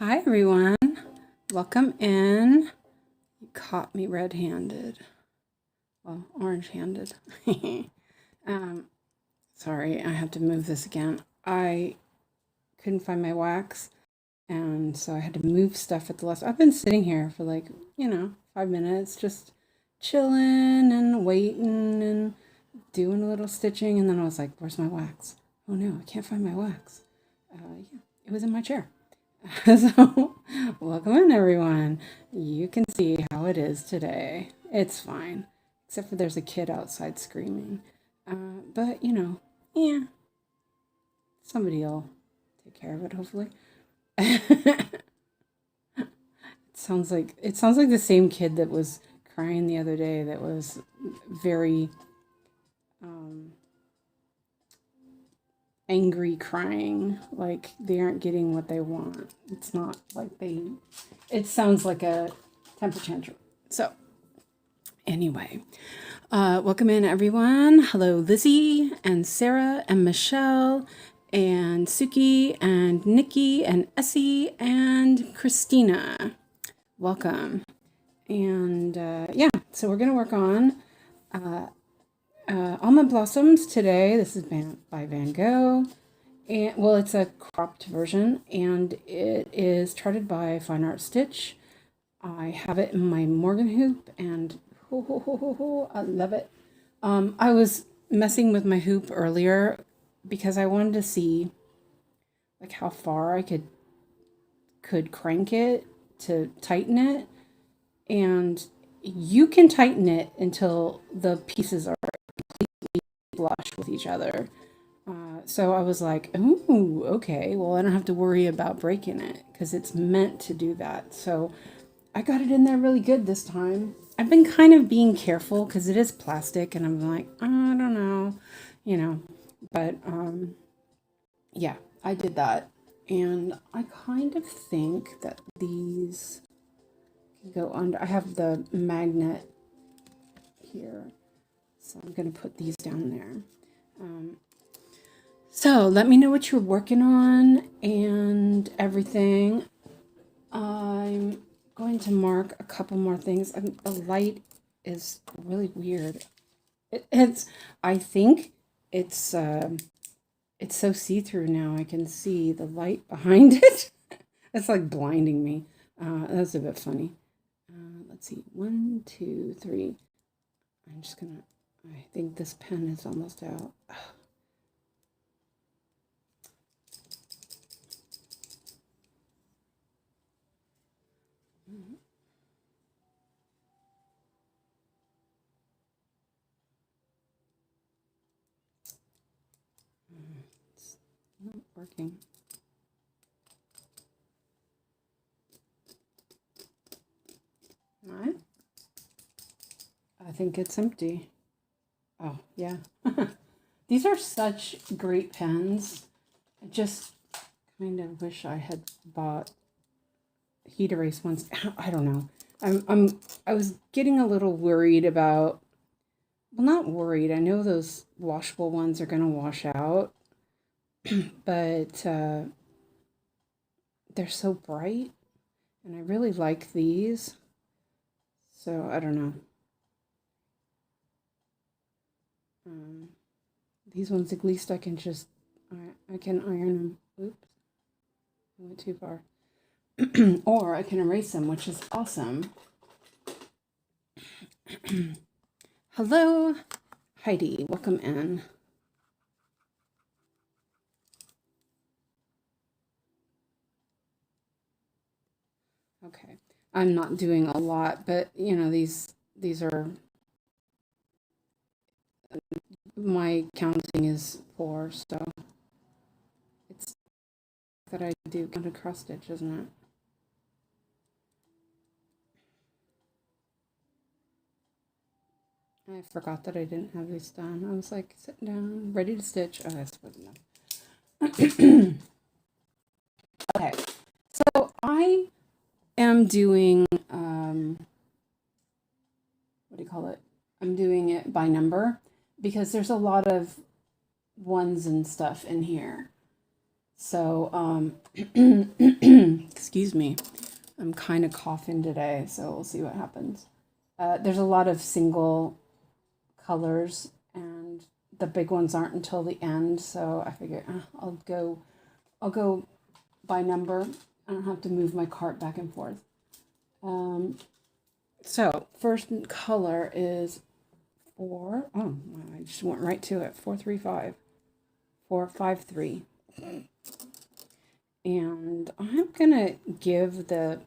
Hi everyone, welcome in. You caught me red-handed, well, orange-handed. Sorry, I have to move this again. I couldn't find my wax, and so I had to move stuff at the last. I've been sitting here for like, 5 minutes, just chilling and waiting and doing a little stitching, and then I was like, where's my wax? Oh no, I can't find my wax. Yeah, it was in my chair. So, welcome in everyone. You can see how it is today. It's fine, except for there's a kid outside screaming. But yeah, somebody will take care of it, hopefully. It sounds like the same kid that was crying the other day. That was very angry crying, like they aren't getting what they want. It's not like it sounds like a temper tantrum. So anyway, welcome in everyone. Hello Lizzie and Sarah and Michelle and Suki and Nikki and Essie and Christina. Welcome. And yeah, so we're gonna work on Almond Blossoms today. This is by Van Gogh. And well, it's a cropped version, and it is charted by Fine Art Stitch. I have it in my Morgan hoop, and I love it. I was messing with my hoop earlier because I wanted to see like how far I could crank it to tighten it, and you can tighten it until the pieces are flush with each other. So I was like, oh, okay, well, I don't have to worry about breaking it because it's meant to do that. So I got it in there really good this time. I've been kind of being careful because it is plastic, and I'm like, I don't know, but yeah, I did that. And I kind of think that these can go under. I have the magnet here, so I'm going to put these down there. So let me know what you're working on and everything. I'm going to mark a couple more things. The light is really weird. I think it's so see-through now. I can see the light behind it. It's like blinding me. That's a bit funny. Let's see. 1, 2, 3. I'm just gonna. I think this pen is almost out. It's not working. All right. I think it's empty. Oh, yeah. These are such great pens. I just kind of wish I had bought heat erase ones. I don't know. I was getting a little worried about, well, not worried. I know those washable ones are going to wash out, but they're so bright, and I really like these. So I don't know. These ones, at least I can just, I can iron them. Oops, I went too far. Or I can erase them, which is awesome. Hello, Heidi, welcome in. Okay, I'm not doing a lot, but these are, my counting is 4, so it's that I do counted cross stitch, isn't it? I forgot that I didn't have these done. I was like sitting down, ready to stitch. Oh, that's good enough. Okay, so I am doing, what do you call it? I'm doing it by number because there's a lot of ones and stuff in here. So, because Excuse me. I'm kind of coughing today, so we'll see what happens. There's a lot of single colors, and the big ones aren't until the end, so I figure I'll go by number. I don't have to move my cart back and forth. So first color is I just went right to it. 453. And I'm gonna give the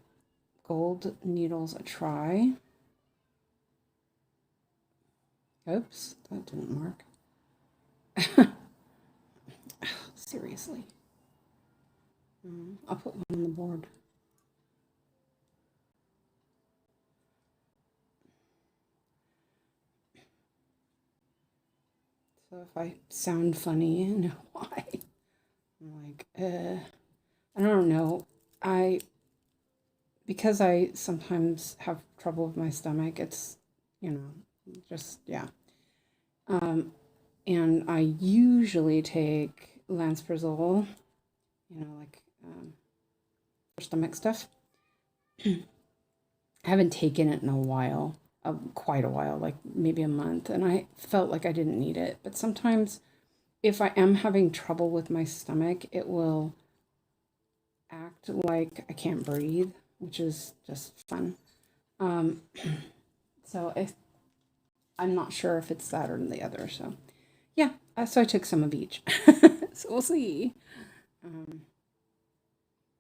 gold needles a try. Oops, that didn't work. Seriously. I'll put one on the board. So if I sound funny, you know why. I'm like, I don't know. Because I sometimes have trouble with my stomach, it's, just, yeah. And I usually take Lansprerzol, for stomach stuff. I haven't taken it in a while, quite a while, like maybe a month, and I felt like I didn't need it. But sometimes if I am having trouble with my stomach, it will act like I can't breathe, which is just fun. So I'm not sure if it's that or the other. So yeah, so I took some of each. So we'll see.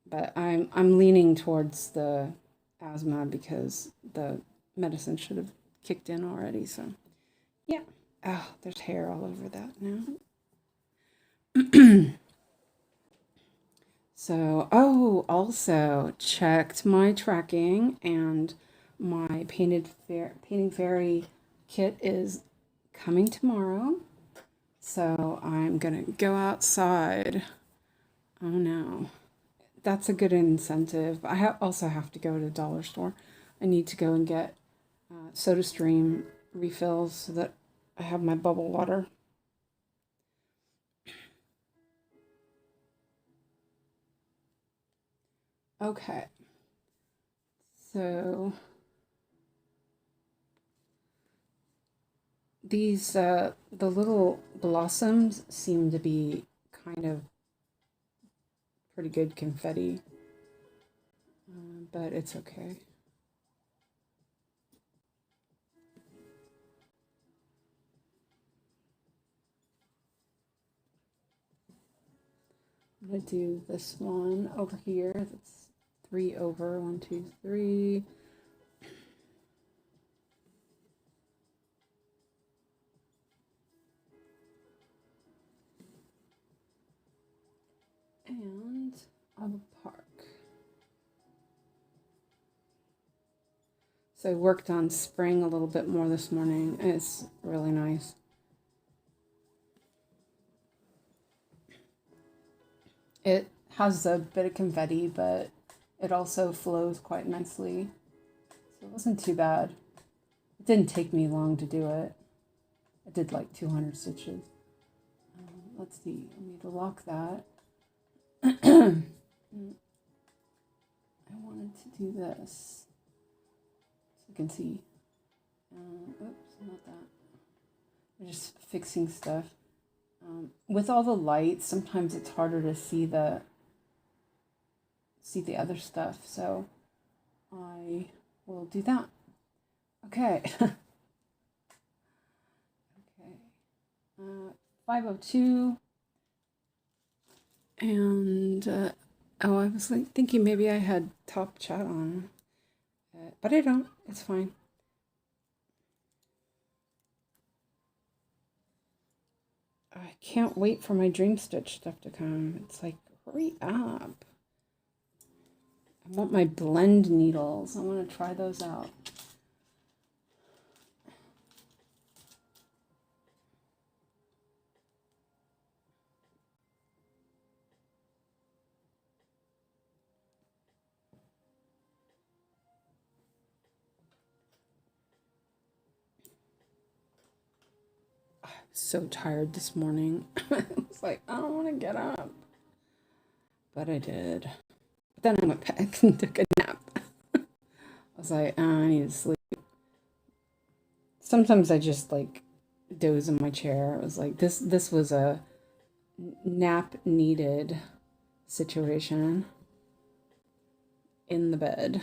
But I'm leaning towards the asthma because the medicine should have kicked in already. So yeah. Oh, there's hair all over that now. So, also checked my tracking, and my Painting Fairy kit is coming tomorrow. So I'm gonna go outside. Oh no. That's a good incentive. I also have to go to the dollar store. I need to go and get SodaStream refills so that I have my bubble water. Okay. So these, the little blossoms seem to be kind of pretty good confetti, but it's okay. I'm gonna do this one over here. That's 3 over, 1, 2, 3. And on the park. So I worked on spring a little bit more this morning. It's really nice. It has a bit of confetti, but it also flows quite nicely. So it wasn't too bad. It didn't take me long to do it. I did like 200 stitches. Let's see, I need to lock that. I wanted to do this so you can see. Oops, not that. I'm just fixing stuff. With all the lights, sometimes it's harder to see the other stuff, so I will do that. Okay. Okay. 502. And I was thinking maybe I had top chat on, but I don't. It's fine. I can't wait for my Dream Stitch stuff to come. It's like, hurry up. I want my blend needles. I want to try those out. So tired this morning. I was like, I don't want to get up. But I did. then I went back and took a nap. I was like, I need to sleep. Sometimes I just like doze in my chair. It was like this was a nap needed situation in the bed.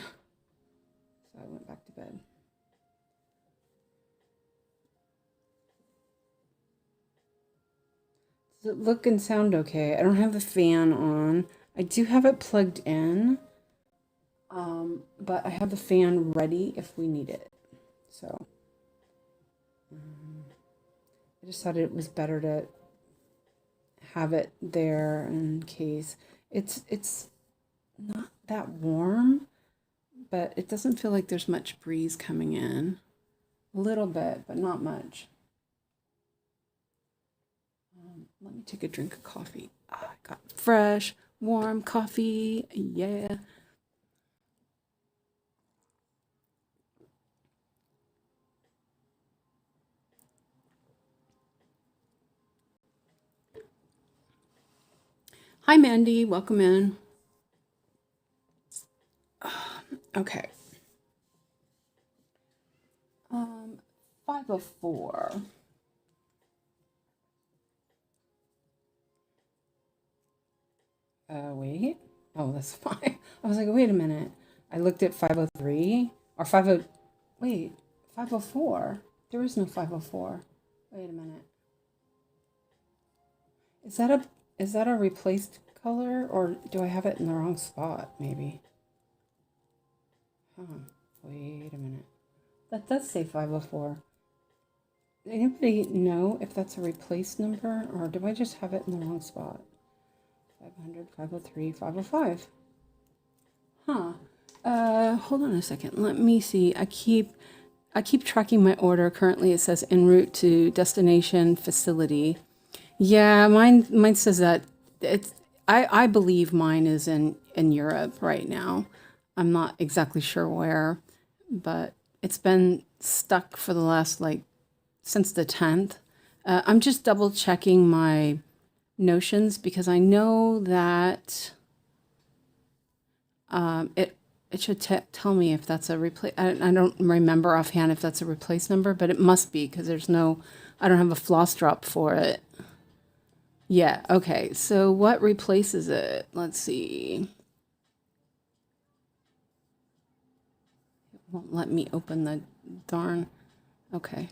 So I went back to bed. Does it look and sound okay? I don't have the fan on. I do have it plugged in, but I have the fan ready if we need it. So I just thought it was better to have it there in case. It's not that warm, but it doesn't feel like there's much breeze coming in. A little bit, but not much. Let me take a drink of coffee. I got fresh, warm coffee. Yeah. Hi, Mandy. Welcome in. Okay. 504. Wait. Oh, that's fine. I was like, wait a minute. I looked at 503 or 50. Wait, 504. There is no 504. Wait a minute. Is that a replaced color, or do I have it in the wrong spot? Maybe. Huh. Wait a minute. That does say 504. Anybody know if that's a replaced number, or do I just have it in the wrong spot? 500, 503, 505. Huh. Hold on a second. Let me see. I keep tracking my order. Currently it says en route to destination facility. Yeah, mine says that I believe mine is in Europe right now. I'm not exactly sure where, but it's been stuck for the last since the 10th. I'm just double checking my notions because I know that it should tell me if that's a replace. I don't remember offhand if that's a replace number, but it must be because I don't have a floss drop for it. Yeah, okay. So what replaces it? Let's see. It won't let me open the darn. Okay.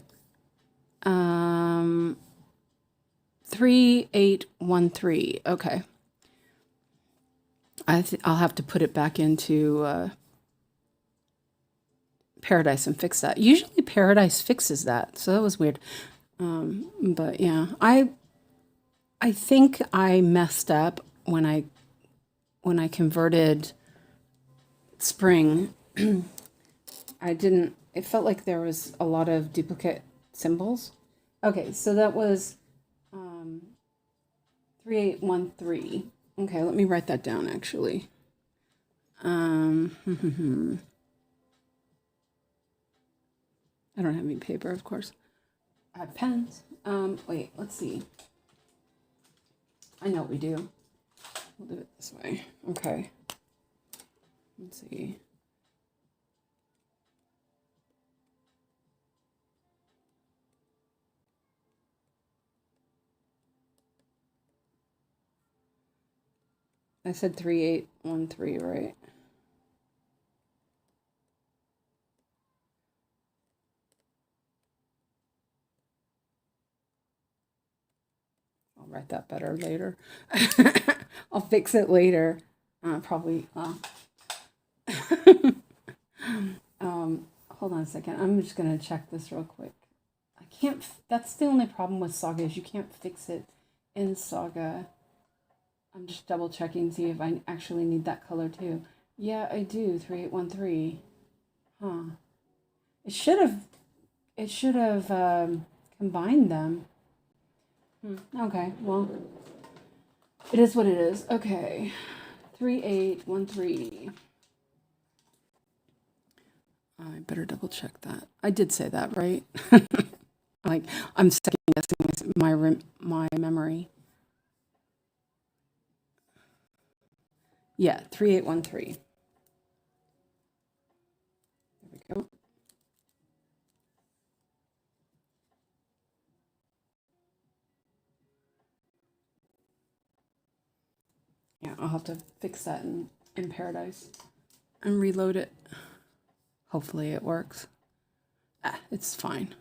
3813. Okay. I'll have to put it back into Paradise and fix that. Usually Paradise fixes that, so that was weird. But yeah, I think I messed up when I converted Spring. I didn't. It felt like there was a lot of duplicate symbols. Okay, so that was 3813. Okay, let me write that down actually. I don't have any paper, of course. I have pens. Wait, let's see. I know what we do. We'll do it this way. Okay. Let's see. I said 3813, right? I'll write that better later. I'll fix it later. Probably. Hold on a second. I'm just gonna check this real quick. I can't. That's the only problem with Saga is you can't fix it in Saga. I'm just double checking, see if I actually need that color too. Yeah, I do. 3813. Huh. It should have combined them. Okay, well, it is what it is. Okay. 3813. I better double check that. I did say that, right? I'm second guessing my memory. Yeah, 3813. There we go. Yeah, I'll have to fix that in Paradise and reload it. Hopefully it works. It's fine.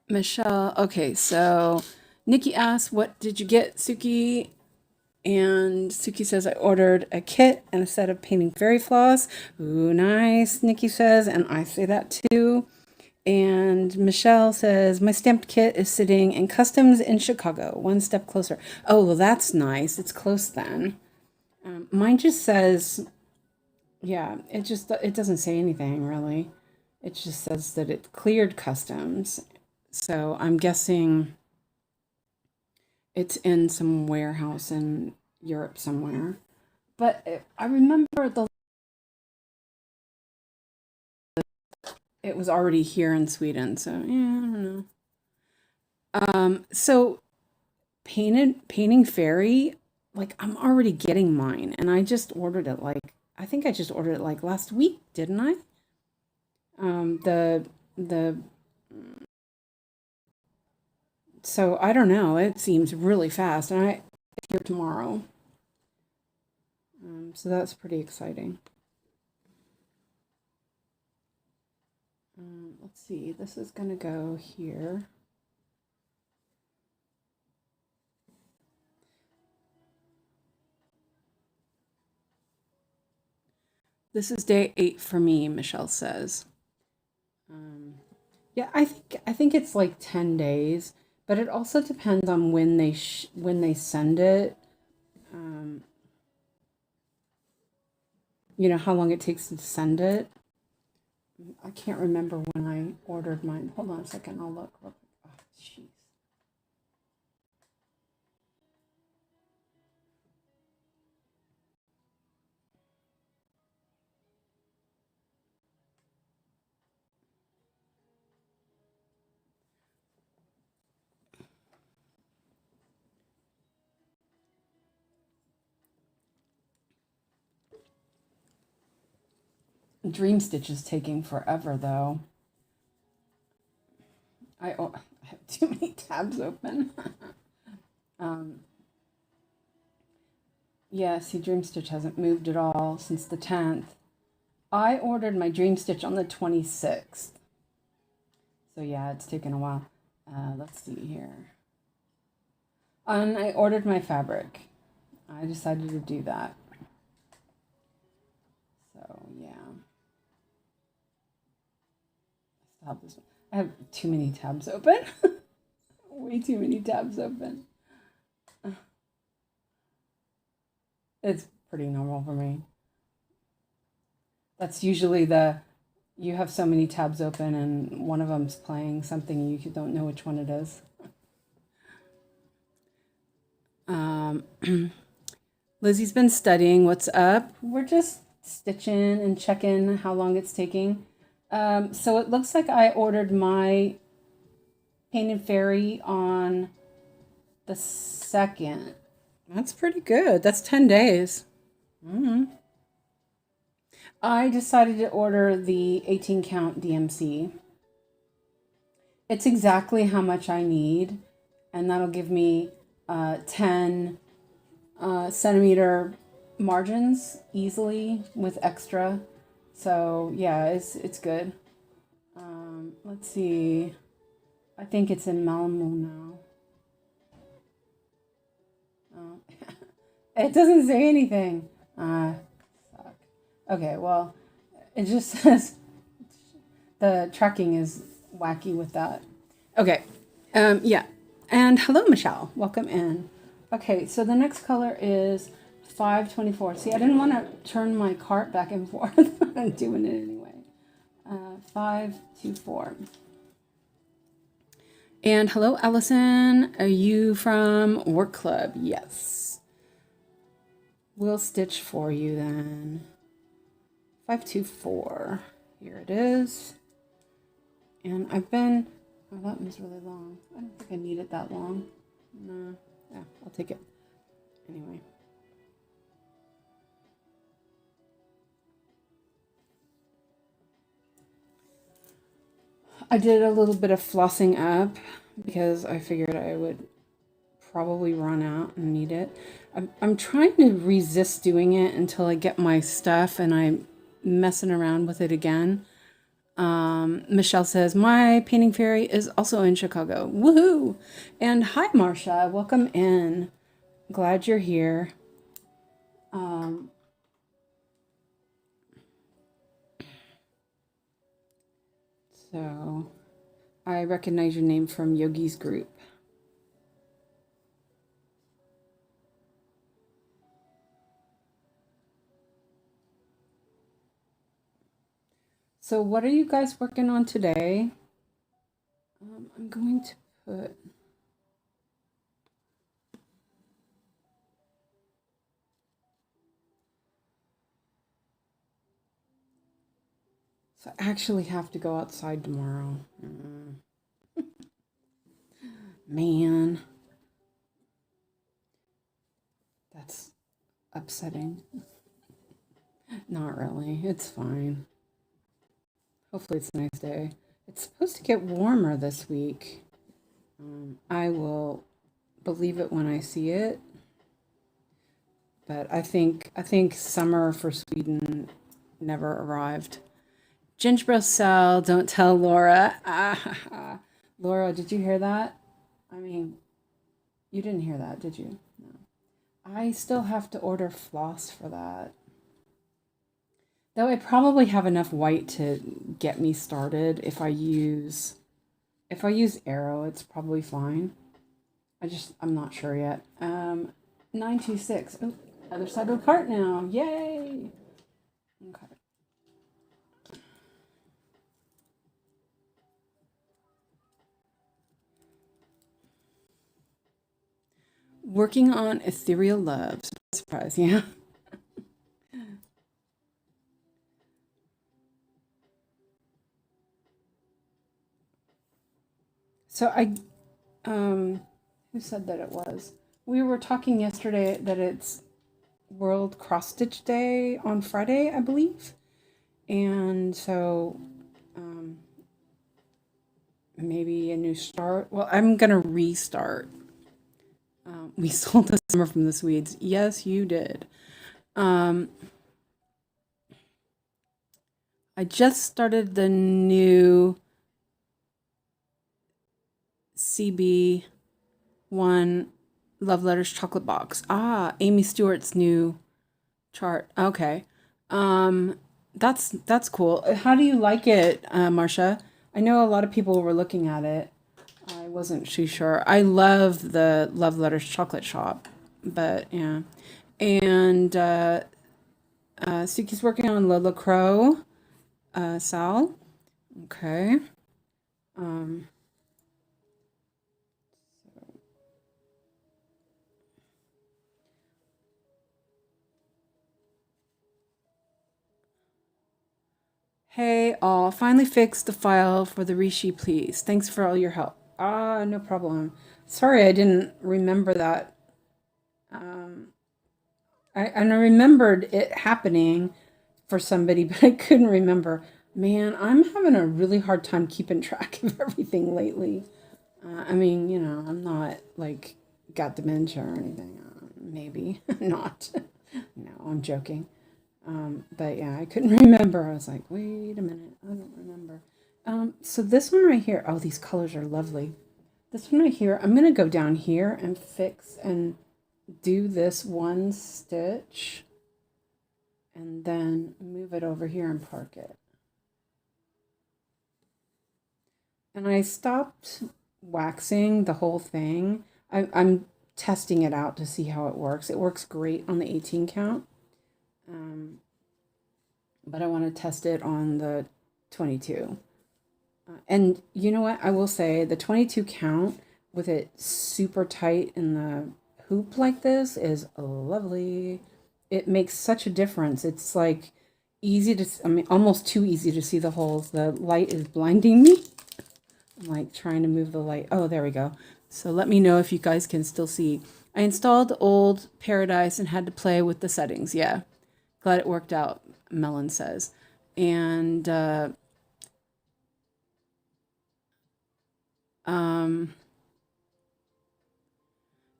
Michelle, okay, so Nikki asks, what did you get, Suki? And Suki says, I ordered a kit and a set of painting fairy floss. Ooh, nice, Nikki says, and I say that too. And Michelle says, my stamped kit is sitting in customs in Chicago, one step closer. Oh, well, that's nice. It's close then. Mine just says, yeah, it doesn't say anything really. It just says that it cleared customs. So I'm guessing it's in some warehouse in Europe somewhere. But I remember it was already here in Sweden. So yeah, I don't know. So painting fairy, like I'm already getting mine, and I just ordered it I think I just ordered it like last week, didn't I? The So I don't know. It seems really fast, and I here tomorrow. So that's pretty exciting. Let's see. This is gonna go here. This is day 8 for me, Michelle says. Yeah, I think it's like 10 days, but it also depends on when they send it. You know how long it takes to send it. I can't remember when I ordered mine. Hold on a second. I'll look real quick. Oh, jeez. Dream Stitch is taking forever, though. I have too many tabs open. Yeah, see, Dream Stitch hasn't moved at all since the 10th. I ordered my Dream Stitch on the 26th. So yeah, it's taken a while. Let's see here. And I ordered my fabric. I decided to do that. So yeah. Stop this one. I have too many tabs open. Way too many tabs open. It's pretty normal for me. That's usually you have so many tabs open and one of them's playing something and you don't know which one it is. Lizzie's been studying. What's up? We're just stitching and checking how long it's taking. So it looks like I ordered my painted fairy on the 2nd. That's pretty good. That's 10 days. I decided to order the 18 count DMC. It's exactly how much I need, and that'll give me 10 centimeter margins easily with extra. So yeah, it's good. Let's see. I think it's in Malmo now. Oh. It doesn't say anything. Fuck. Okay, well, it just says the tracking is wacky with that. Okay, yeah. And hello, Michelle. Welcome in. Okay, so the next color is 524. See, I didn't want to turn my cart back and forth. I'm doing it anyway. 524. And hello, Allison. Are you from Work Club? Yes. We'll stitch for you then. 524. Here it is. And I've been... Oh, that one's really long. I don't think I need it that long. No. Yeah, I'll take it. Anyway. I did a little bit of flossing up because I figured I would probably run out and need it. I'm trying to resist doing it until I get my stuff and I'm messing around with it again. Michelle says, my painting fairy is also in Chicago. Woohoo! And hi, Marcia. Welcome in. Glad you're here. So I recognize your name from Yogi's group. So what are you guys working on today? I'm going to put... So I actually have to go outside tomorrow. Man. That's upsetting. Not really. It's fine. Hopefully it's a nice day. It's supposed to get warmer this week. I will believe it when I see it. But I think summer for Sweden never arrived. Gingerbread Sal, don't tell Laura. Laura, did you hear that? I mean, you didn't hear that, did you? No. I still have to order floss for that. Though I probably have enough white to get me started. If I use Airo, it's probably fine. I'm not sure yet. 926. Oh, other side of the cart now. Yay! Okay. Working on Ethereal Love. Surprise, yeah. So who said that it was? We were talking yesterday that it's World Cross Stitch Day on Friday, I believe. And so maybe a new start. Well, I'm going to restart. We sold the summer from the Swedes. Yes, you did. I just started the new CB1 Love Letters chocolate box. Amy Stewart's new chart. Okay. That's cool. How do you like it, Marcia? I know a lot of people were looking at it. I wasn't too sure. I love the Love Letters chocolate shop, but yeah. And Suki's working on Lola Crow. Sal. Okay. Hey, all. Finally fixed the file for the Rishi, please. Thanks for all your help. No problem. Sorry, I didn't remember that. I remembered it happening for somebody, but I couldn't remember. Man, I'm having a really hard time keeping track of everything lately. I mean, I'm not like got dementia or anything. Maybe not. No, I'm joking. But yeah, I couldn't remember. I was like, wait a minute, I don't remember. So this one right here, oh, these colors are lovely. This one right here, I'm gonna go down here and fix and do this one stitch and then move it over here and park it. And I stopped waxing the whole thing. I'm testing it out to see how it works. It works great on the 18 count. But I want to test it on the 22. And you know what? I will say the 22 count with it super tight in the hoop like this is lovely. It makes such a difference. It's like easy to, I mean, almost too easy to see the holes. The light is blinding me. I'm like trying to move the light. Oh, there we go. So let me know if you guys can still see. I installed old Paradise and had to play with the settings. Yeah. Glad it worked out, Melon says. And Um,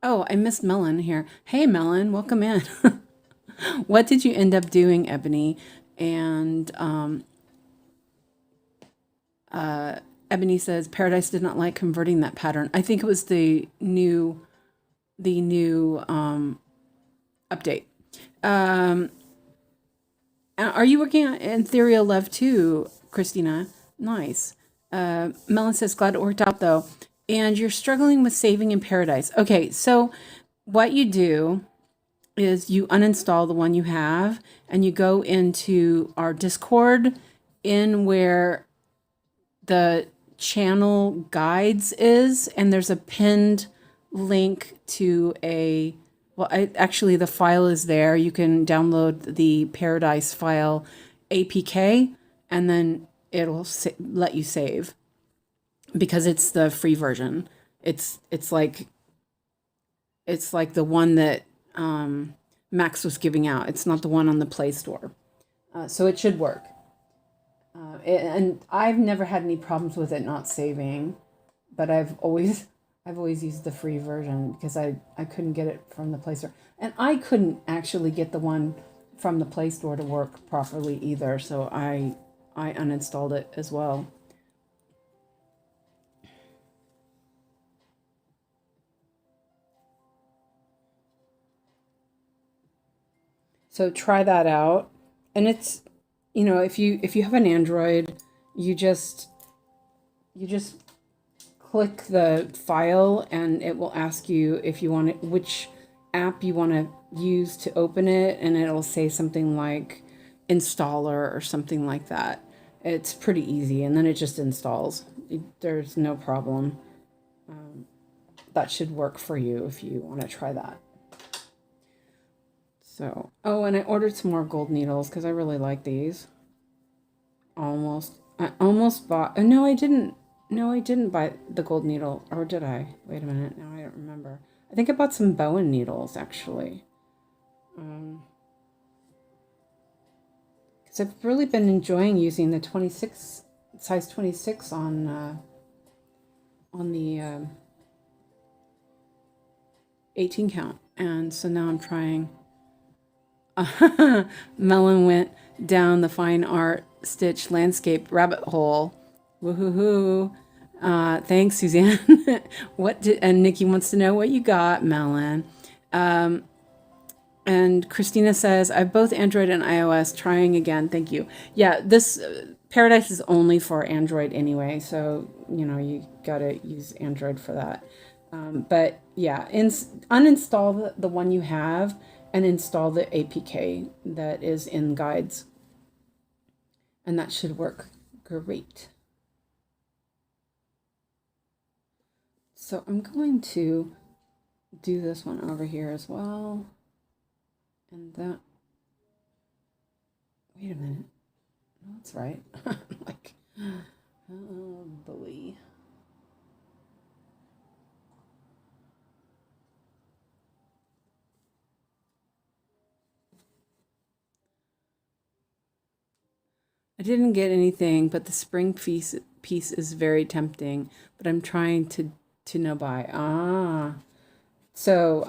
oh, I missed Melon here. Hey, Melon, welcome in. What did you end up doing, Ebony? And Ebony says Paradise did not like converting that pattern. I think it was the new update. Um, are you working on Ethereal Love too, Christina? Nice. Melon says glad it worked out though. And you're struggling with saving in Paradise. Okay, so what you do is you uninstall the one you have and you go into our Discord in where the channel guides is, and there's a pinned link to actually the file is there. You can download the Paradise file APK and then it'll let you save because it's the free version. It's like the one that Max was giving out. It's not the one on the Play Store. So it should work. And I've never had any problems with it not saving, but I've always used the free version because I couldn't get it from the Play Store. And I couldn't actually get the one from the Play Store to work properly either, so I uninstalled it as well. So try that out. And it's, if you have an Android, you just click the file and it will ask you if you want it, which app you want to use to open it, and it'll say something like installer or something like that. It's pretty easy, and then it just installs. There's no problem. That should work for you if you want to try that. So, oh, and I ordered some more gold needles because I really like these. I almost bought. No, I didn't. No, I didn't buy the gold needle, or did I? Wait a minute. No, I don't remember. I think I bought some Bowen needles actually. Because I've really been enjoying using the size 26 on the 18 count, and so now I'm trying. Melon went down the fine art stitch landscape rabbit hole. Woohoo! Thanks, Suzanne. And Nikki wants to know what you got, Melon. And Christina says, I have both Android and iOS. Trying again. Thank you. Yeah, this Paradise is only for Android anyway, so you gotta use Android for that. But yeah, uninstall the one you have and install the APK that is in guides. And that should work great. So I'm going to do this one over here as well. And that, wait a minute. No, that's right. Like, oh, boy. I didn't get anything, but the spring piece is very tempting, but I'm trying to no buy. So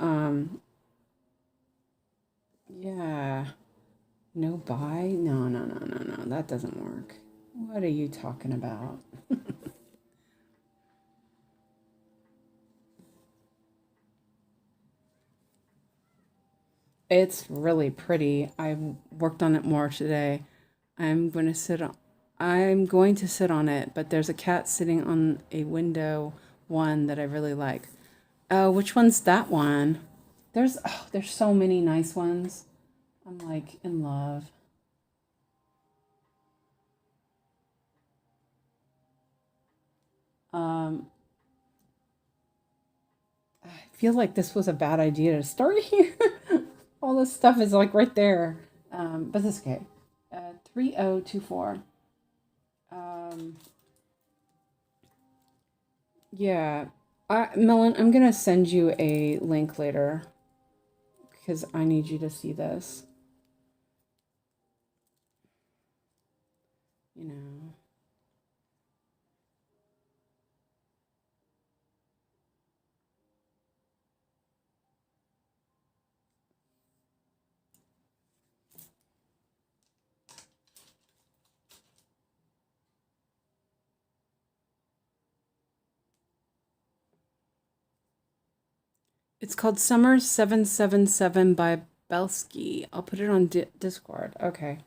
yeah, no buy. No, that doesn't work. What are you talking about? It's really pretty. I've worked on it more today. I'm going to sit on it, but there's a cat sitting on a window one that I really like. Oh, which one's that one? There's so many nice ones. I'm like in love. I feel like this was a bad idea to start here. All this stuff is like right there. But that's okay. 3024. Yeah. Melon, I'm going to send you a link later because I need you to see this. It's called Summer 777 by Belsky. I'll put it on Discord. Okay.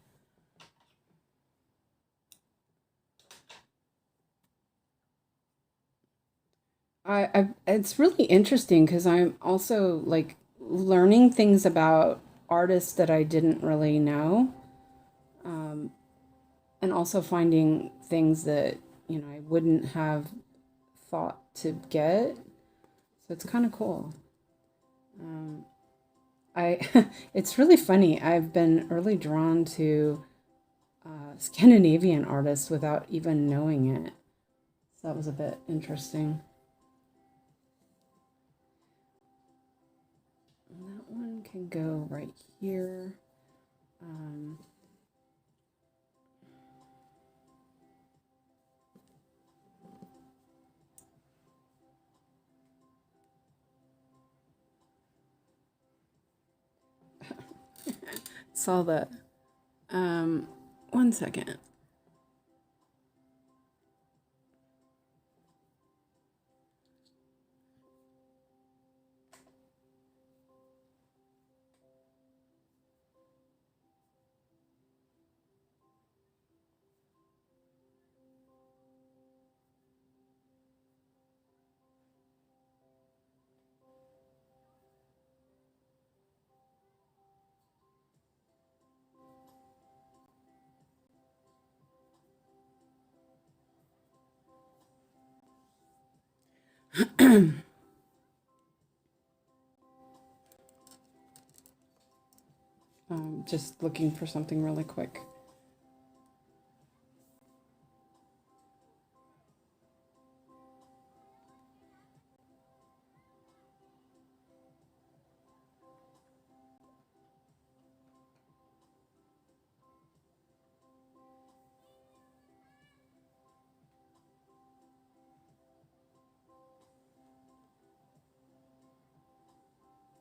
It's really interesting because I'm also like learning things about artists that I didn't really know, um, and also finding things that I wouldn't have thought to get. So it's kind of cool. Um, I it's really funny. I've been really drawn to Scandinavian artists without even knowing it. So that was a bit interesting. And that one can go right here. Um, saw that. One second. Just looking for something really quick.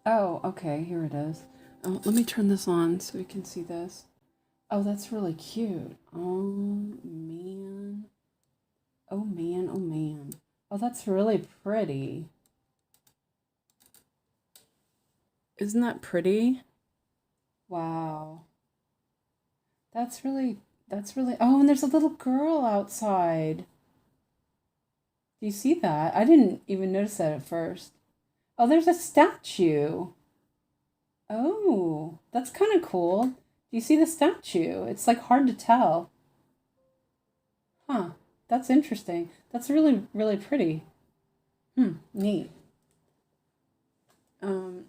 Oh, okay, here it is. Oh, let me turn this on so we can see this. Oh, that's really cute. Oh, man. Oh, man. Oh, man. Oh, that's really pretty. Isn't that pretty? Wow. That's really, oh, and there's a little girl outside. Do you see that? I didn't even notice that at first. Oh, there's a statue. Oh, that's kind of cool. Do you see the statue? It's like hard to tell. Huh. That's interesting. That's really, really pretty. Neat. Um,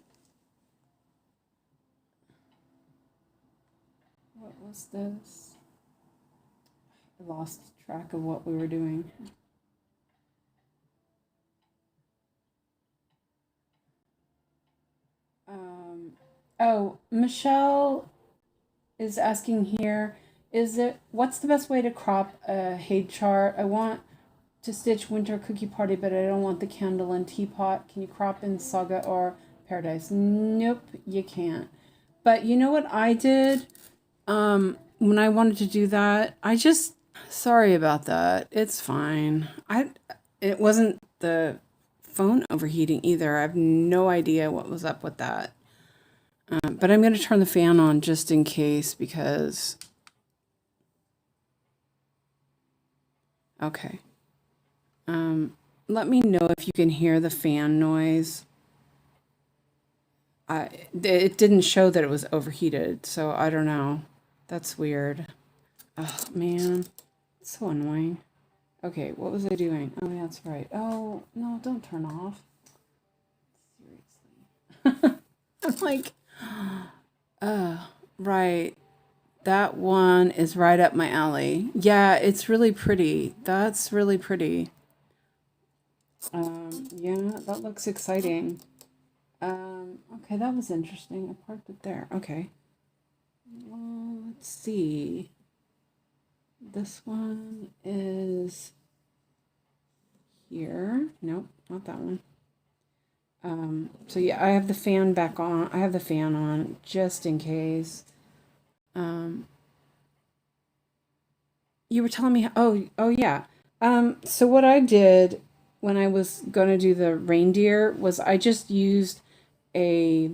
what was this? I lost track of what we were doing. Oh, Michelle is asking here, what's the best way to crop a Haid chart? I want to stitch Winter Cookie Party, but I don't want the candle and teapot. Can you crop in Saga or Paradise? Nope, you can't. But you know what I did? When I wanted to do that, sorry about that. It's fine. It wasn't the phone overheating either. I have no idea what was up with that. But I'm going to turn the fan on just in case because... Okay. Let me know if you can hear the fan noise. It didn't show that it was overheated, so I don't know. That's weird. Oh, man. It's so annoying. Okay, what was I doing? Oh, yeah, that's right. Oh, no, don't turn off. Seriously. I'm like, right. That one is right up my alley. Yeah, it's really pretty. That's really pretty. Yeah, that looks exciting. Okay, that was interesting. I parked it there. Okay. Well, let's see. This one is here. Nope, not that one. So yeah, I have the fan back on. I have the fan on just in case. You were telling me, oh yeah. So what I did when I was going to do the reindeer was I just used a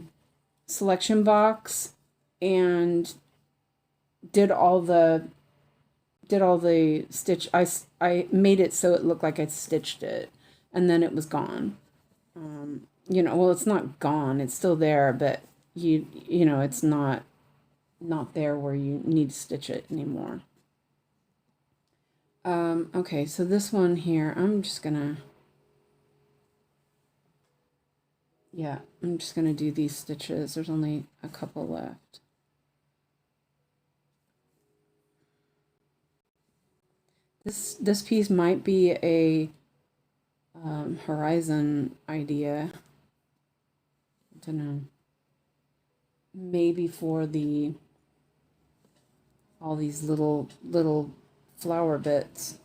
selection box and did all the stitch. I made it so it looked like I stitched it, and then it was gone. You know, well, it's not gone, it's still there, but you know, it's not there where you need to stitch it anymore. Okay, so this one here, I'm just gonna do these stitches. There's only a couple left. This piece might be a horizon idea. I don't know. Maybe for all these little flower bits.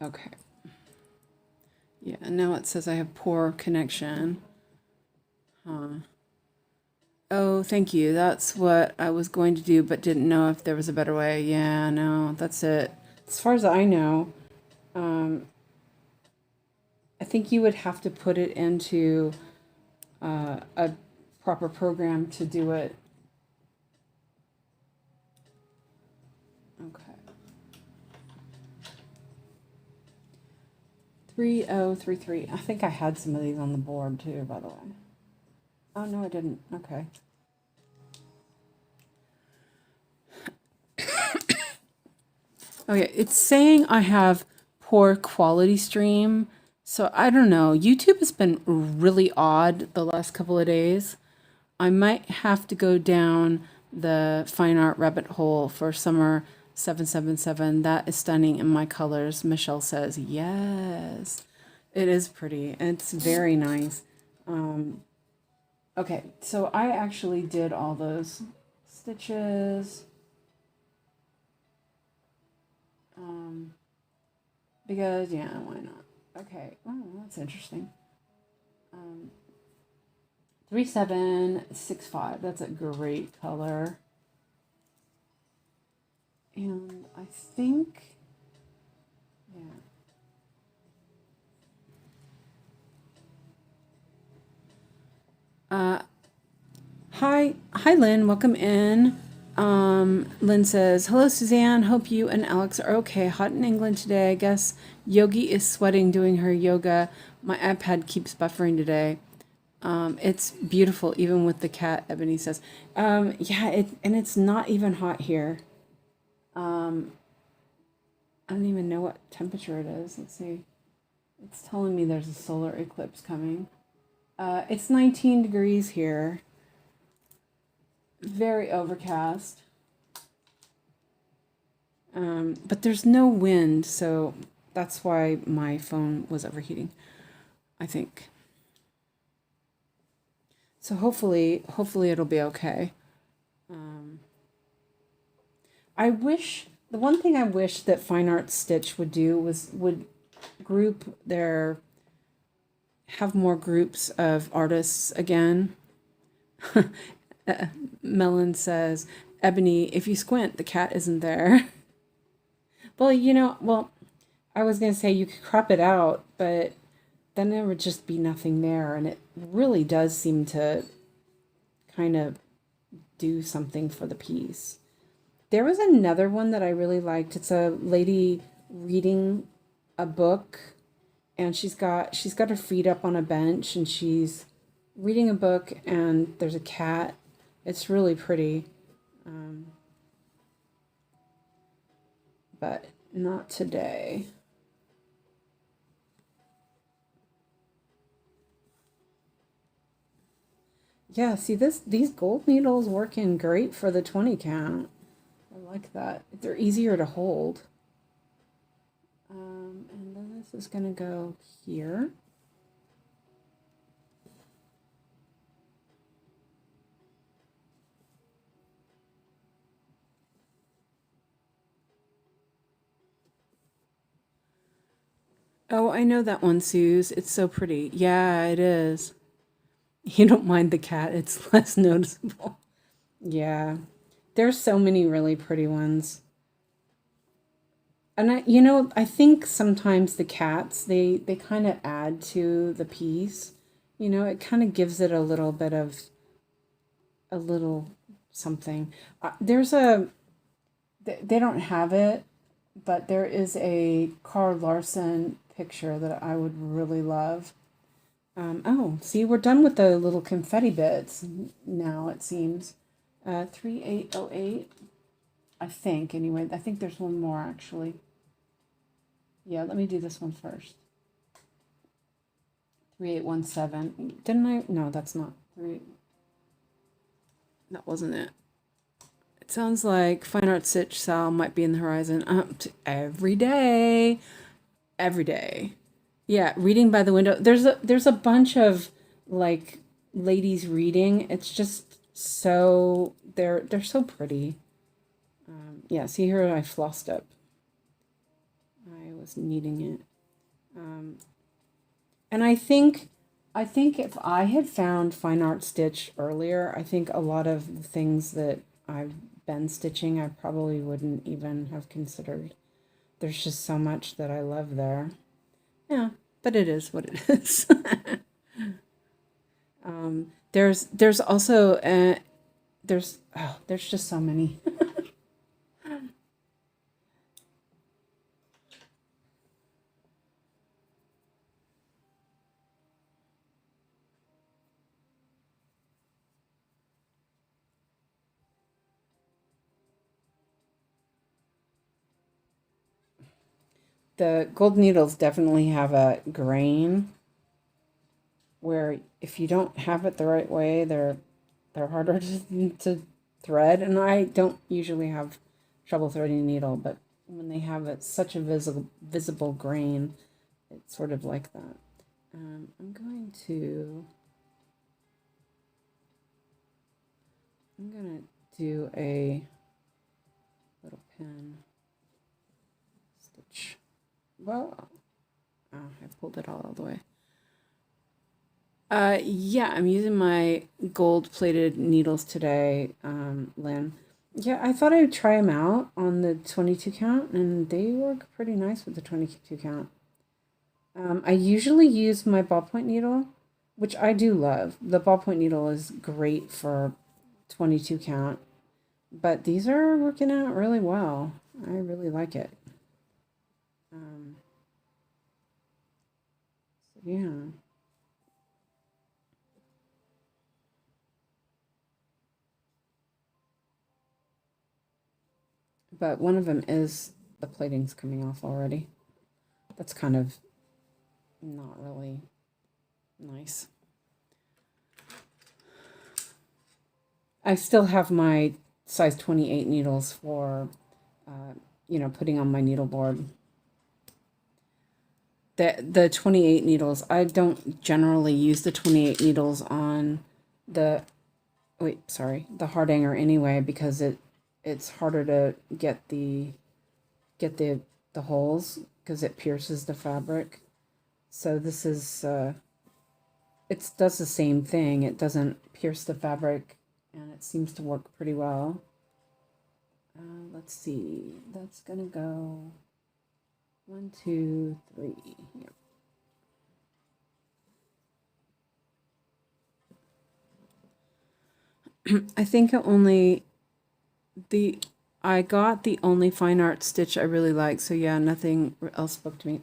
Okay. Yeah, and now it says I have poor connection. Huh. Oh, thank you. That's what I was going to do, but didn't know if there was a better way. Yeah, no, that's it. As far as I know, I think you would have to put it into a proper program to do it. Okay. 3033. I think I had some of these on the board too, by the way. Oh, no, I didn't. Okay. Okay, it's saying I have poor quality stream. So I don't know. YouTube has been really odd the last couple of days. I might have to go down the fine art rabbit hole for summer 777. That is stunning in my colors. Michelle says, yes, it is pretty. It's very nice. Okay, so I actually did all those stitches. Because, yeah, why not? Okay, oh, that's interesting. 3765, that's a great color. And I think, yeah. Hi, Lynn, welcome in. Lynn says, hello, Suzanne. Hope you and Alex are okay. Hot in England today. I guess Yogi is sweating doing her yoga. My iPad keeps buffering today. It's beautiful, even with the cat, Ebony says. Yeah, and it's not even hot here. I don't even know what temperature it is. Let's see. It's telling me there's a solar eclipse coming. It's 19 degrees here. Very overcast. But there's no wind, so that's why my phone was overheating, I think. So hopefully it'll be okay. The one thing I wish that Fine Art Stitch would do would group have more groups of artists again. Melon says, Ebony, if you squint, the cat isn't there. Well, I was going to say you could crop it out, but then there would just be nothing there. And it really does seem to kind of do something for the piece. There was another one that I really liked. It's a lady reading a book, and she's got her feet up on a bench, and she's reading a book, and there's a cat. It's really pretty. But not today. Yeah, see these gold needles working great for the 20 count. I like that. They're easier to hold. And then this is going to go here. Oh, I know that one, Suze. It's so pretty. Yeah, it is. You don't mind the cat, it's less noticeable. Yeah. There's so many really pretty ones. And I think sometimes the cats, they kind of add to the piece. It kind of gives it a little bit of a little something. There's a they don't have it, but there is a Carl Larson picture that I would really love. Oh, see, we're done with the little confetti bits now, it seems. 3808, I think, anyway. I think there's one more, actually. Yeah, let me do this one first. 3817. Didn't I? No, that's not. That wasn't it. It sounds like Fine Art Stitch Sal might be in the horizon. Every day. Every day. Yeah, reading by the window. There's a bunch of like ladies reading. It's just so they're so pretty. Yeah, see here I flossed up. I was kneading it. And I think if I had found Fine Art Stitch earlier, I think a lot of the things that I've been stitching I probably wouldn't even have considered. There's just so much that I love there. Yeah, but it is what it is. There's also there's just so many. The gold needles definitely have a grain where if you don't have it the right way, they're harder to thread. And I don't usually have trouble threading a needle, but when they have it such a visible grain, it's sort of like that. I'm going to do a little pin stitch. Well, I pulled it all the way. Yeah, I'm using my gold-plated needles today, Lynn. Yeah, I thought I'd try them out on the 22 count, and they work pretty nice with the 22 count. I usually use my ballpoint needle, which I do love. The ballpoint needle is great for 22 count, but these are working out really well. I really like it. So yeah. But one of them is the plating's coming off already. That's kind of not really nice. I still have my size 28 needles for, putting on my needleboard. The 28 needles, I don't generally use the 28 needles on the Hardanger anyway, because it's harder to get the holes because it pierces the fabric. So this is it does the same thing. It doesn't pierce the fabric, and it seems to work pretty well. Let's see. That's gonna go 1, 2, 3. Yep. I think I got the only fine art stitch I really like, so yeah, nothing else spoke to me.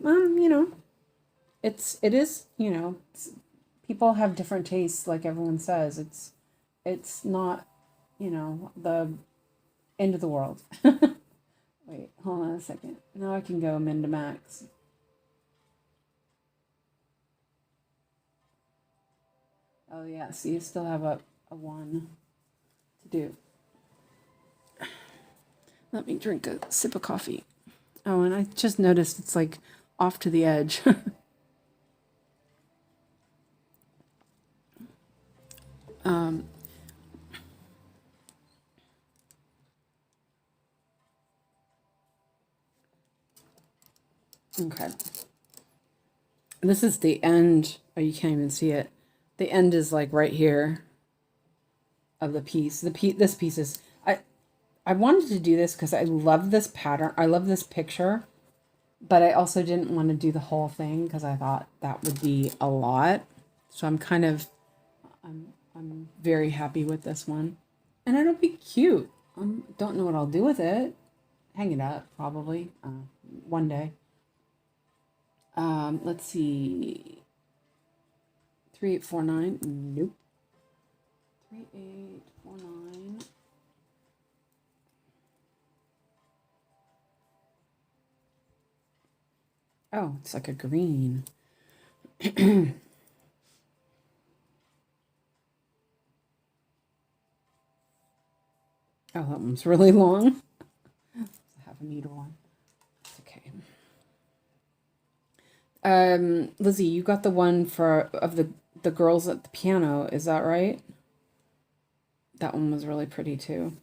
It is, people have different tastes, like everyone says. It's not, the end of the world. Wait, hold on a second. Now I can go min to max. Oh yeah, so you still have a 1 to do. Let me drink a sip of coffee. Oh, and I just noticed it's like off to the edge. Okay. This is the end. Oh, you can't even see it. The end is like right here of the piece. This piece is I wanted to do this because I love this pattern. I love this picture. but I also didn't want to do the whole thing because I thought that would be a lot. So I'm very happy with this one. And it'll be cute. Don't know what I'll do with it. Hang it up, probably, one day. Let's see. 3849. Nope. 3849. Oh, it's like a green. Oh, that one's really long. It's a half a meter one. It's okay. Lizzie, you got the one of the girls at the piano, is that right? That one was really pretty too.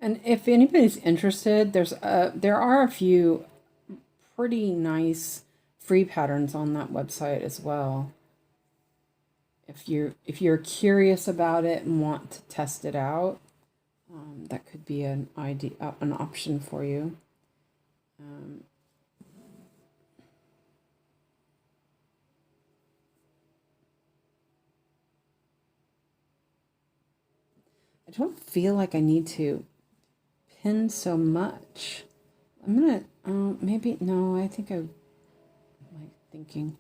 And if anybody's interested, there are a few pretty nice free patterns on that website as well. If you're curious about it and want to test it out, that could be an option for you. I don't feel like I need to pin so much. I'm gonna maybe no. I think I like thinking.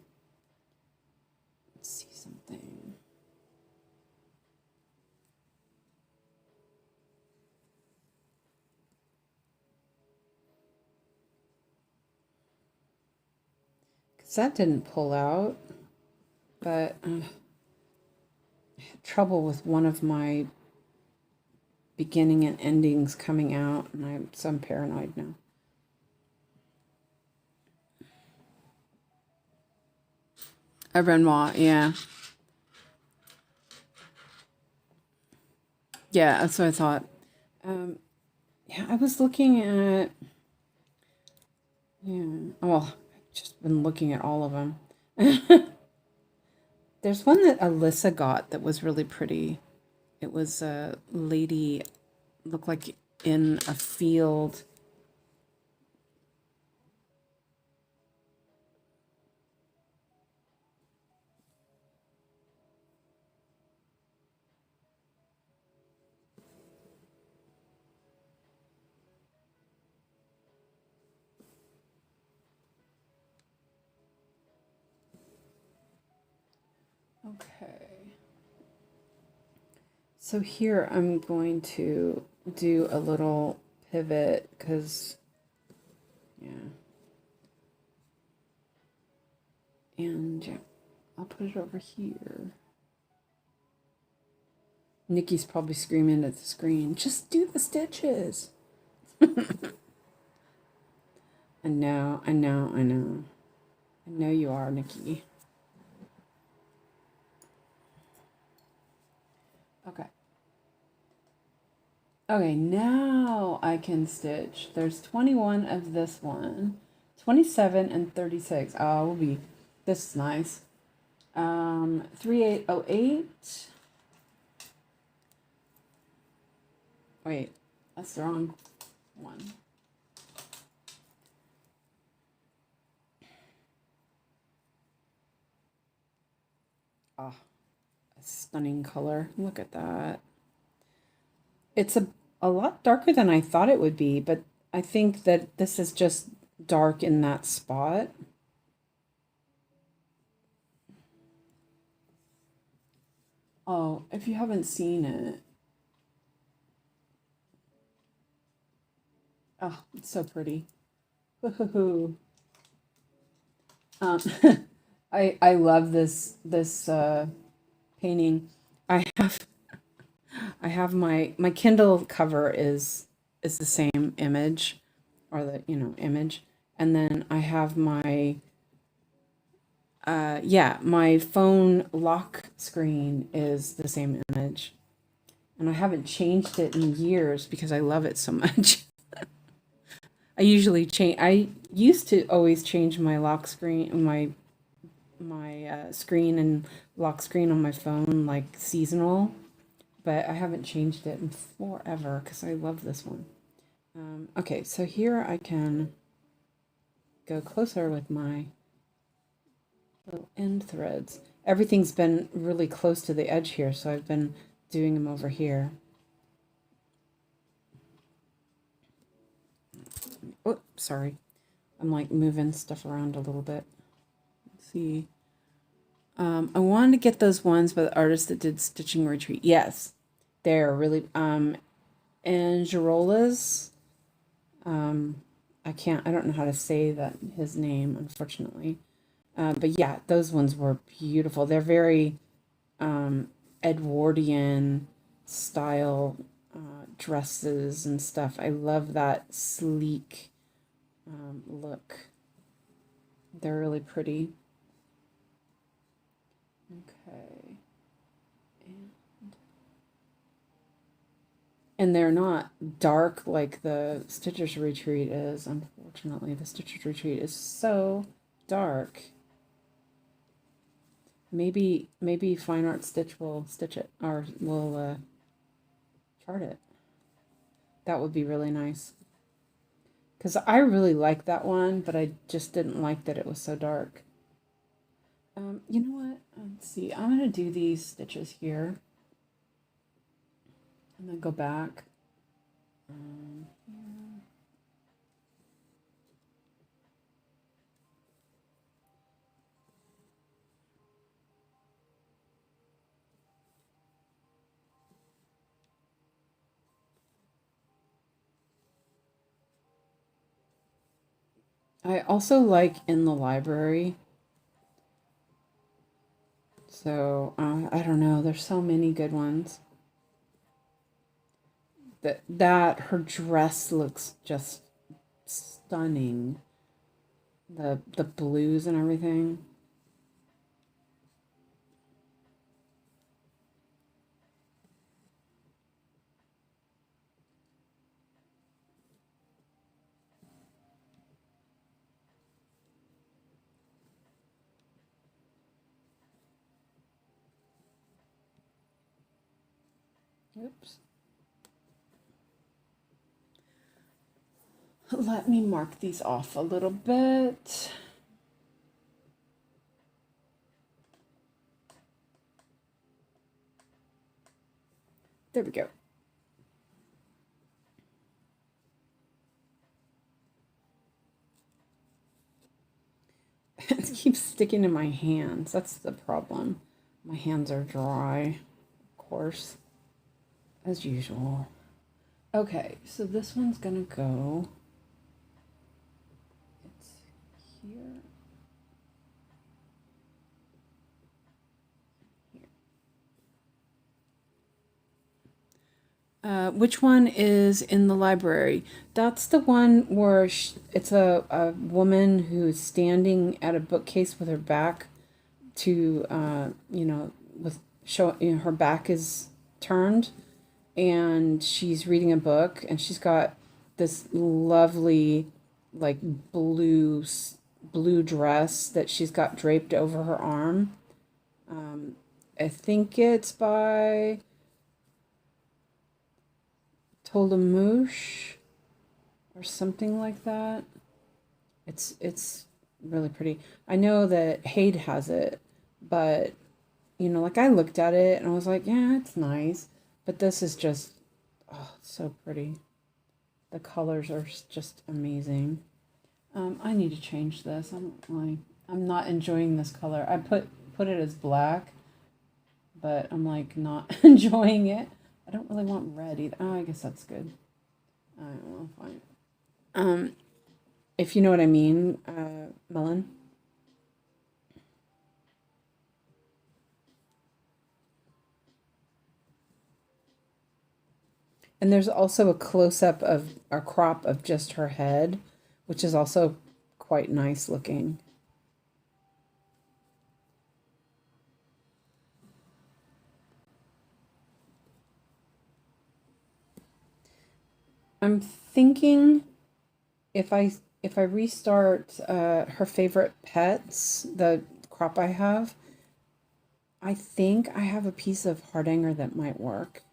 Let's see something. Because that didn't pull out, but I had trouble with one of my beginning and endings coming out, and I'm paranoid now. A Renoir, yeah. Yeah, that's what I thought. Yeah, I was looking at, yeah, well, I've just been looking at all of them. There's one that Alyssa got that was really pretty. It was a lady, looked like in a field. Okay. So here I'm going to do a little pivot because, yeah. And yeah, I'll put it over here. Nikki's probably screaming at the screen, just do the stitches. I know. I know you are, Nikki. Okay. Okay, now I can stitch. There's 21 of this one, 27 and 36. Oh, will be, this is nice. 3808. Wait, that's the wrong one. Oh, a stunning color. Look at that. It's a lot darker than I thought it would be, but I think that this is just dark in that spot. Oh, if you haven't seen it. Oh, it's so pretty. Woohoo. Um, I love this painting. I have my Kindle cover is the same image, or the image, and then I have my yeah, my phone lock screen is the same image. and I haven't changed it in years because I love it so much. I usually change. I used to always change my lock screen, my screen and lock screen on my phone like seasonal, but I haven't changed it in forever because I love this one. Okay, so here I can go closer with my little end threads. Everything's been really close to the edge here, so I've been doing them over here. Oh, sorry. I'm like moving stuff around a little bit. Let's see. I wanted to get those ones by the artist that did Stitching Retreat. Yes, they're really and Girola's. I don't know how to say that his name, unfortunately. But yeah, those ones were beautiful. They're very Edwardian style dresses and stuff. I love that sleek look. They're really pretty. Okay. And they're not dark like the Stitcher's Retreat is. Unfortunately, the Stitcher's Retreat is so dark. Maybe Fine Art Stitch will stitch it, or will chart it. That would be really nice. Because I really like that one, but I just didn't like that it was so dark. You know what? Let's see. I'm going to do these stitches here. And then go back. Here. I also like In the Library. So, I don't know. There's so many good ones. That her dress looks just stunning. The blues and everything. Oops. Let me mark these off a little bit. There we go. It keeps sticking to my hands. That's the problem. My hands are dry, of course, as usual. Okay, so this one's gonna go. It's here. Which one is In the Library? That's the one where it's a woman who's standing at a bookcase with her back to, with her back is turned, and she's reading a book, and she's got this lovely, like blue dress that she's got draped over her arm. I think it's by Tolemouche or something like that. It's really pretty. I know that Hade has it, but like I looked at it and I was like, yeah, it's nice, but this is just it's so pretty. The colors are just amazing. I need to change this. I'm not enjoying this color. I put it as black, but I'm like not enjoying it. I don't really want red either. Oh, I guess that's good. I don't know, fine. If you know what I mean, Melon. And there's also a close-up of a crop of just her head, which is also quite nice looking. I'm thinking if I restart her favorite pets, the crop I have, I think I have a piece of Hardanger that might work.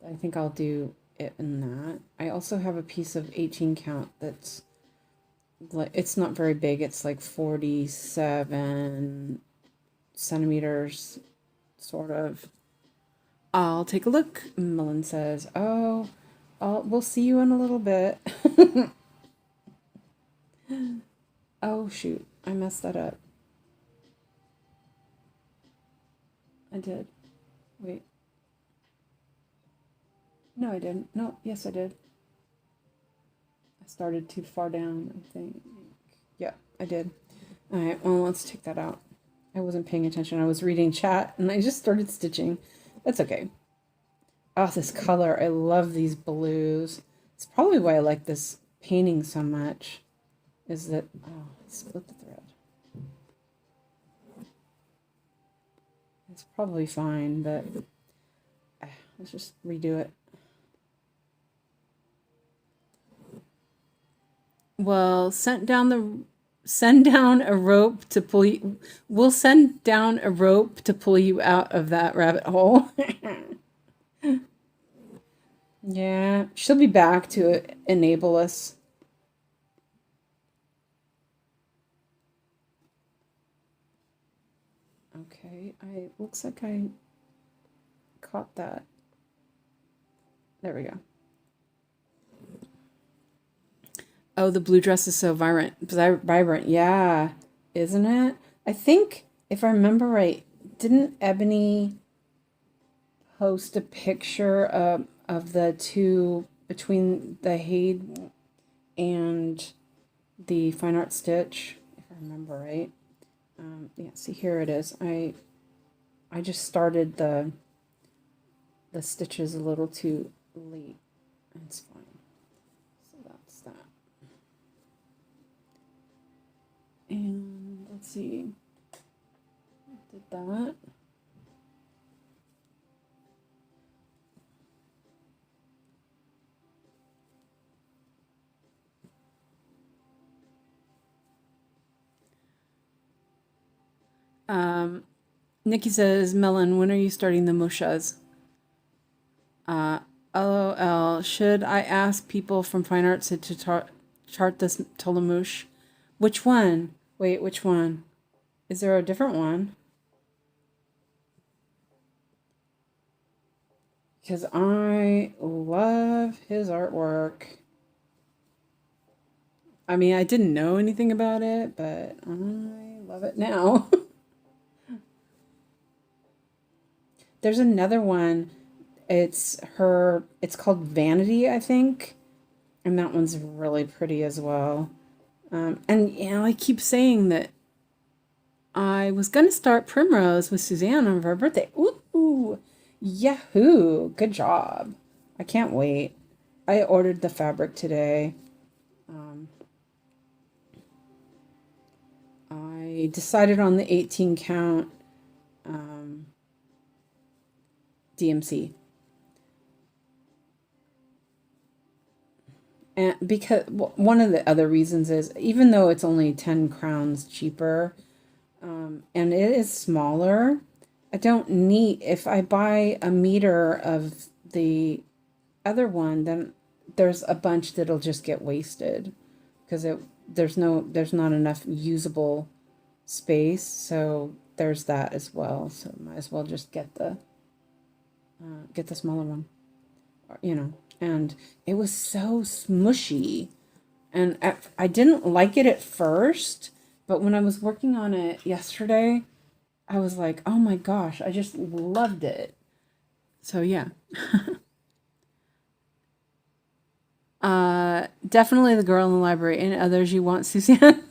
I think I'll do it in that. I also have a piece of 18 count that's like, it's not very big. It's like 47 centimeters, sort of. I'll take a look. Millen says, oh, we'll see you in a little bit. Oh, shoot. I messed that up. I did. Wait. No, I didn't. No, yes, I did. I started too far down, I think. Yeah, I did. All right, well, let's take that out. I wasn't paying attention. I was reading chat, and I just started stitching. That's okay. Oh, this color. I love these blues. It's probably why I like this painting so much, is that, oh, I split the thread. It's probably fine, but let's just redo it. Well, send down a rope to pull you. We'll send down a rope to pull you out of that rabbit hole. Yeah, she'll be back to enable us. Okay, looks like I caught that. There we go. Oh, the blue dress is so vibrant. Yeah, isn't it? I think, if I remember right, didn't Ebony post a picture of the two between the 𝐏𝐸 and the Fine Art Stitch, if I remember right? Yeah, see, here it is. I just started the stitches a little too late. It's fine. So that's that. And let's see. Did that. Nikki says, Melon, when are you starting the mushas? LOL, should I ask people from Fine Arts to chart this Tolamush? Which one? Wait, which one? Is there a different one? Because I love his artwork. I mean, I didn't know anything about it, but I love it now. There's another one. It's called Vanity, I think. And that one's really pretty as well. And, you know, I keep saying that I was going to start Primrose with Suzanne on her birthday. Ooh, yahoo! Good job. I can't wait. I ordered the fabric today. I decided on the 18 count DMC. And because one of the other reasons is, even though it's only 10 crowns cheaper, and it is smaller, I don't need, if I buy a meter of the other one, then there's a bunch that'll just get wasted because there's not enough usable space. So there's that as well. So might as well just get the smaller one, you know. And it was so smushy, and I didn't like it at first, but when I was working on it yesterday, I was like, oh my gosh, I just loved it. So yeah. Definitely The Girl in the Library. And others you want, Suzanne?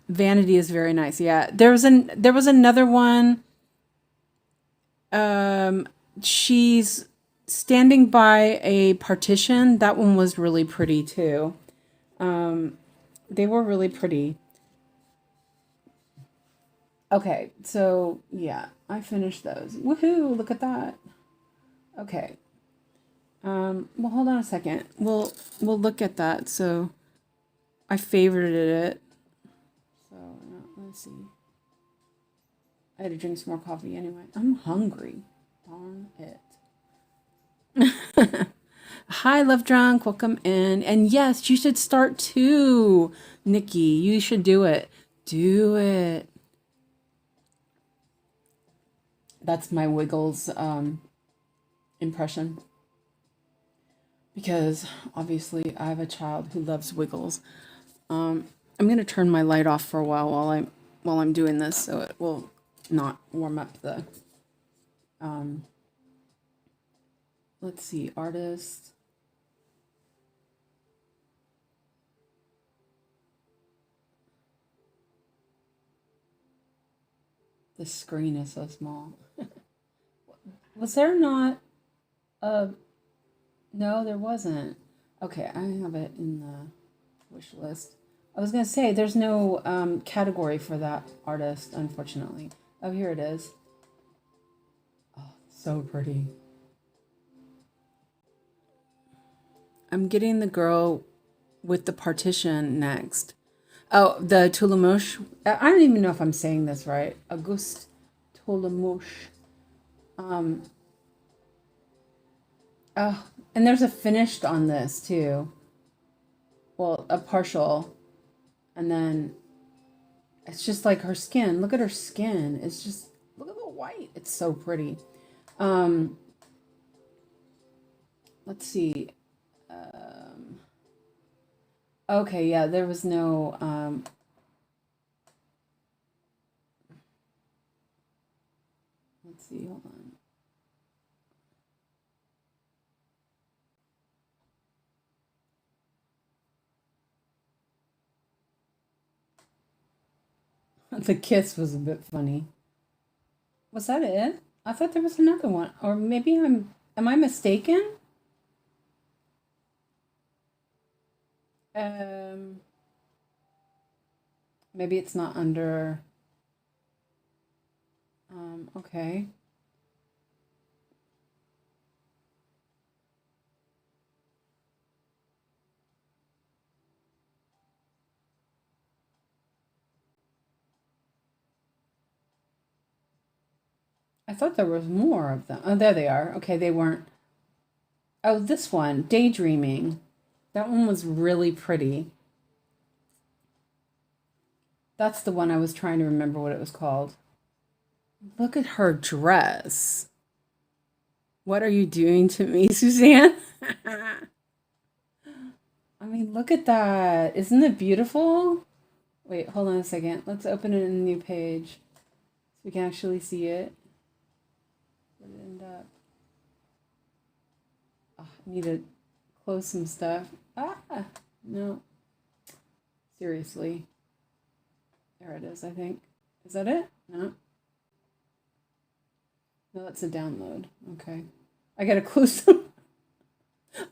Vanity is very nice. Yeah, there was another one. She's standing by a partition. That one was really pretty too. They were really pretty. Okay, so yeah, I finished those. Woohoo! Look at that. Okay. Well, hold on a second. We'll look at that. So I favorited it. So let's see. I had to drink some more coffee anyway. I'm hungry. Darn it. Hi, Love Drunk. Welcome in. And yes, you should start too, Nikki. You should do it. Do it. That's my Wiggles impression. Because obviously I have a child who loves Wiggles. I'm gonna turn my light off for a while while I'm doing this, so it will not warm up the. Let's see, artist. The screen is so small. Was there not a? No, there wasn't. Okay, I have it in the wish list. I was gonna say there's no category for that artist, unfortunately. Oh, here it is. Oh, so pretty. I'm getting the girl with the partition next. Oh, the Toulamoche. I don't even know if I'm saying this right. Auguste Toulamoche. Oh, and there's a finished on this too. Well, a partial. And then it's just like her skin. Look at her skin. It's just, look at the white. It's so pretty. Let's see. Okay, yeah, there was no let's see, hold on. The kiss was a bit funny. Was that it? I thought there was another one. Or maybe am I mistaken? Um Maybe it's not under okay. I thought there was more of them. Oh, there they are. Okay, they weren't. Oh, this one, Daydreaming. That one was really pretty. That's the one I was trying to remember what it was called. Look at her dress. What are you doing to me, Suzanne? I mean, look at that. Isn't it beautiful? Wait, hold on a second. Let's open it in a new page so we can actually see it. Where did it end up? Oh, I need to close some stuff. Ah, no. Seriously. There it is, I think. Is that it? No. No, that's a download. Okay. I gotta close some.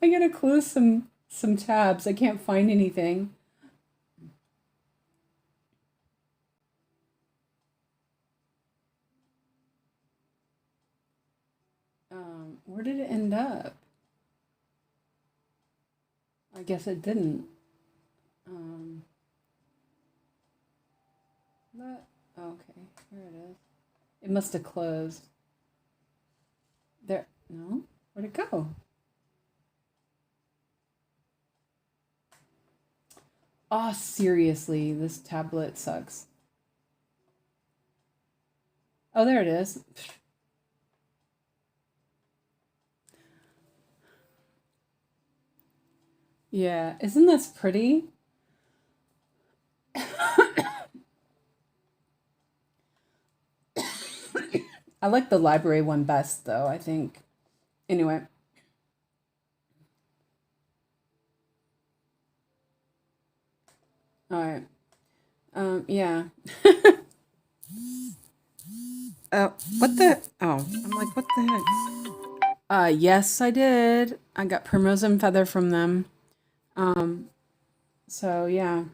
I gotta close some tabs. I can't find anything. Where did it end up? I guess it didn't. But, okay, here it is. It must have closed. There, no? Where'd it go? Oh, seriously, this tablet sucks. Oh, there it is. Yeah, isn't this pretty? I like the library one best, though, I think. Anyway. All right. Yeah. What the? Oh, I'm like, what the heck? Yes, I did. I got Primrose and Feather from them. So yeah,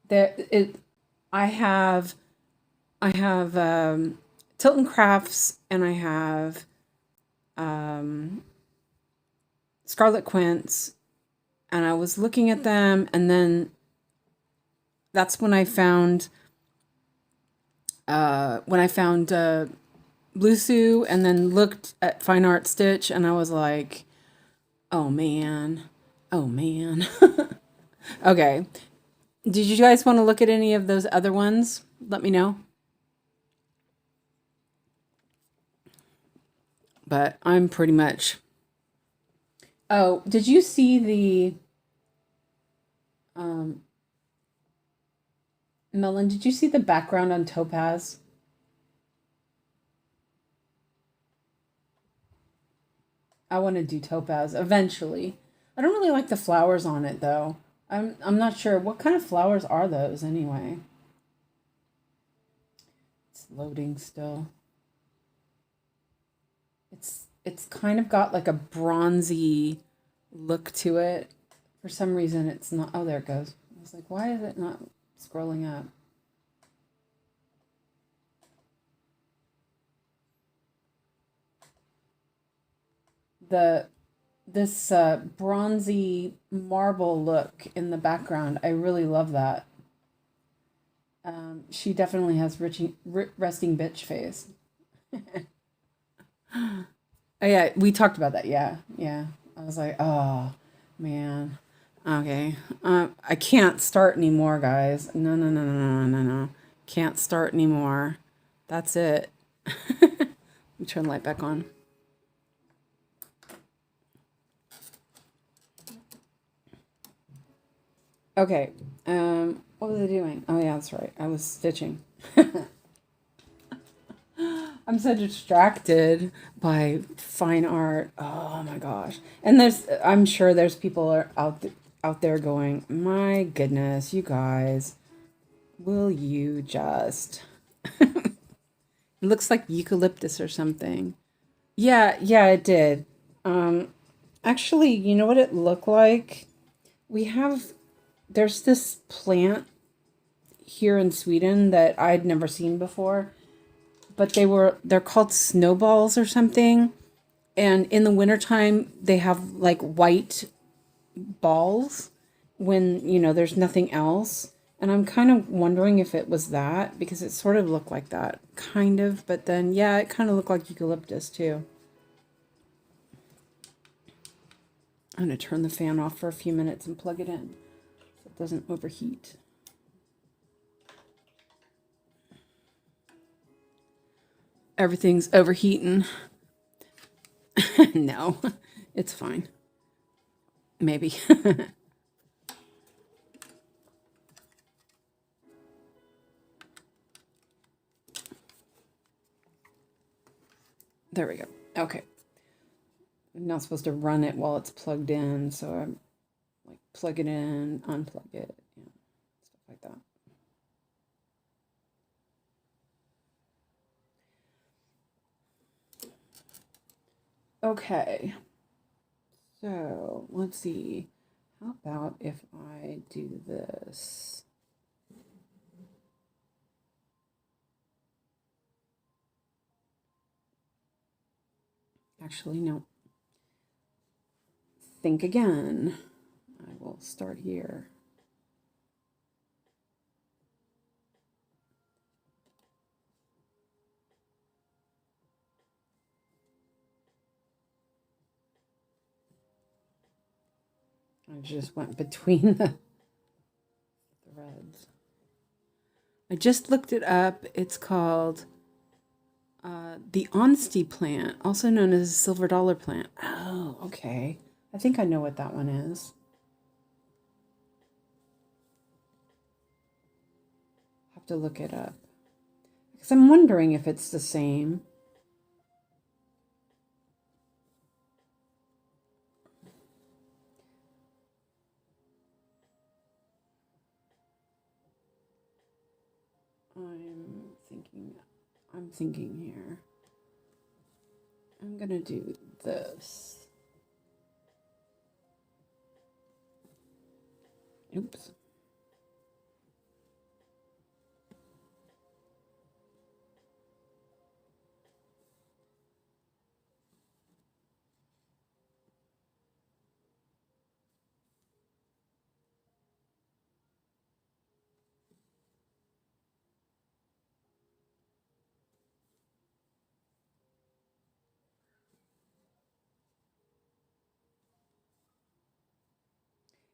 there it. I have, I have Tilton Crafts, and I have Scarlet Quince, and I was looking at them, and then that's when I found Blusu, and then looked at Fine Art Stitch, and I was like, oh man, oh man. Okay. Did you guys want to look at any of those other ones? Let me know. But I'm pretty much. Oh, did you see the Melon? Did you see the background on Topaz? I want to do Topaz eventually. I don't really like the flowers on it though. I'm not sure what kind of flowers are those anyway. It's loading still. It's kind of got like a bronzy look to it. For some reason it's not. Oh, there it goes. I was like, why is it not scrolling up? This bronzy marble look in the background, I really love that. She definitely has resting bitch face. Oh yeah, we talked about that. Yeah, yeah. I was like, oh man. Okay. I can't start anymore, guys. No, no, no, no, no, no, no. Can't start anymore. That's it. Let me turn the light back on. Okay. What was I doing? Oh yeah, that's right. I was stitching. I'm so distracted by fine art. Oh my gosh. And I'm sure there's people out there going, "My goodness, you guys, will you just?" It looks like eucalyptus or something. Yeah, yeah, it did. Actually, you know what it looked like? We have there's this plant here in Sweden that I'd never seen before, but they're called snowballs or something. And in the wintertime, they have like white balls when, there's nothing else. And I'm kind of wondering if it was that because it sort of looked like that, kind of. But then, yeah, it kind of looked like eucalyptus too. I'm going to turn the fan off for a few minutes and plug it in so it doesn't overheat. Everything's overheating. No, it's fine. Maybe. There we go. Okay. I'm not supposed to run it while it's plugged in, so I'm like plug it in, unplug it, stuff like that. Okay. So let's see. How about if I do this? Actually, no. Think again. I will start here. I just went between the threads. I just looked it up. It's called the honesty plant, also known as a silver dollar plant. Oh, okay. I think I know what that one is. Have to look it up because I'm wondering if it's the same. I'm thinking here. I'm gonna do this. Oops.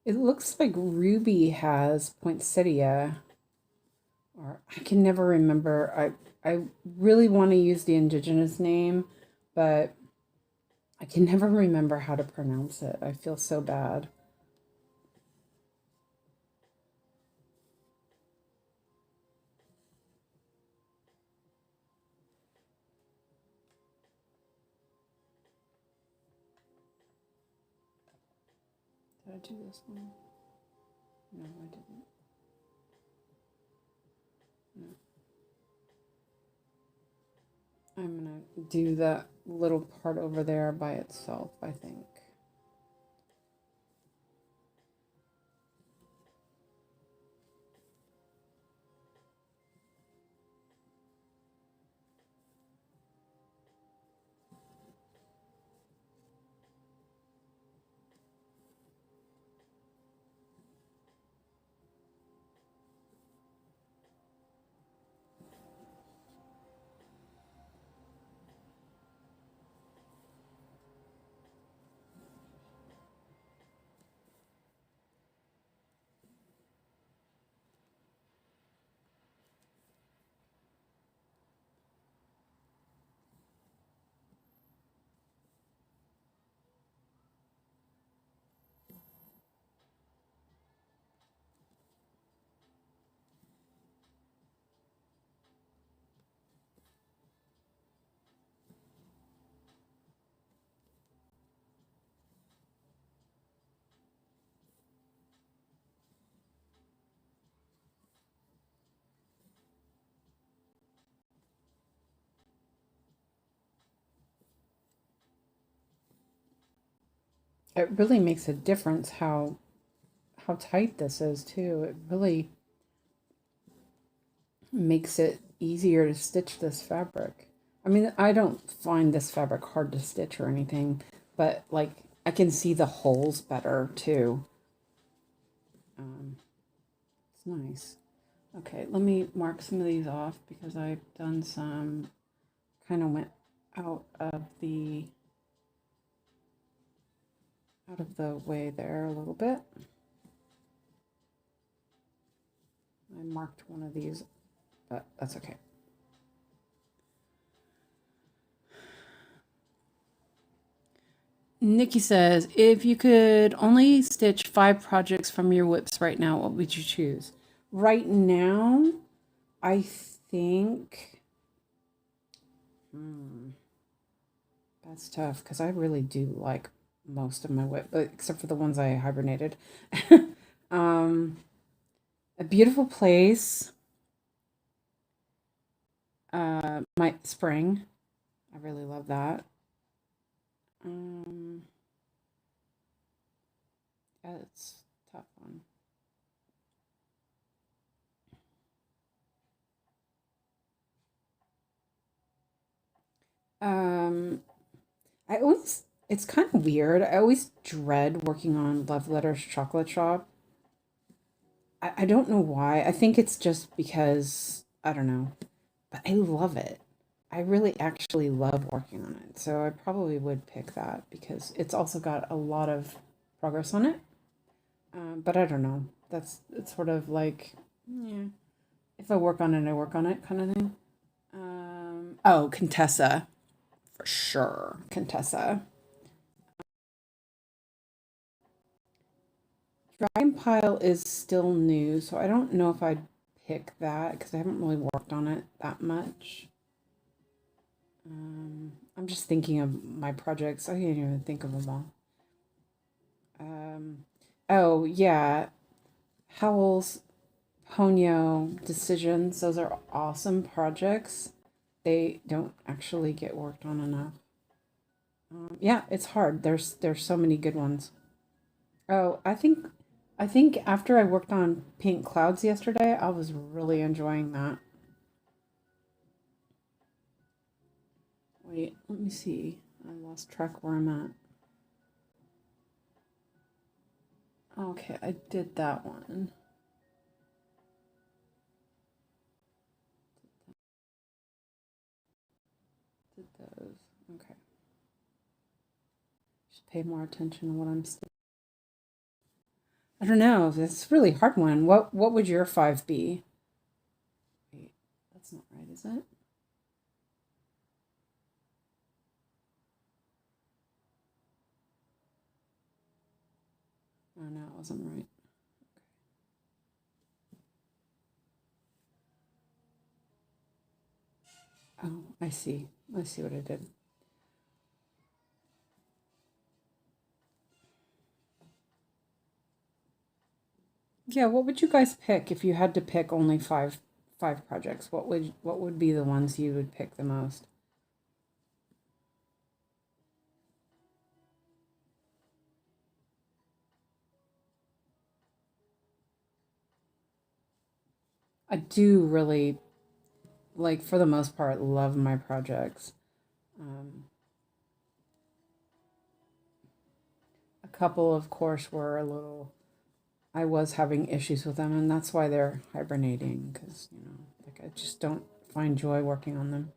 It looks like Ruby has poinsettia, or I can never remember. I really want to use the indigenous name, but I can never remember how to pronounce it. I feel so bad. Did I do this one? No, I didn't. No. I'm gonna do that little part over there by itself, I think. It really makes a difference how tight this is too. It really makes it easier to stitch this fabric. I mean, I don't find this fabric hard to stitch or anything, but like I can see the holes better too. It's nice. Okay, let me mark some of these off because I've done some, kind of went out of the way there a little bit. I marked one of these, but that's okay. Nikki says, if you could only stitch 5 projects from your whips right now, what would you choose? Right now, I think that's tough because I really do like most of my whip, except for the ones I hibernated. A Beautiful Place, my spring. I really love that. Um, it's a tough one. Um, I always, it's kind of weird. I always dread working on Love Letters Chocolate Shop. I don't know why. I think it's just because, I don't know, but I love it. I really actually love working on it. So I probably would pick that because it's also got a lot of progress on it. But I don't know. It's sort of like, yeah, if I work on it, I work on it kind of thing. Oh, Contessa, for sure. Contessa. Dragon Pile is still new, so I don't know if I'd pick that because I haven't really worked on it that much. I'm just thinking of my projects. I can't even think of them all. Oh, yeah. Howell's Ponyo Decisions. Those are awesome projects. They don't actually get worked on enough. Yeah, it's hard. There's so many good ones. Oh, I think after I worked on Pink Clouds yesterday, I was really enjoying that. Wait, let me see. I lost track where I'm at. Okay, I did that one. Did those. Okay. Just pay more attention to what I'm still. I don't know. It's a really hard one. What would your 5 be? Wait, that's not right, is it? Oh no, it wasn't right. Oh, I see. I see what I did. Yeah, what would you guys pick if you had to pick only five projects? What would be the ones you would pick the most? I do really, like, for the most part, love my projects. Um, a couple, of course, were a little. I was having issues with them, and that's why they're hibernating because like I just don't find joy working on them.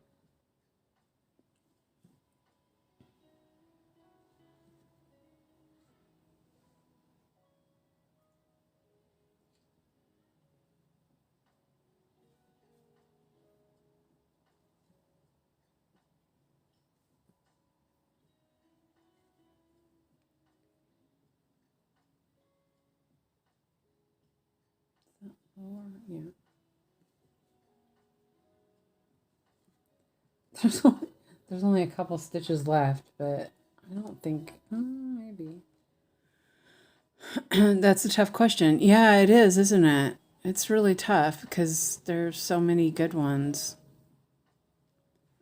Or, yeah, there's only, there's only a couple stitches left, but I don't think. Maybe. That's a tough question. Yeah, it is, isn't it? It's really tough because there's so many good ones.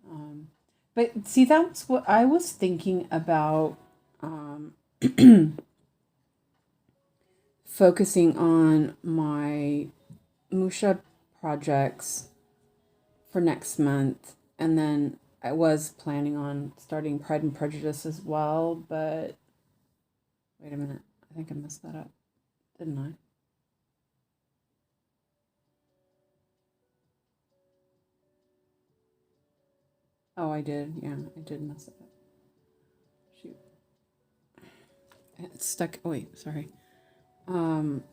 Um, but see, that's what I was thinking about, um, focusing on my Musha projects for next month. And then I was planning on starting Pride and Prejudice as well, but wait a minute. I think I messed that up, didn't I? Oh, I did. Yeah, I did mess it up. Shoot. It's stuck. Oh, wait, sorry. Um,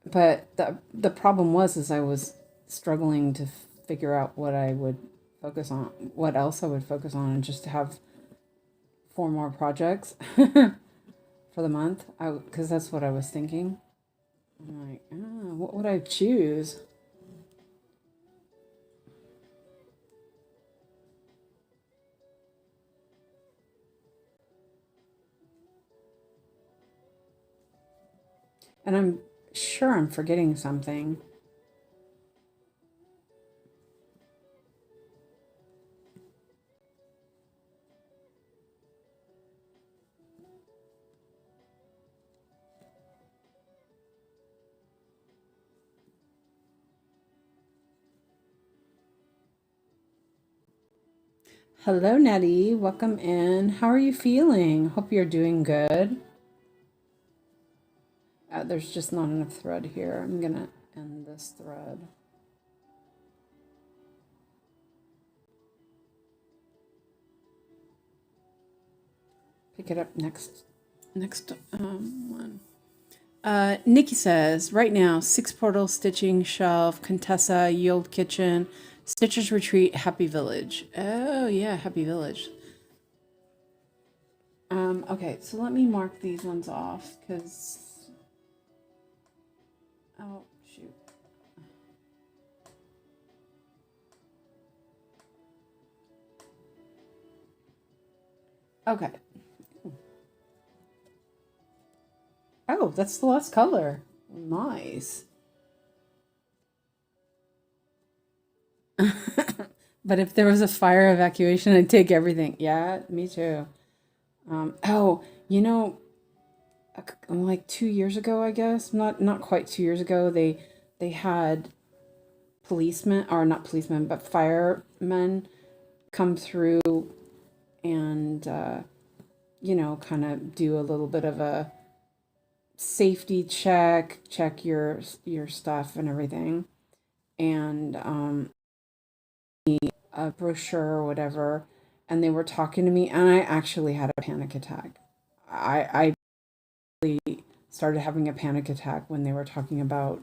but the problem was is I was struggling to figure out what I would focus on, what else I would focus on, and just to have 4 more projects for the month. Because that's what I was thinking. I'm like, what would I choose? And I'm sure I'm forgetting something. Hello, Nettie. Welcome in. How are you feeling? Hope you're doing good. There's just not enough thread here. I'm gonna end this thread. Pick it up next one. Nikki says, right now, 6 portal, stitching, shelf, Contessa, Yield Kitchen, Stitcher's Retreat, Happy Village. Oh, yeah, Happy Village. Okay, so let me mark these ones off because. Oh, shoot. Okay. Oh, that's the last color. Nice. But if there was a fire evacuation, I'd take everything. Yeah, me too. Oh, like 2 years ago, I guess, not quite 2 years ago, they had policemen, or not policemen, but firemen come through and kind of do a little bit of a safety check your stuff and everything, and a brochure or whatever, and they were talking to me, and I actually had a panic attack. I started having a panic attack when they were talking about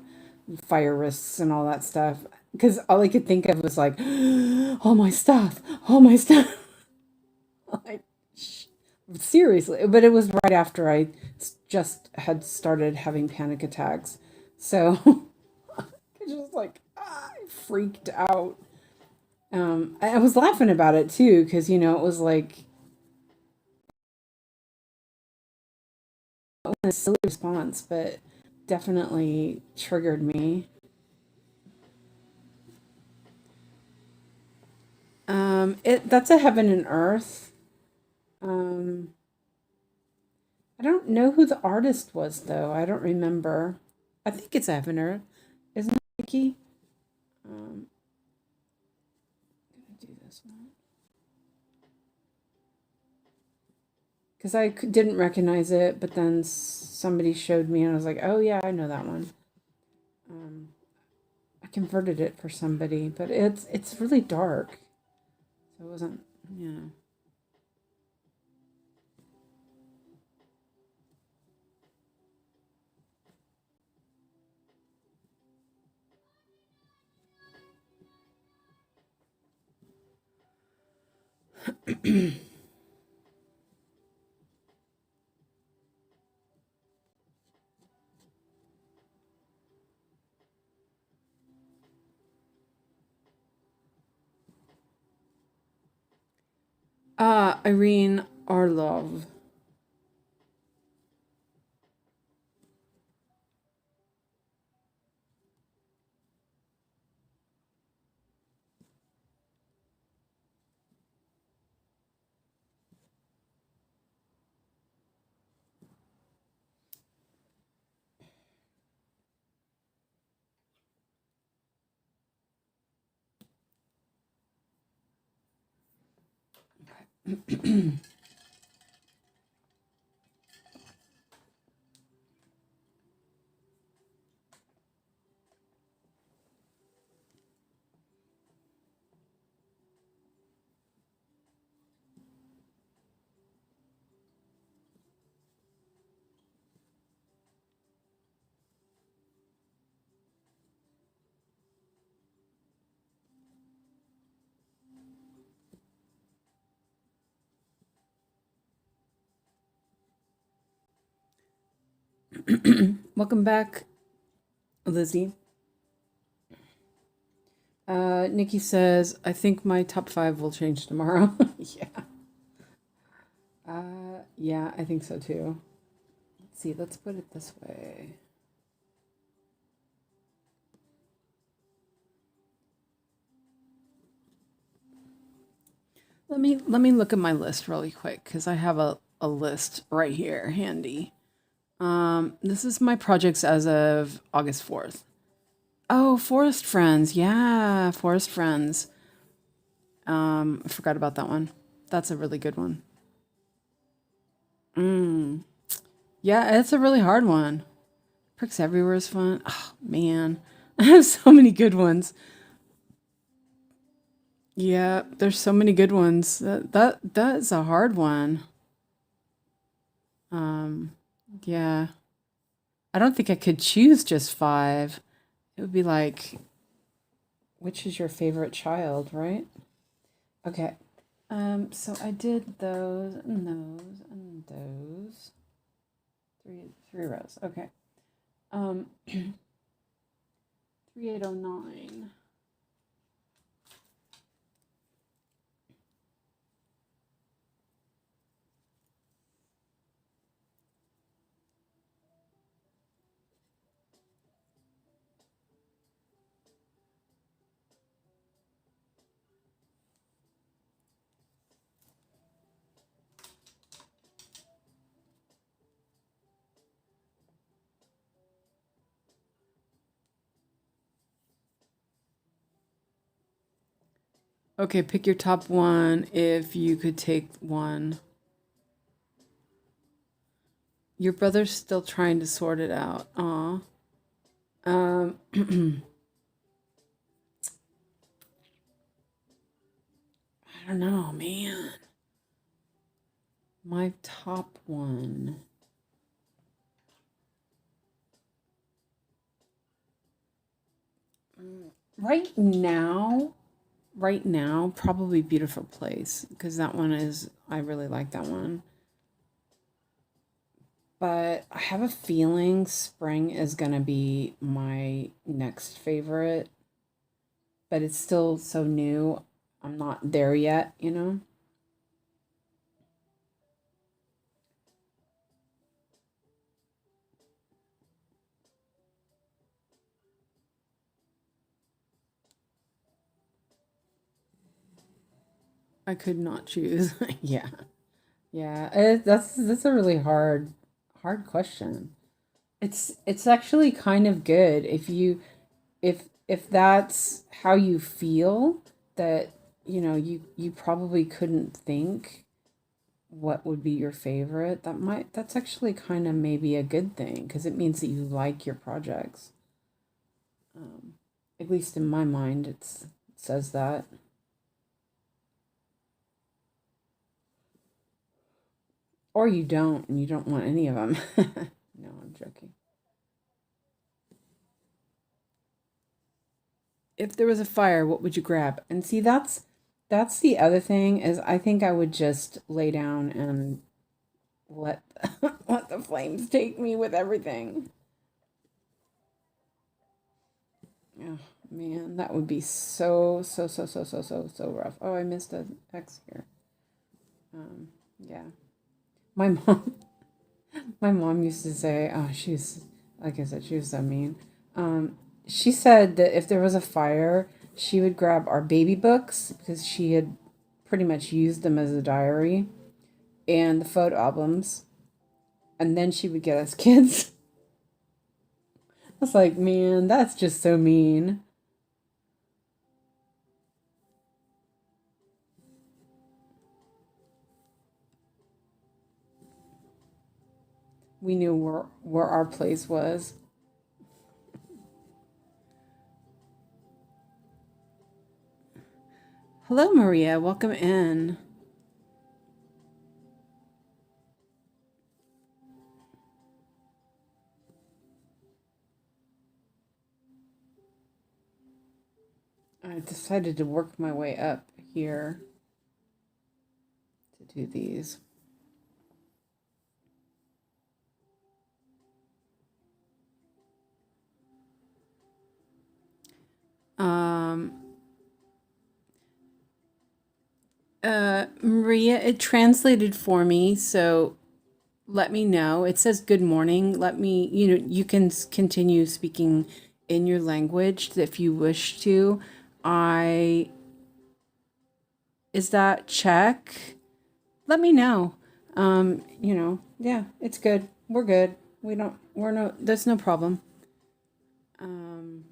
fire risks and all that stuff. Because all I could think of was like, all my stuff, all my stuff. Like, seriously. But it was right after I just had started having panic attacks. So I just like, I freaked out. I was laughing about it too, because, it was like a silly response, but definitely triggered me. That's a heaven and earth. Um, I don't know who the artist was though. I don't remember. I think it's heaven and earth, isn't it, Nikki? Um, I'm gonna do this one because didn't recognize it, but then somebody showed me, and I was like, "Oh yeah, I know that one." Um, I converted it for somebody, but it's really dark, so it wasn't, you know. Irene Orlov. Welcome back, Lizzie. Nikki says, I think my top 5 will change tomorrow. Yeah. Yeah, I think so too. Let's see, let's put it this way. Let me look at my list really quick because I have a list right here handy. This is my projects as of August 4th. Oh, Forest Friends. Yeah, Forest Friends. I forgot about that one. That's a really good one. Mm. Yeah, it's a really hard one. Pricks Everywhere is fun. Oh, man. I have so many good ones. Yeah, there's so many good ones. That's a hard one. Um, yeah. I don't think I could choose just 5. It would be like, which is your favorite child, right? Okay. So I did those and those and those. Three rows. Okay. 3809. Okay, pick your top one if you could take one. Your brother's still trying to sort it out. Aw. I don't know, man. My top one. Right now, right now, probably Beautiful Place, because that one is, I really like that one. But I have a feeling spring is going to be my next favorite, but it's still so new. I'm not there yet, you know? I could not choose. Yeah. Yeah, that's a really hard question. It's actually kind of good if you if that's how you feel, that you probably couldn't think what would be your favorite. That's actually kind of maybe a good thing, because it means that you like your projects. Um, at least in my mind, it says that. Or you don't, and you don't want any of them. No, I'm joking. If there was a fire, what would you grab? And see, that's the other thing, is I think I would just lay down and let let the flames take me with everything. Oh man, that would be so rough. Oh, I missed an X here. Yeah, my mom my mom used to say, oh, she's like I said, she was so mean. She said that if there was a fire, she would grab our baby books, because she had pretty much used them as a diary, and the photo albums, and then she would get us kids. I was like, man, that's just so mean. We knew where our place was. Hello, Maria. Welcome in. I decided to work my way up here to do these. Um, Maria, it translated for me, so let me know. It says good morning. Let me, you can continue speaking in your language if you wish to. I, is that Czech? Let me know. Yeah, it's good. We're good. We're no, there's no problem. Um,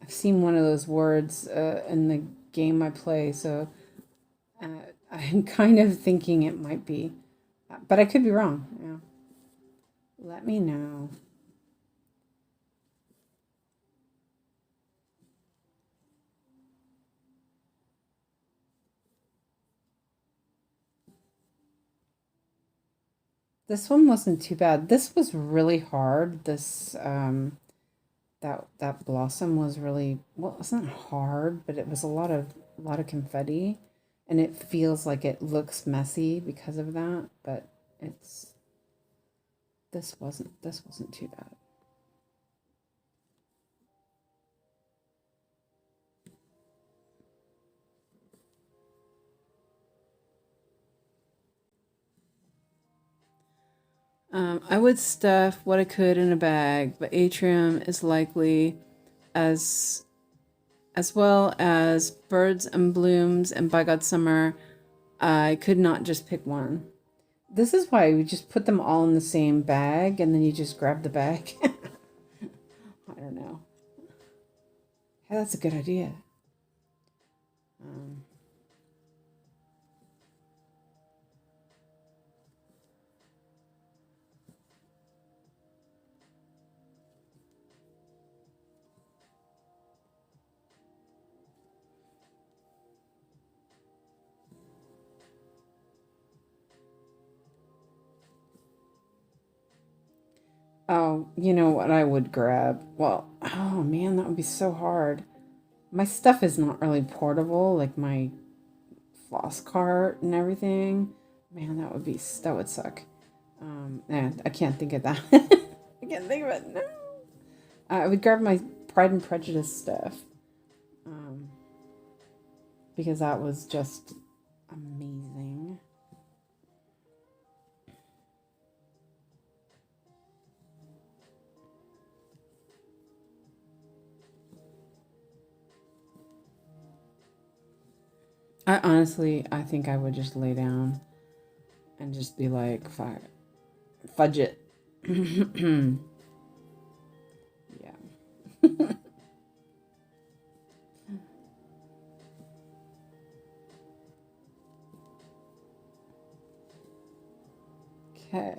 I've seen one of those words in the game I play, so uh, I'm kind of thinking it might be, but I could be wrong. Yeah, let me know. This one wasn't too bad. This was really hard. That blossom was really, well, it wasn't hard, but it was a lot of confetti, and it feels like it looks messy because of that. But it's this wasn't too bad. I would stuff what I could in a bag, but atrium is likely, as as well as birds and blooms and by God summer. I could not just pick one. This is why we just put them all in the same bag, and then you just grab the bag. I don't know. Yeah, that's a good idea. Um, Oh, you know what I would grab? Well, oh man, that would be so hard. My stuff is not really portable, like my floss cart and everything. Man, that would suck. And I can't think of that. I can't think of it. No. I would grab my Pride and Prejudice stuff. Because that was just amazing. I think I would just lay down and just be like, fudge it. Yeah. Okay.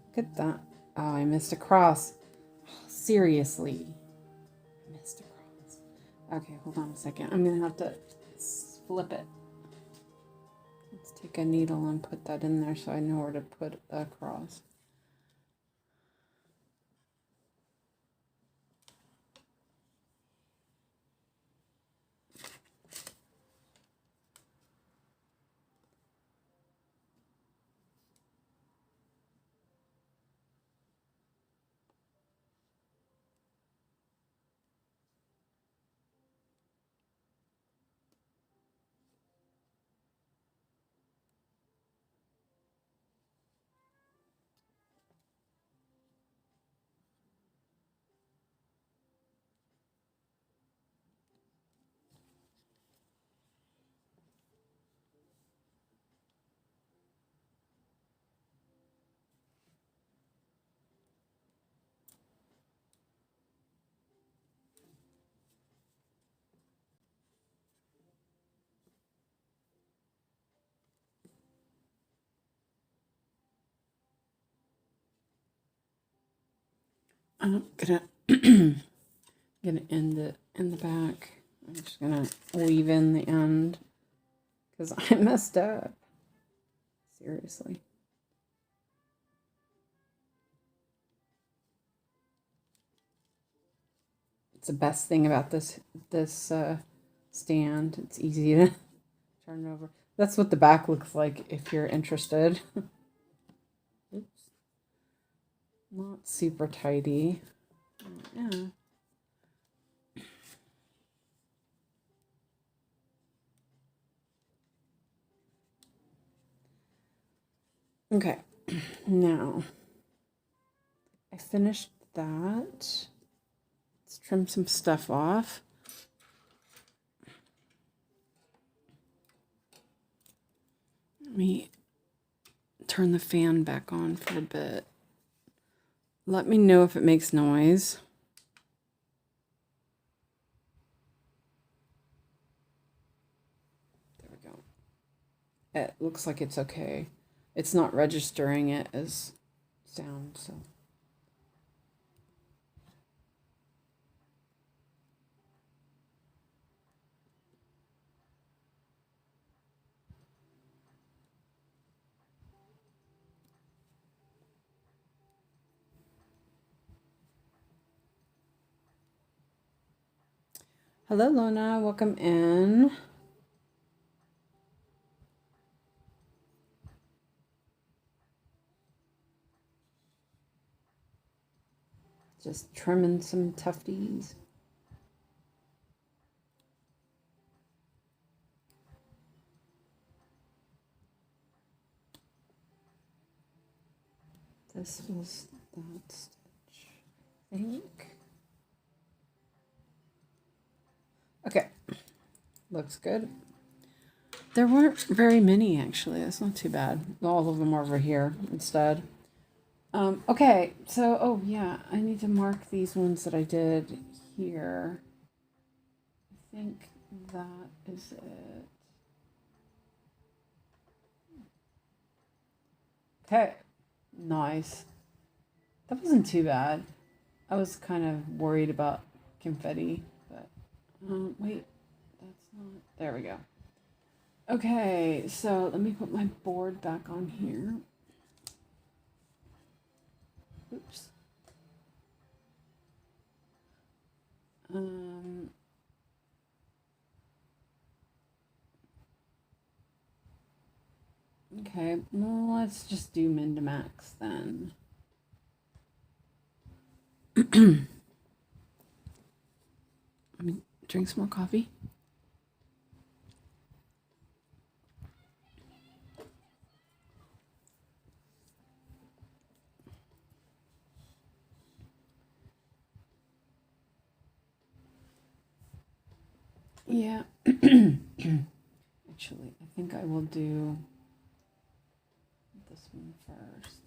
Look at that. Oh, I missed a cross. Oh, seriously. I missed a cross. Okay, hold on a second. I'm going to have to flip it. Let's take a needle and put that in there so I know where to put a cross. I'm gonna end it in the back. I'm just gonna weave in the end because I messed up. Seriously. It's the best thing about this stand. It's easy to turn it over. That's what the back looks like if you're interested. Oops. Not super tidy. Yeah. Okay, now I finished that. Let's trim some stuff off. Let me turn the fan back on for a bit. Let me know if it makes noise. There we go. It looks like it's okay. It's not registering it as sound, so. Hello, Lona. Welcome in. Just trimming some tufties. This was that stitch, I think. Okay, looks good. There weren't very many, actually. That's not too bad. All of them are over here instead. Okay, so, oh yeah, I need to mark these ones that I did here. I think that is it. Okay, nice. That wasn't too bad. I was kind of worried about confetti, but, wait, that's not, there we go. Okay, so let me put my board back on here. Oops. Okay, well, let's just do min to max then. Let me drink some more coffee. Yeah. Actually, I think I will do this one first.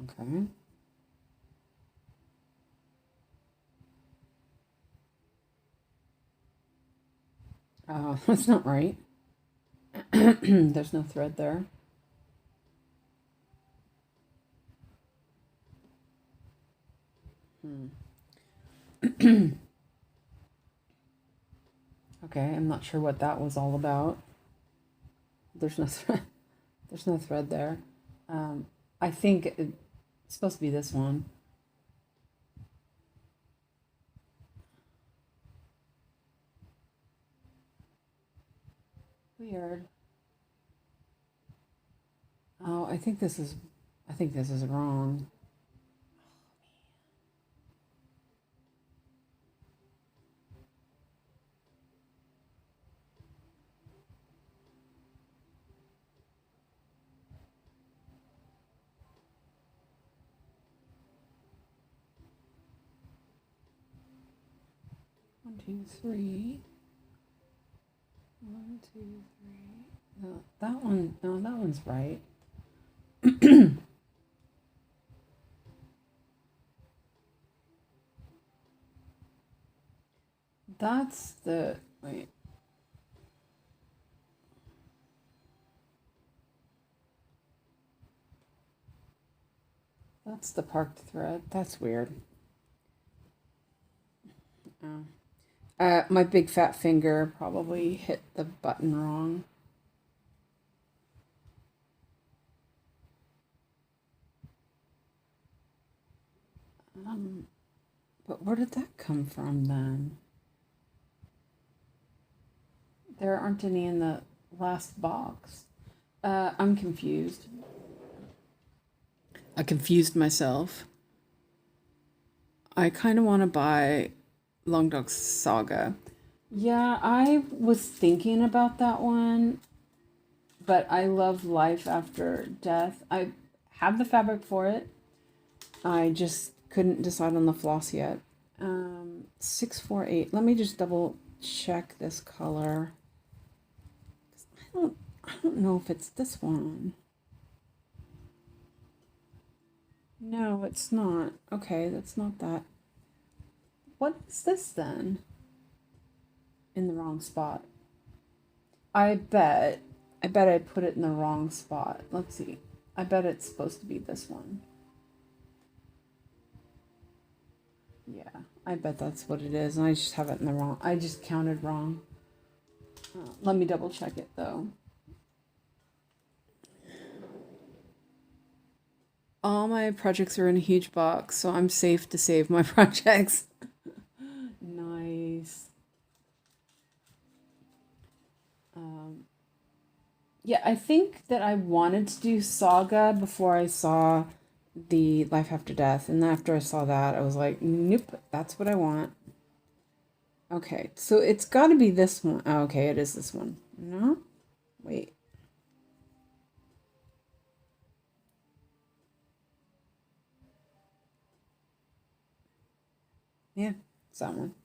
Okay. That's not right. There's no thread there. Okay, I'm not sure what that was all about. There's no thread. There's no thread there. I think it's supposed to be this one. Weird. Oh, I think this is wrong. 1, 2, 3. 1, 2, 3. No, that one. No, that one's right. That's the wait. That's the parked thread. That's weird. My big fat finger probably hit the button wrong. But where did that come from then? There aren't any in the last box. I'm confused. I confused myself. I kind of want to buy Long Dog Saga. Yeah, I was thinking about that one, but I love Life After Death. I have the fabric for it. I just couldn't decide on the floss yet. 648. Let me just double check this color. I don't know if it's this one. No, it's not. Okay, that's not that. What is this then? In the wrong spot. I bet I put it in the wrong spot. Let's see. I bet it's supposed to be this one. Yeah, I bet that's what it is. And I just have it in the wrong. I just counted wrong. Let me double check it though. All my projects are in a huge box, so I'm safe to save my projects. Nice. Yeah, I think that I wanted to do Saga before I saw the Life After Death, and after I saw that, I was like, nope, that's what I want. Okay, so it's got to be this one. Oh, okay, it is this one. No? Wait. Yeah, it's that one.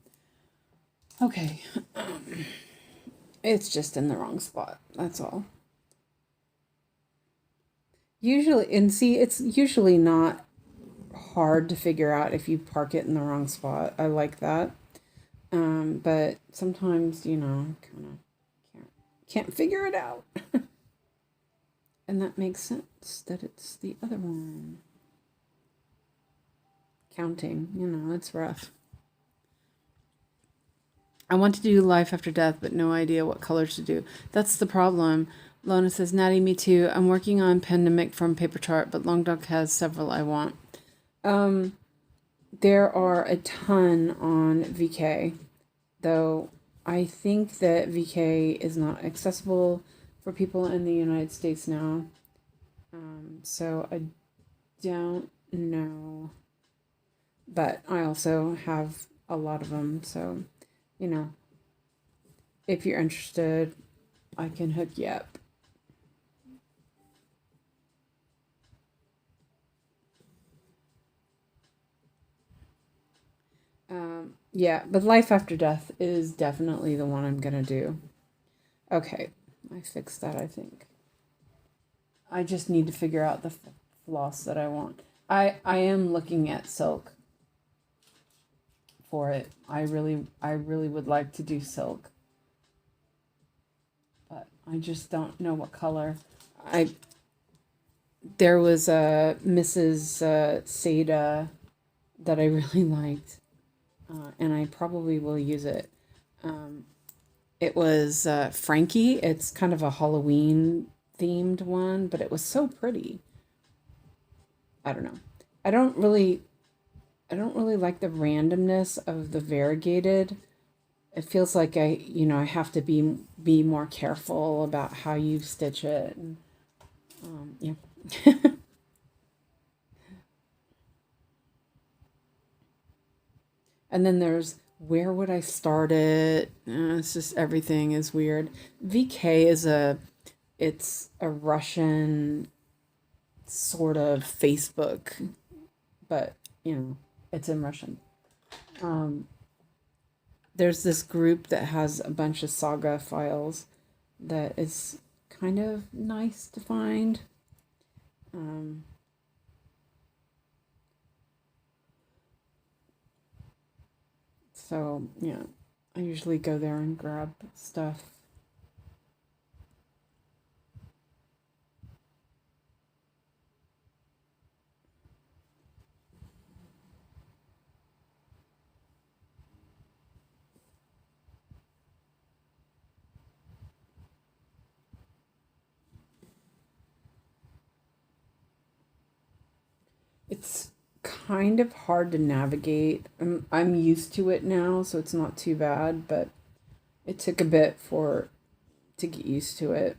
Okay. It's just in the wrong spot. That's all. Usually, and see, it's usually not hard to figure out if you park it in the wrong spot. I like that. But sometimes, you know, kind of can't figure it out. And that makes sense that it's the other one. Counting, you know, it's rough. I want to do life after death, but no idea what colors to do. That's the problem. Lona says, Natty, me too. I'm working on Pandemic from Paper Chart, but Long Dog has several I want. There are a ton on VK, though I think that VK is not accessible for people in the United States now. So I don't know. But I also have a lot of them, so, you know, if you're interested, I can hook you up. Yeah, but Life After Death is definitely the one I'm gonna do. Okay, I fixed that, I think. I just need to figure out the floss that I want. I am looking at silk for it. I really would like to do silk, but I just don't know what color. There was a Mrs. Seda that I really liked, and I probably will use it. It was Frankie. It's kind of a Halloween themed one, but it was so pretty. I don't know. I don't really like the randomness of the variegated. It feels like I have to be more careful about how you stitch it. And, yeah. And then there's where would I start it? It's just everything is weird. VK is it's a Russian sort of Facebook, but it's in Russian. There's this group that has a bunch of saga files that is kind of nice to find. So, yeah, I usually go there and grab stuff. It's kind of hard to navigate. I'm used to it now, so it's not too bad, but it took a bit to get used to it.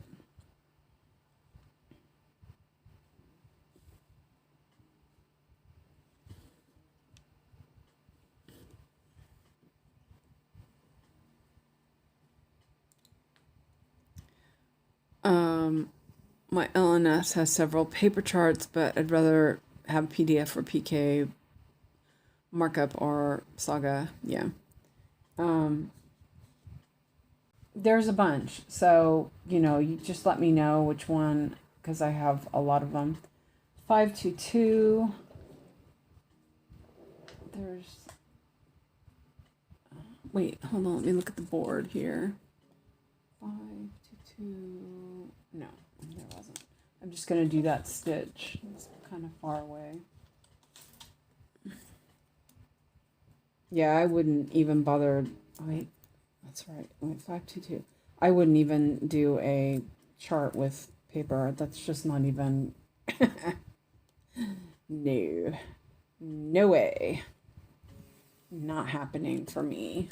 My LNS has several paper charts, but I'd rather have PDF or PK markup or saga. Yeah. There's a bunch. So, you just let me know which one, because I have a lot of them. 522. There's. Wait, hold on. Let me look at the board here. 522. No, there wasn't. I'm just going to do that stitch. It's kind of far away. Yeah, I wouldn't even bother. Wait, that's right. Wait, 522. I wouldn't even do a chart with paper. That's just not even. No. No way. Not happening for me.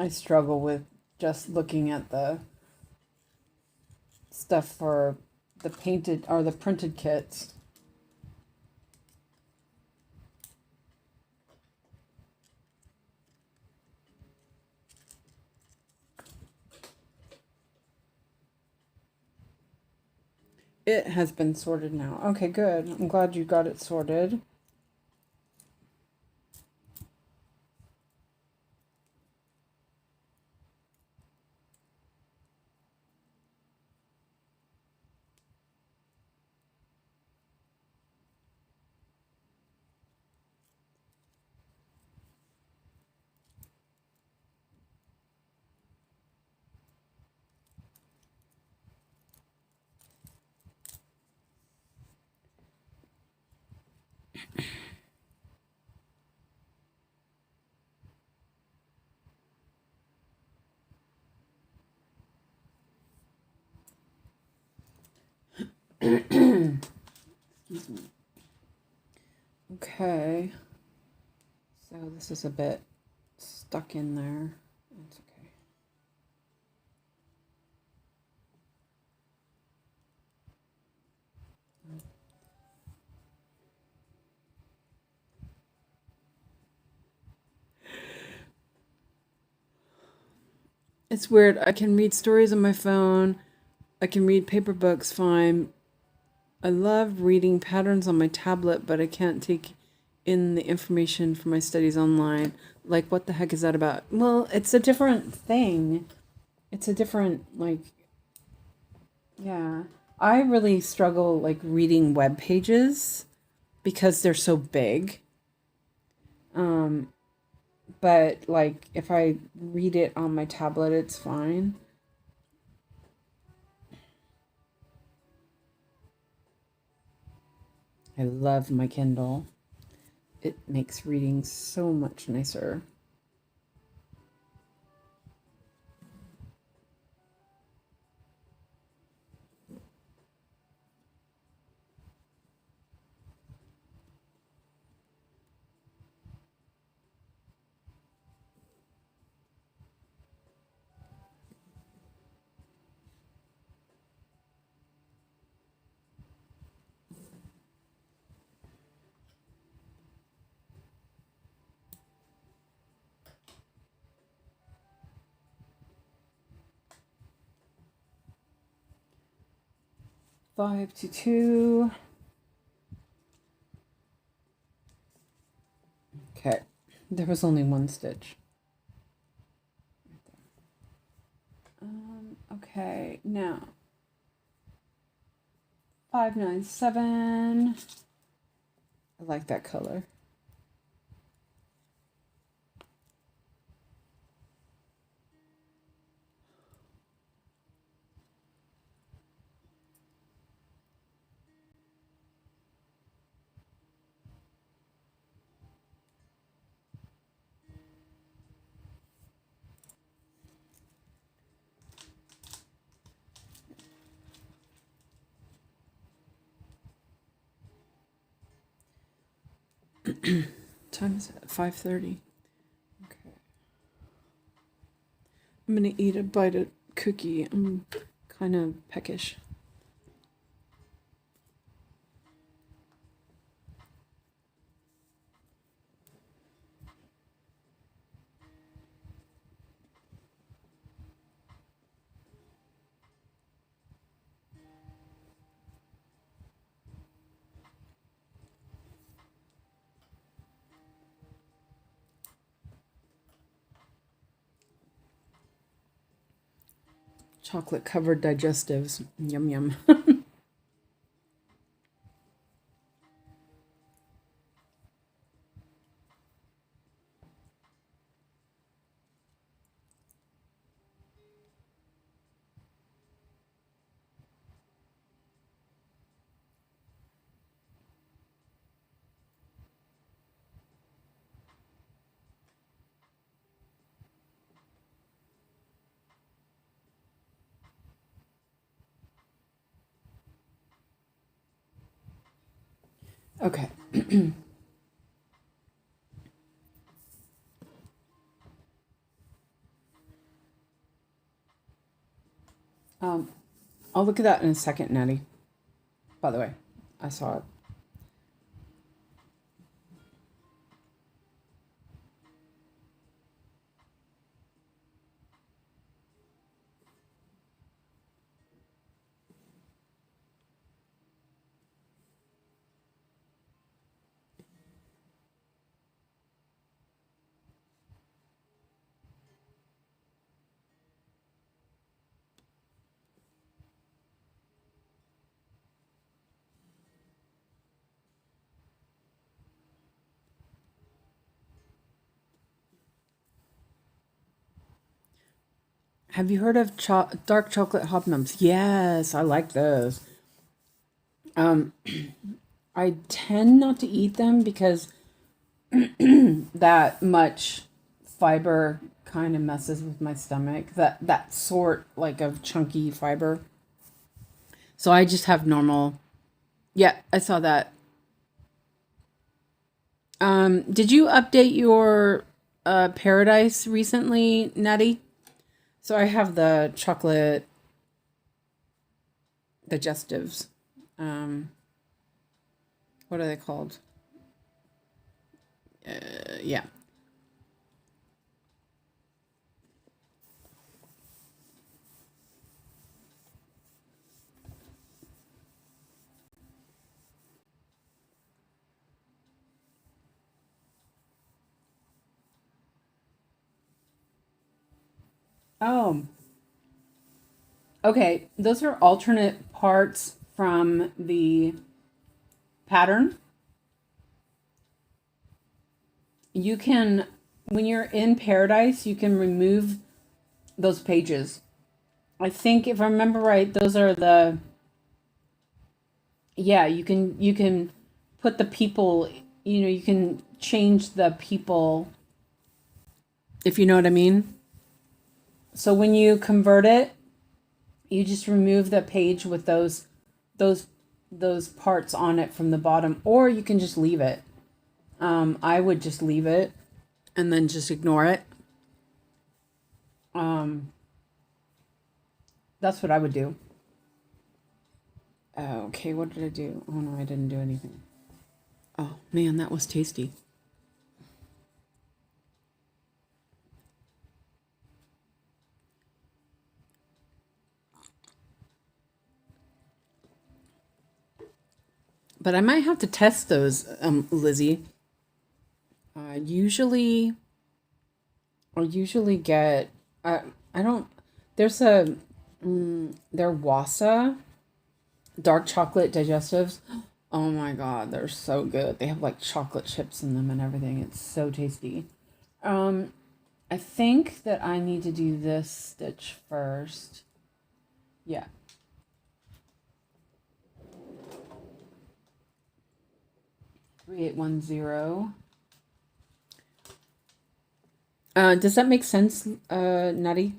I struggle with just looking at the stuff for the painted or the printed kits. It has been sorted now. Okay, good. I'm glad you got it sorted. Excuse me. Okay. So this is a bit stuck in there. That's okay. It's weird. I can read stories on my phone. I can read paper books fine. I love reading patterns on my tablet, but I can't take in the information for my studies online. Like, what the heck is that about? Well, it's a different thing. It's a different, like, yeah. I really struggle, like, reading web pages because they're so big. But, like, if I read it on my tablet, it's fine. I love my Kindle. It makes reading so much nicer. Five to two. Okay, there was only one stitch. Okay, now 597. I like that color. Time is it? 5:30. Okay. I'm gonna eat a bite of cookie. I'm kind of peckish. Chocolate covered digestives. Yum yum. Okay. I'll look at that in a second, Natty. By the way, I saw it. Have you heard of dark chocolate hobnobs? Yes, I like those. I I tend not to eat them because that much fiber kind of messes with my stomach. That sort like of chunky fiber. So I just have normal. Yeah, I saw that. Did you update your paradise recently, Natty? So I have the chocolate digestives. Um, what are they called? Yeah. Oh, okay. Those are alternate parts from the pattern. You can, when you're in paradise, you can remove those pages. I think if I remember right, those are the, yeah, you can put the people, you can change the people, if you know what I mean. So when you convert it, you just remove the page with those those parts on it from the bottom, or you can just leave it. I would just leave it and then just ignore it. Um, that's what I would do. Okay, what did I do? Oh no, I didn't do anything. Oh man, that was tasty. But I might have to test those, Lizzie. Usually, I usually get. I don't. There's a. They're Wasa dark chocolate digestives. Oh my god, they're so good. They have like chocolate chips in them and everything. It's so tasty. Um, I think that I need to do this stitch first. Yeah. 3810. Does that make sense, Nutty?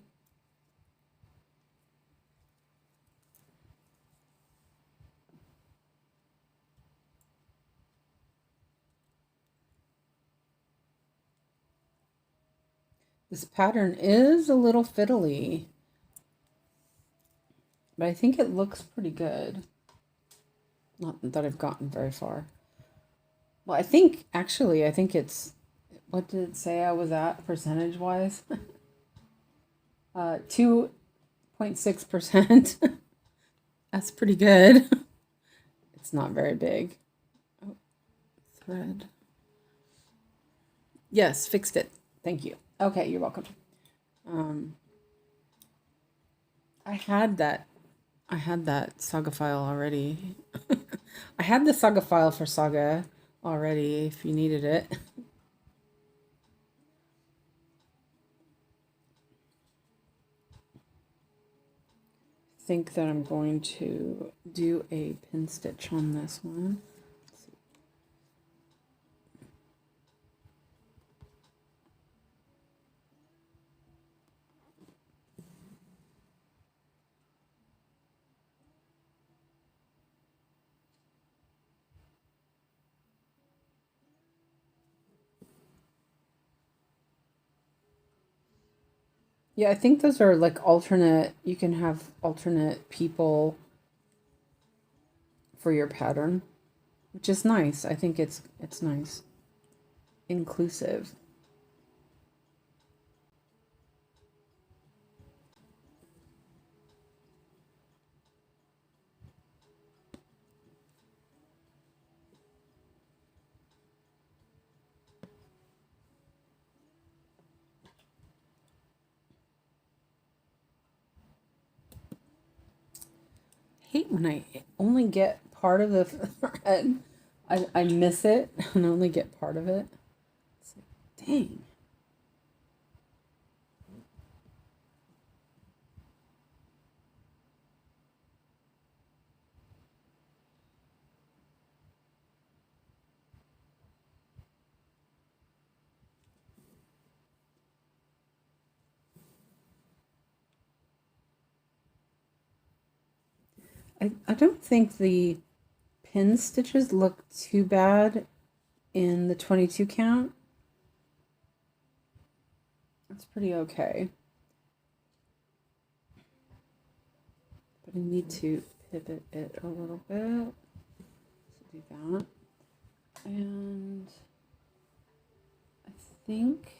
This pattern is a little fiddly, but I think it looks pretty good. Not that I've gotten very far. Well, I think it's, what did it say I was at percentage wise? 2.6%. That's pretty good. It's not very big. Oh, thread. Yes, fixed it. Thank you. Okay, you're welcome. Um, I had that. I had that saga file already. I had the saga file for saga already if you needed it. I think that I'm going to do a pin stitch on this one. Yeah, I think those are like alternate, you can have alternate people for your pattern, which is nice. I think it's nice. Inclusive. Hate when I only get part of the thread. I miss it and only get part of it. It's like, dang. I don't think the pin stitches look too bad in the 22 count. That's pretty okay. But I need to pivot it a little bit. So do that. And I think,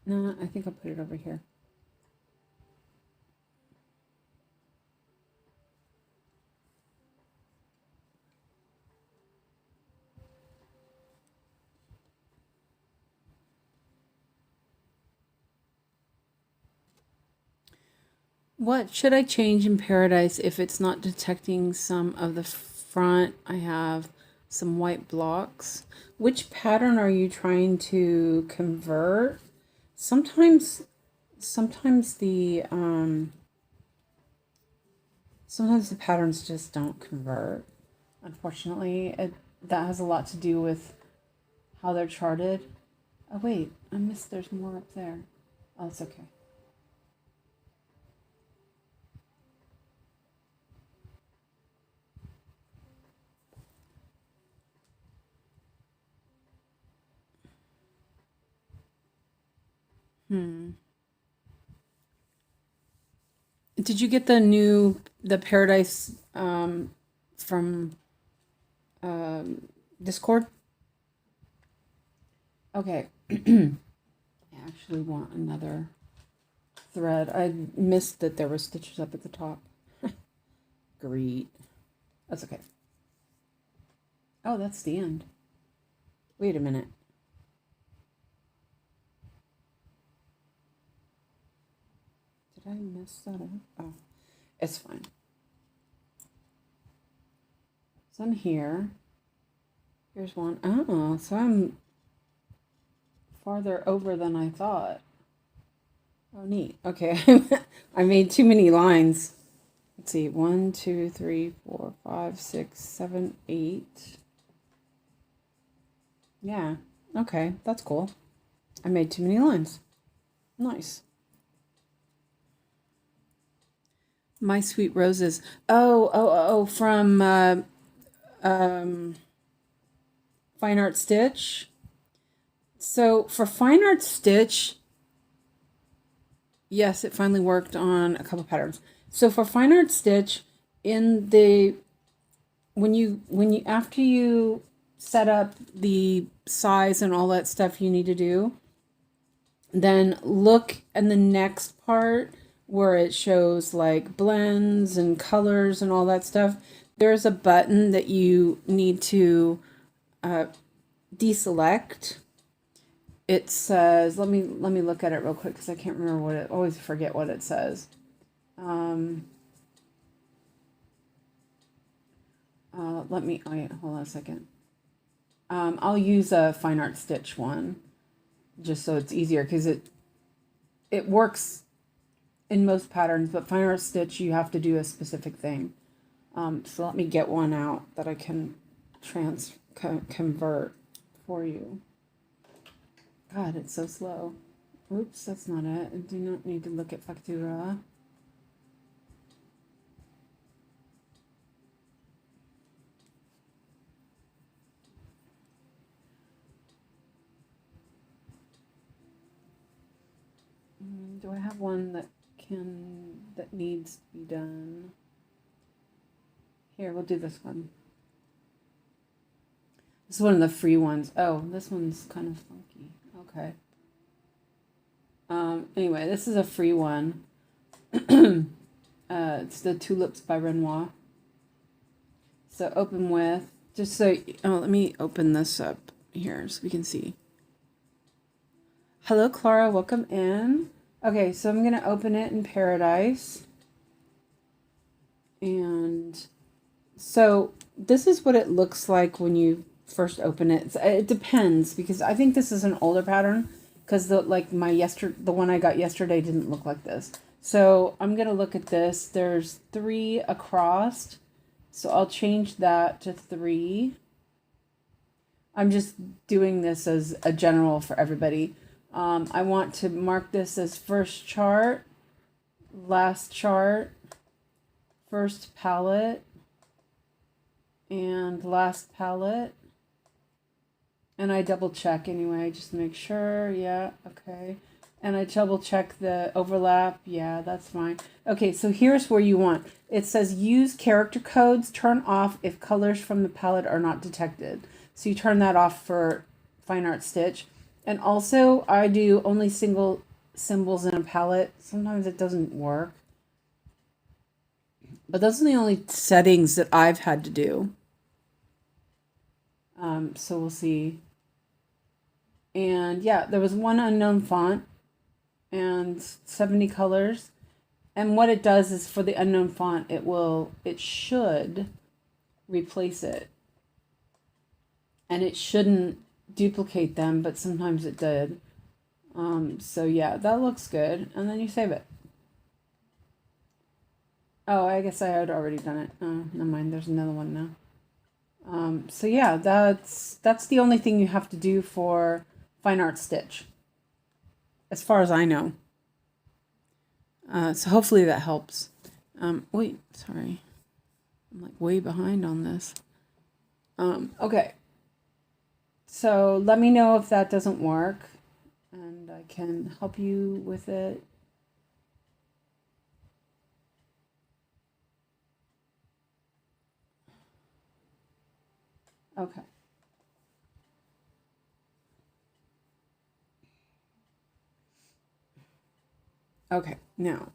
no, I think I'll put it over here. What should I change in Paradise if it's not detecting some of the front? I have some white blocks. Which pattern are you trying to convert? Sometimes the patterns just don't convert. Unfortunately, that has a lot to do with how they're charted. Oh wait, I missed. There's more up there. Oh, it's okay. Did you get the Paradise from Discord? Okay. I actually want another thread. I missed that there were stitches up at the top. Great. That's okay. Oh, that's the end. Wait a minute. Did I mess that up? Oh, it's fine. So I'm here. Here's one. Oh, so I'm farther over than I thought. Oh, neat. Okay. I made too many lines. Let's see. 1, 2, 3, 4, 5, 6, 7, 8. Yeah. Okay. That's cool. I made too many lines. Nice. My Sweet Roses. Oh, from Fine Art Stitch. So for Fine Art Stitch, yes, it finally worked on a couple patterns. So for Fine Art Stitch, in the when you after you set up the size and all that stuff you need to do, then look in the next part where it shows like blends and colors and all that stuff. There's a button that you need to deselect. It says, let me look at it real quick because I can't remember what it, always forget what it says. Hold on a second. I'll use a Fine Art Stitch one just so it's easier because it works in most patterns, but Fine Art Stitch you have to do a specific thing. So let me get one out that I can convert for you. God, it's so slow. Oops, that's not it. I do not need to look at factura. Do I have one that needs to be done? Here, we'll do this one. This is one of the free ones. Oh, this one's kind of funky. Okay. Anyway, this is a free one. It's the Tulips by Renoir. So open with, just so, let me open this up here so we can see. Hello, Clara, welcome in. Okay, so I'm going to open it in Paradise. And so this is what it looks like when you first open it. It depends because I think this is an older pattern because the one I got yesterday didn't look like this. So I'm going to look at this. There's 3 across. So I'll change that to 3. I'm just doing this as a general for everybody. I want to mark this as first chart, last chart, first palette and last palette. And I double check anyway, just to make sure. Yeah, okay. And I double check the overlap. Yeah, that's fine. Okay, so here's where you want. It says use character codes, turn off if colors from the palette are not detected. So you turn that off for Fine Art Stitch. And also I do only single symbols in a palette. Sometimes it doesn't work. But those are the only settings that I've had to do. So we'll see. And yeah, there was one unknown font and 70 colors. And what it does is for the unknown font, it should replace it. And it shouldn't duplicate them, but sometimes it did. So yeah, that looks good. And then you save it. Oh, I guess I had already done it. Oh, never mind. There's another one now. So yeah, that's the only thing you have to do for Fine Art Stitch, as far as I know. So hopefully that helps. Wait, sorry. I'm like way behind on this. Okay. So let me know if that doesn't work and I can help you with it. Okay. Okay, now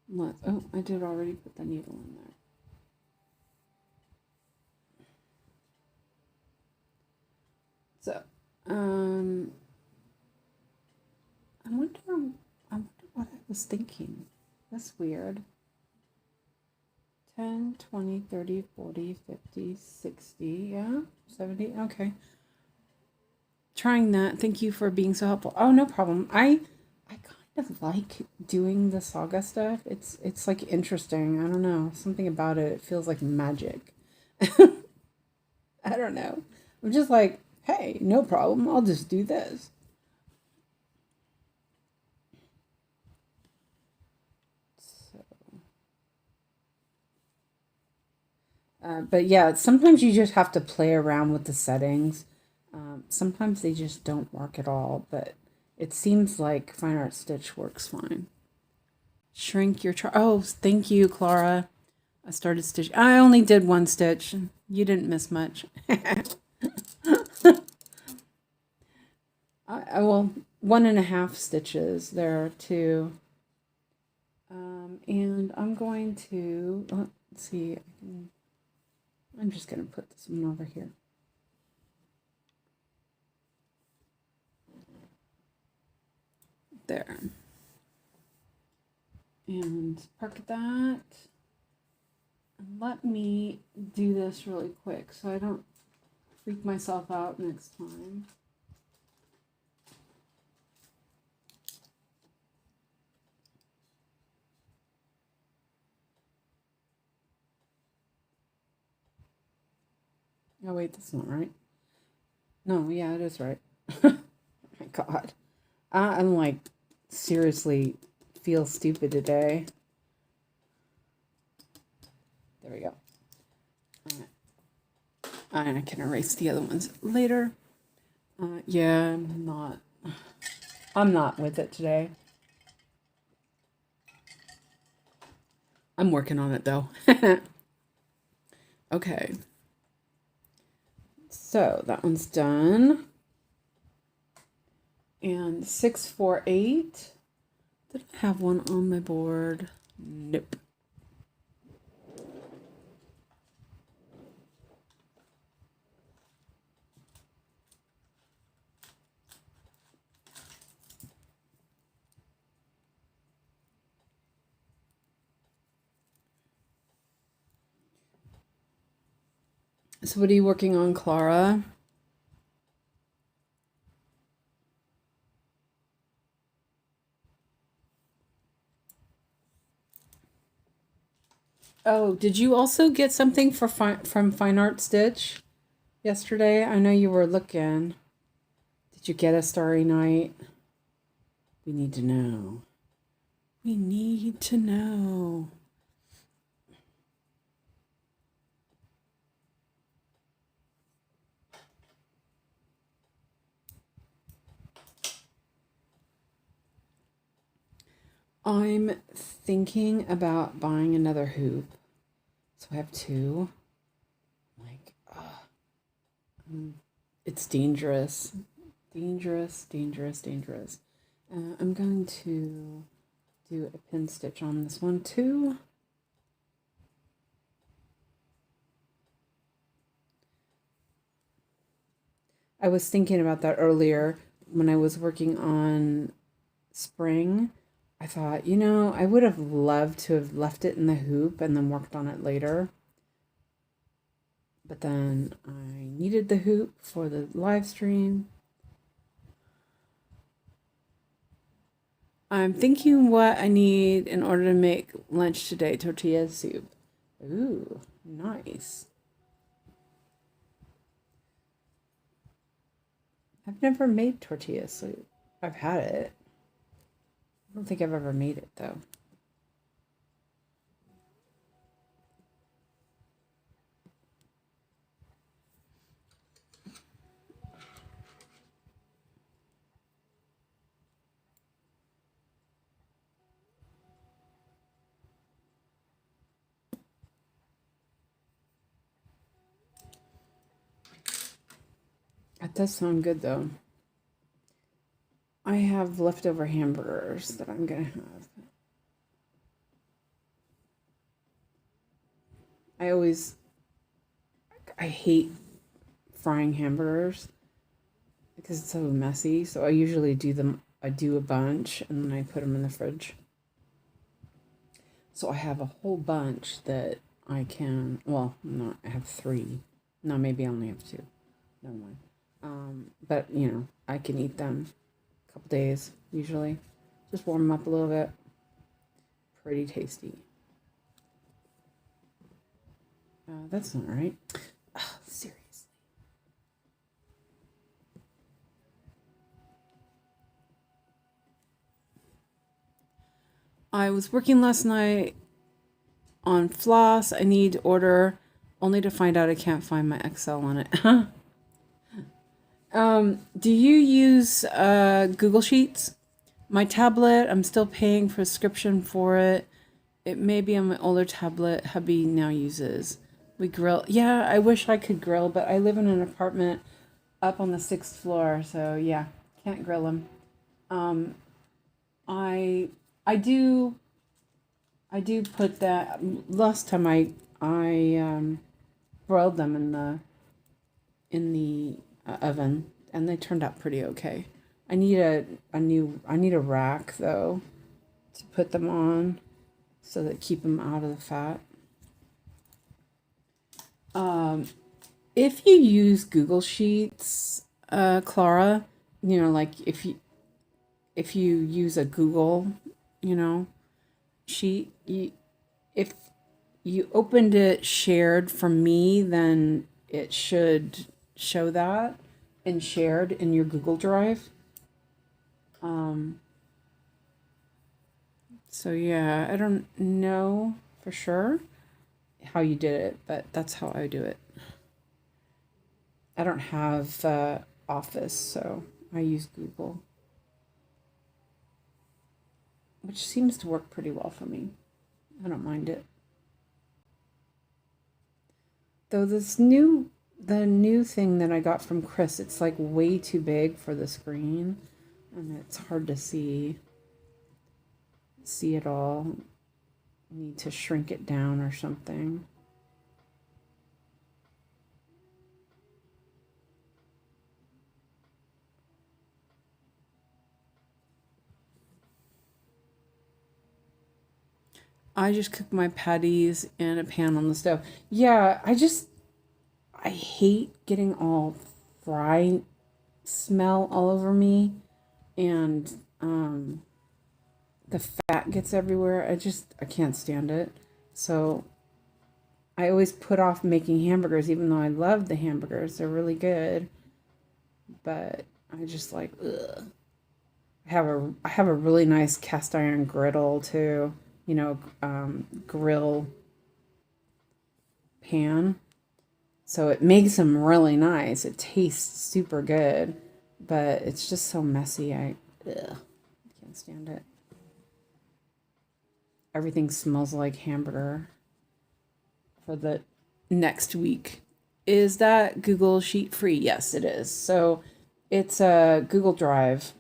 let's, oh, I did already put the needle in there. So, I wonder what I was thinking. That's weird. 10, 20, 30, 40, 50, 60, yeah, 70, okay. Trying that. Thank you for being so helpful. Oh, no problem. I kind of like doing the saga stuff. It's like interesting. I don't know. Something about it. It feels like magic. I don't know. I'm just like, hey, no problem. I'll just do this. But yeah, sometimes you just have to play around with the settings. Sometimes they just don't work at all, but it seems like Fine Art Stitch works fine. Shrink your oh, thank you, Clara. I started stitching. I only did one stitch. You didn't miss much. Well, 1.5 stitches. There are 2. And I'm going to, let's see. I'm just going to put this one over here. There. And park that. And let me do this really quick so I don't freak myself out next time. Oh wait, that's not right. No, yeah, it is right. Oh my God. I'm like seriously feel stupid today. There we go. All right. And I can erase the other ones later. Yeah, I'm not with it today. I'm working on it though. Okay. So that one's done. And 6, 4, 8. Did I have one on my board? Nope. So what are you working on, Clara? Oh, did you also get something from Fine Art Stitch yesterday? I know you were looking. Did you get a Starry Night? We need to know. We need to know. I'm thinking about buying another hoop. So I have two. Like, it's dangerous. Dangerous, dangerous, dangerous. I'm going to do a pin stitch on this one too. I was thinking about that earlier when I was working on spring. I thought, you know, I would have loved to have left it in the hoop and then worked on it later. But then I needed the hoop for the live stream. I'm thinking what I need in order to make lunch today. Tortilla soup. Ooh, nice. I've never made tortilla soup. I've had it. I don't think I've ever made it though. That does sound good though. I have leftover hamburgers that I'm gonna have. I hate frying hamburgers because it's so messy. So I usually I do a bunch and then I put them in the fridge. So I have a whole bunch that I can, well, no, I have 3. No, maybe I only have 2. Never mind. But, you know, I can eat them a couple days, usually. Just warm them up a little bit. Pretty tasty. That's not right. Oh, seriously. I was working last night on floss. I need to order, only to find out I can't find my Excel on it. Do you use Google Sheets? My tablet, I'm still paying for a subscription for it. It may be on my older tablet hubby now uses. We grill. Yeah, I wish I could grill, but I live in an apartment up on the 6th floor, so yeah, can't grill them. I do put that. Last time I broiled them in the oven, and they turned out pretty okay. I need a rack though to put them on so that keep them out of the fat. If you use Google Sheets, Clara, you know, like if you use a Google, you know, sheet, if you opened it shared from me, then it should show that and shared in your Google Drive. So yeah, I don't know for sure how you did it, but that's how I do it. I don't have Office, so I use Google, which seems to work pretty well for me. I don't mind it. Though the new thing that I got from Chris, it's like way too big for the screen, and it's hard to see it all. I need to shrink it down or something. I just cook my patties in a pan on the stove. Yeah, I hate getting all fry smell all over me, and the fat gets everywhere. I can't stand it. So I always put off making hamburgers, even though I love the hamburgers. They're really good, but I just like, ugh. I have a really nice cast iron griddle too. You know, grill pan. So it makes them really nice. It tastes super good, but it's just so messy. I can't stand it. everything smells like hamburger for the next week. Is that Google Sheet free? Yes, it is. So it's a Google Drive.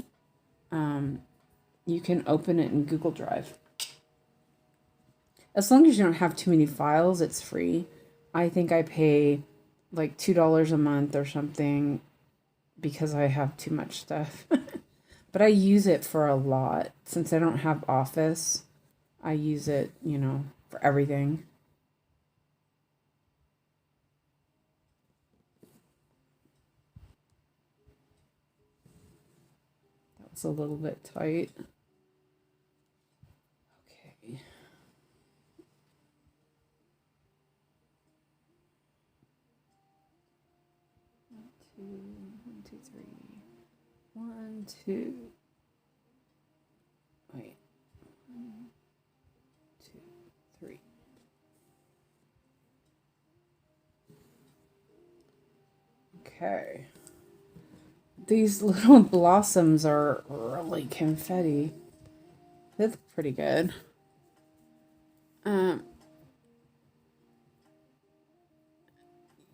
You can open it in Google Drive. As long as you don't have too many files, it's free. I think I pay like $2 a month or something because I have too much stuff. But I use it for a lot. Since I don't have Office, I use it, for everything. That was a little bit tight. Okay. One, two, three. 1, 2. Wait. 1, 2, 3. Okay. These little blossoms are really confetti. They look pretty good.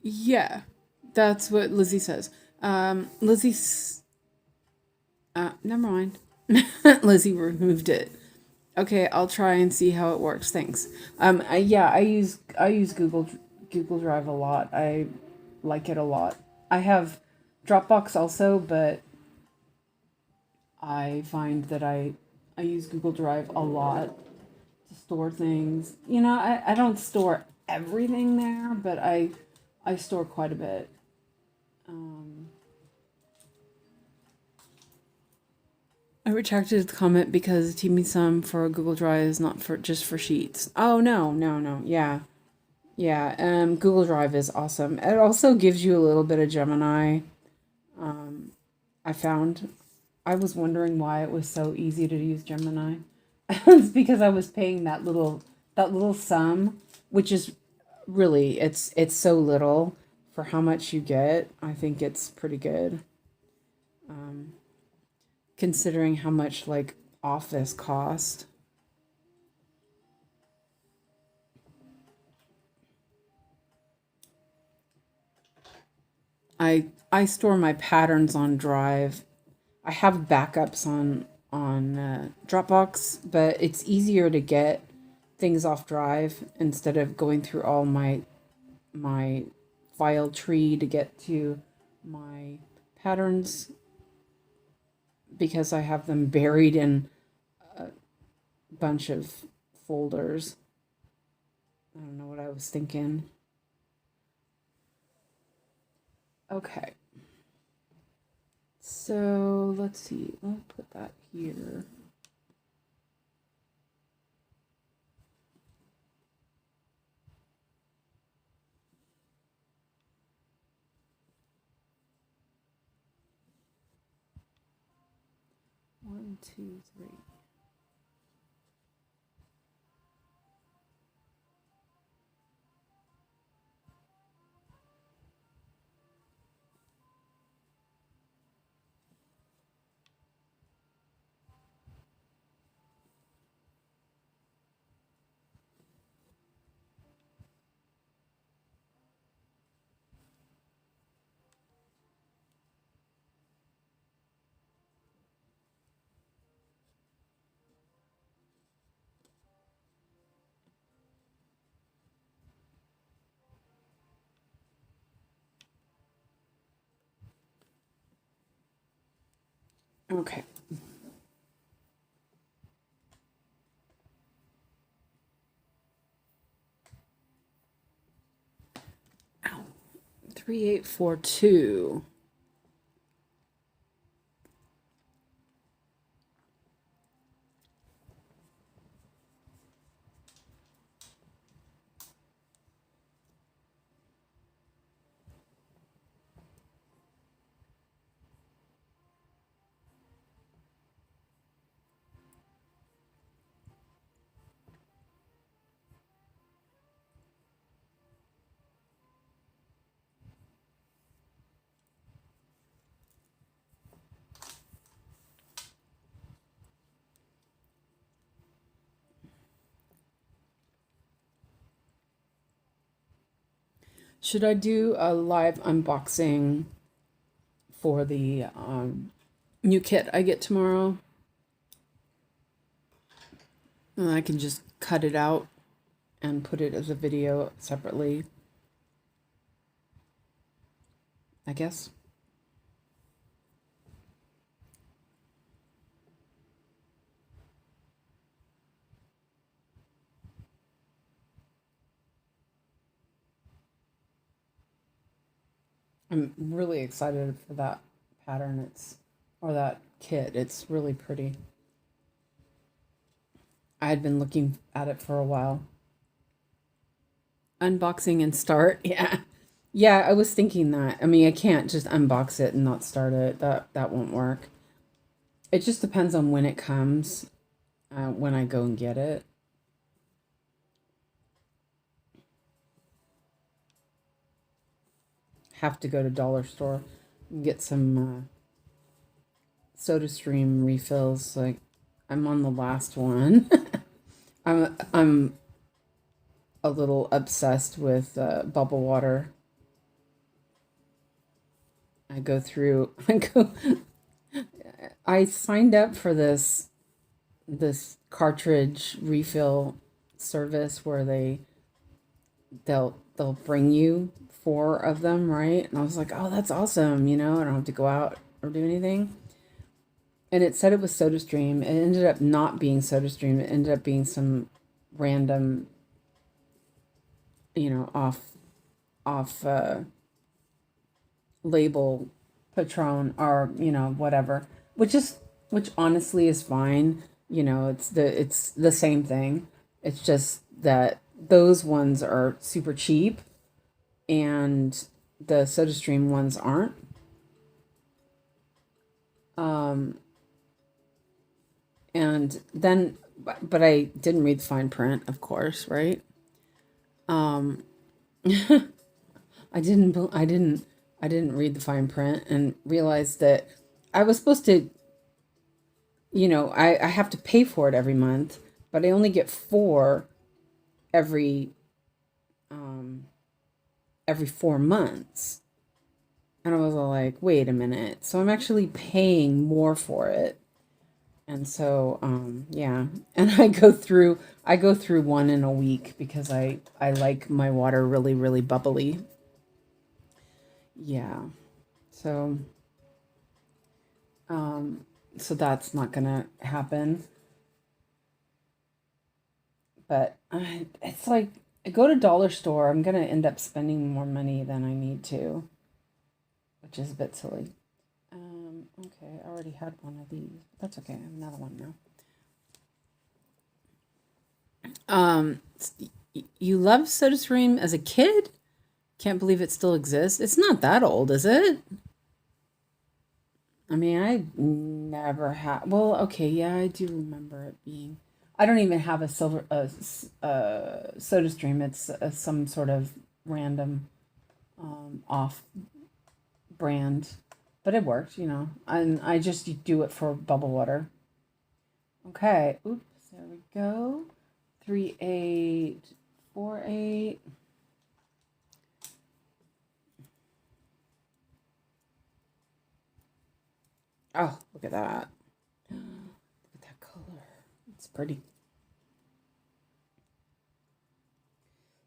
Yeah, that's what Lizzie says. Lizzie's. Never mind. Lizzie removed it. Okay, I'll try and see how it works. Thanks. Yeah, I use Google Drive a lot. I like it a lot. I have Dropbox also, but I find that I use Google Drive a lot to store things. I don't store everything there, but I store quite a bit. I retracted the comment because 𝐼𝐈𝐓𝐇 for Google Drive is not for just for Sheets. Oh no. Yeah. Google Drive is awesome. It also gives you a little bit of Gemini. I found I was wondering why it was so easy to use Gemini. It's because I was paying that little sum, which is really it's so little for how much you get. I think it's pretty good. Considering how much like Office cost. I store my patterns on Drive. I have backups on Dropbox, but it's easier to get things off Drive instead of going through all my file tree to get to my patterns, because I have them buried in a bunch of folders. I don't know what I was thinking. Okay. So let's see. I'll put that here. One, two, three. Okay. Ow. 3842. Should I do a live unboxing for the new kit I get tomorrow? And I can just cut it out and put it as a video separately, I guess. I'm really excited for that pattern. Or that kit. It's really pretty. I had been looking at it for a while. Unboxing and start. Yeah. Yeah, I was thinking that. I mean, I can't just unbox it and not start it. That won't work. It just depends on when it comes, when I go and get it. Have to go to dollar store and get some SodaStream refills. Like, I'm on the last one. I'm a little obsessed with bubble water. I signed up for this cartridge refill service where they'll bring you 4 of them, right? And I was like, oh, that's awesome, I don't have to go out or do anything. And it said it was SodaStream. It ended up not being SodaStream. It ended up being some random, off label Patron or whatever, which honestly is fine. It's the same thing. It's just that those ones are super cheap and the SodaStream ones aren't. And then, but I didn't read the fine print, of course, right? I didn't read the fine print and realized that I was supposed to, I have to pay for it every month, but I only get 4 every 4 months. And I was all like, wait a minute. So I'm actually paying more for it. And so, yeah, and I go through one in a week because I like my water really, really bubbly. Yeah. So, so that's not gonna happen. But it's like, I go to dollar store, I'm gonna end up spending more money than I need to, which is a bit silly. Okay, I already had one of these. That's okay. I have another one now. You loved SodaStream as a kid? Can't believe it still exists. It's not that old, is it? I mean, I never had. Well, okay, yeah, I do remember it being. I don't even have a SodaStream. It's some sort of random off brand, but it worked, and I just do it for bubble water. Okay, oops, there we go. 3848. Oh, look at that. Look at that color. It's pretty.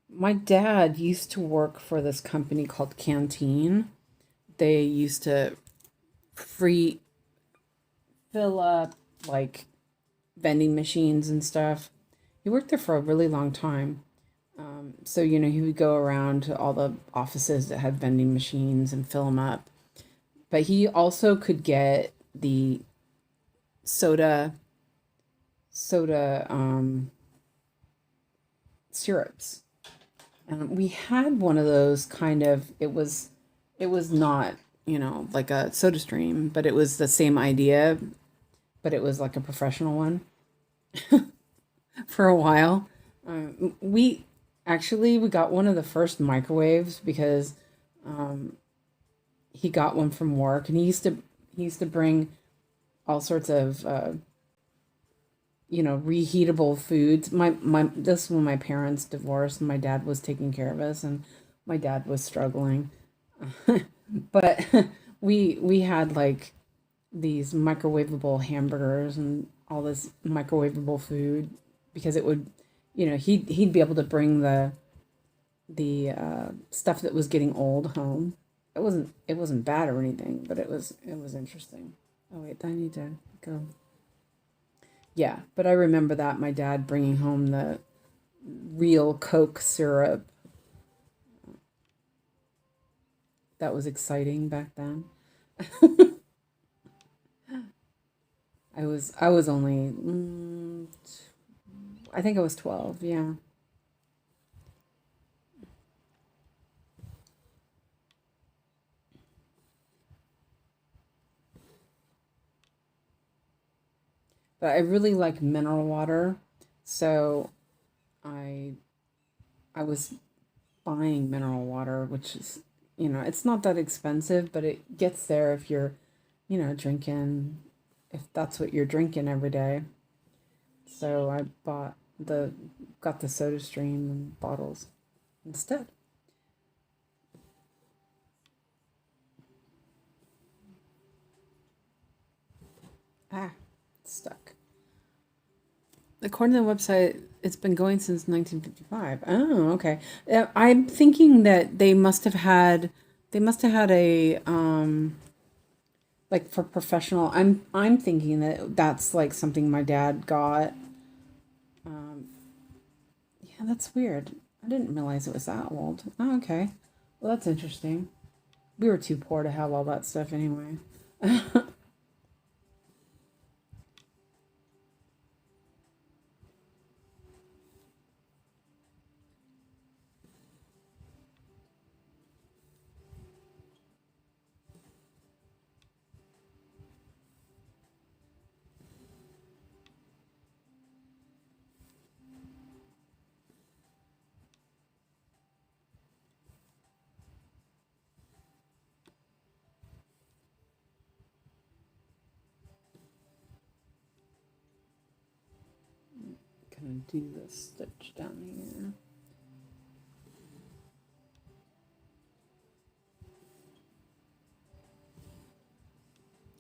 My dad used to work for this company called Canteen. They used to free fill up like vending machines and stuff. He worked there for a really long time. So, he would go around to all the offices that had vending machines and fill them up. But he also could get the soda syrups. And we had one of those kind of, it was not, like a SodaStream, but it was the same idea, but it was like a professional one for a while. We got one of the first microwaves because he got one from work, and he used to bring all sorts of reheatable foods. My this is when my parents divorced and my dad was taking care of us, and my dad was struggling. But we had like these microwavable hamburgers and all this microwavable food because it would, he'd be able to bring the stuff that was getting old home. It wasn't bad or anything, but it was interesting. Oh wait, I need to go. Yeah, but I remember that my dad bringing home the real Coke syrup. That was exciting back then. I was only I think I was 12. Yeah. But I really like mineral water, so I I was buying mineral water, which is, it's not that expensive, but it gets there if you're, drinking, if that's what you're drinking every day. So I got the Soda Stream and bottles instead. Ah, it's stuck. According to the website, it's been going since 1955. Oh, okay. I'm thinking that they must have had a like for professional. I'm thinking that that's like something my dad got. Um, yeah, that's weird. I didn't realize it was that old. Oh, okay. Well, that's interesting. We were too poor to have all that stuff anyway. Gonna do this stitch down here.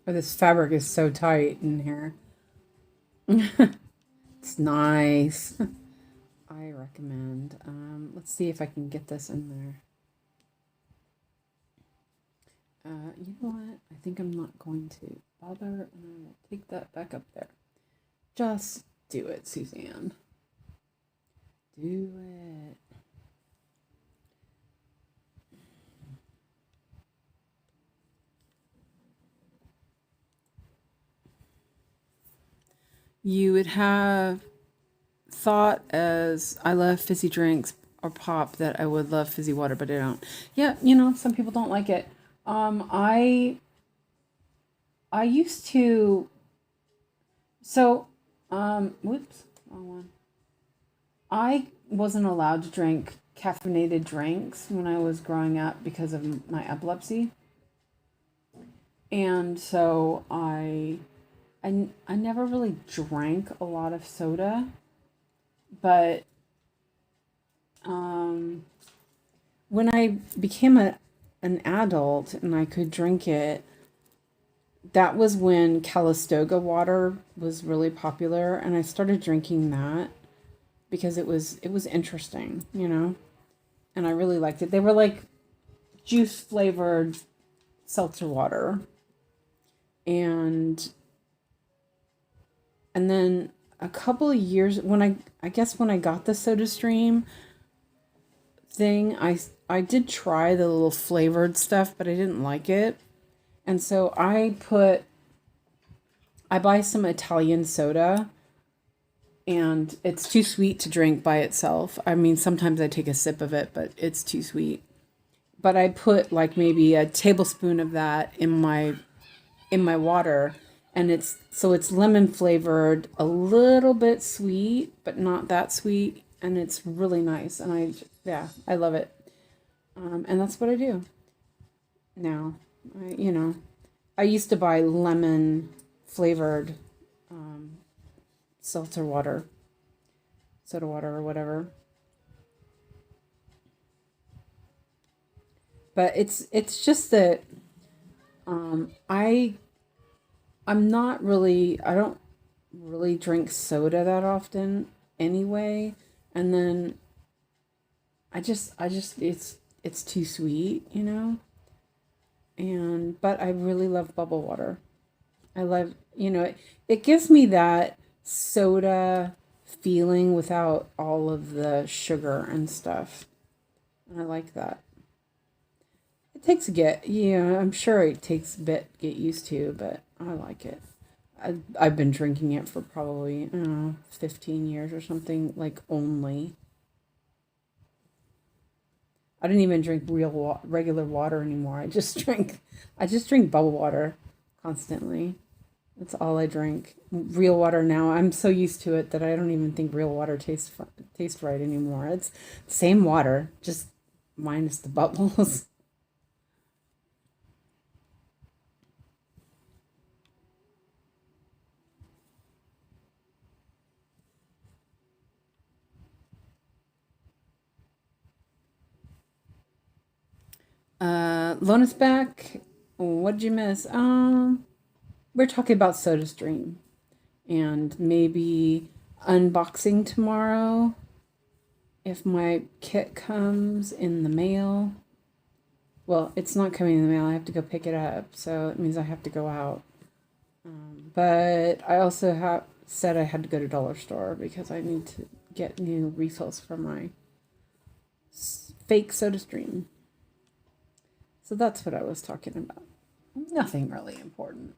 Oh, this fabric is so tight in here. It's nice. I recommend. Let's see if I can get this in there. You know what? I think I'm not going to bother, and I will take that back up there. Just do it, Suzanne. Do it. You would have thought as I love fizzy drinks or pop that I would love fizzy water, but I don't. Yeah, some people don't like it. I used to. So, whoops, wrong one. I wasn't allowed to drink caffeinated drinks when I was growing up because of my epilepsy. And so I never really drank a lot of soda, but um, when I became an adult and I could drink it, that was when Calistoga water was really popular, and I started drinking that because it was interesting, and I really liked it. They were like juice flavored seltzer water, and then a couple of years when I guess when I got the Soda Stream thing, I did try the little flavored stuff, but I didn't like it. And so I buy some Italian soda, and it's too sweet to drink by itself. I mean, sometimes I take a sip of it, but it's too sweet. But I put like maybe a tablespoon of that in my water, and it's lemon flavored, a little bit sweet, but not that sweet, and it's really nice. And yeah, I love it. And that's what I do now. I, you know, I used to buy lemon flavored seltzer water, soda water, or whatever. But it's just that I I don't really drink soda that often anyway. And then I just it's too sweet, you know? And but I really love bubble water. I love, it gives me that soda feeling without all of the sugar and stuff. And I like that. It takes a get, I'm sure it takes a bit to get used to, but I like it. I've been drinking it for probably, I don't know, 15 years or something, like only. I don't even drink regular water anymore. I just drink bubble water constantly. That's all I drink. Real water now. I'm so used to it that I don't even think real water tastes right anymore. It's the same water, just minus the bubbles. Lona's back. What did you miss? We're talking about SodaStream and maybe unboxing tomorrow if my kit comes in the mail. Well, it's not coming in the mail. I have to go pick it up, so it means I have to go out. But I also have said I had to go to dollar store because I need to get new refills for my fake SodaStream. So that's what I was talking about. Nothing really important.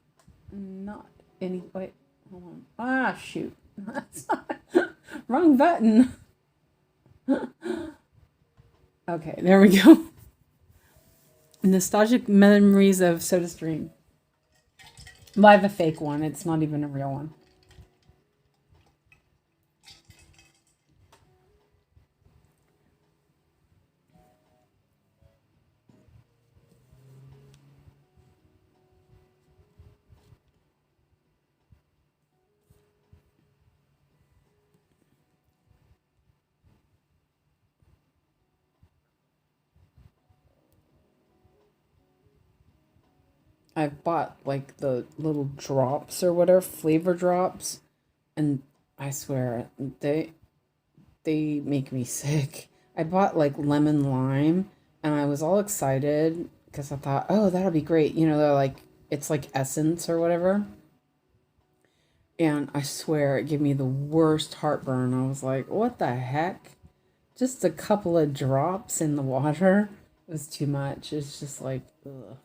Not any. Wait, hold on. Ah, shoot. That's not, wrong button. Okay, there we go. Nostalgic memories of SodaStream. Well, I have a fake one. It's not even a real one. I've bought like the little drops or whatever, flavor drops, and I swear they make me sick. I bought like lemon lime and I was all excited because I thought, oh, that'll be great. They're like, it's like essence or whatever. And I swear it gave me the worst heartburn. I was like, what the heck? Just a couple of drops in the water was too much. It's just like, ugh.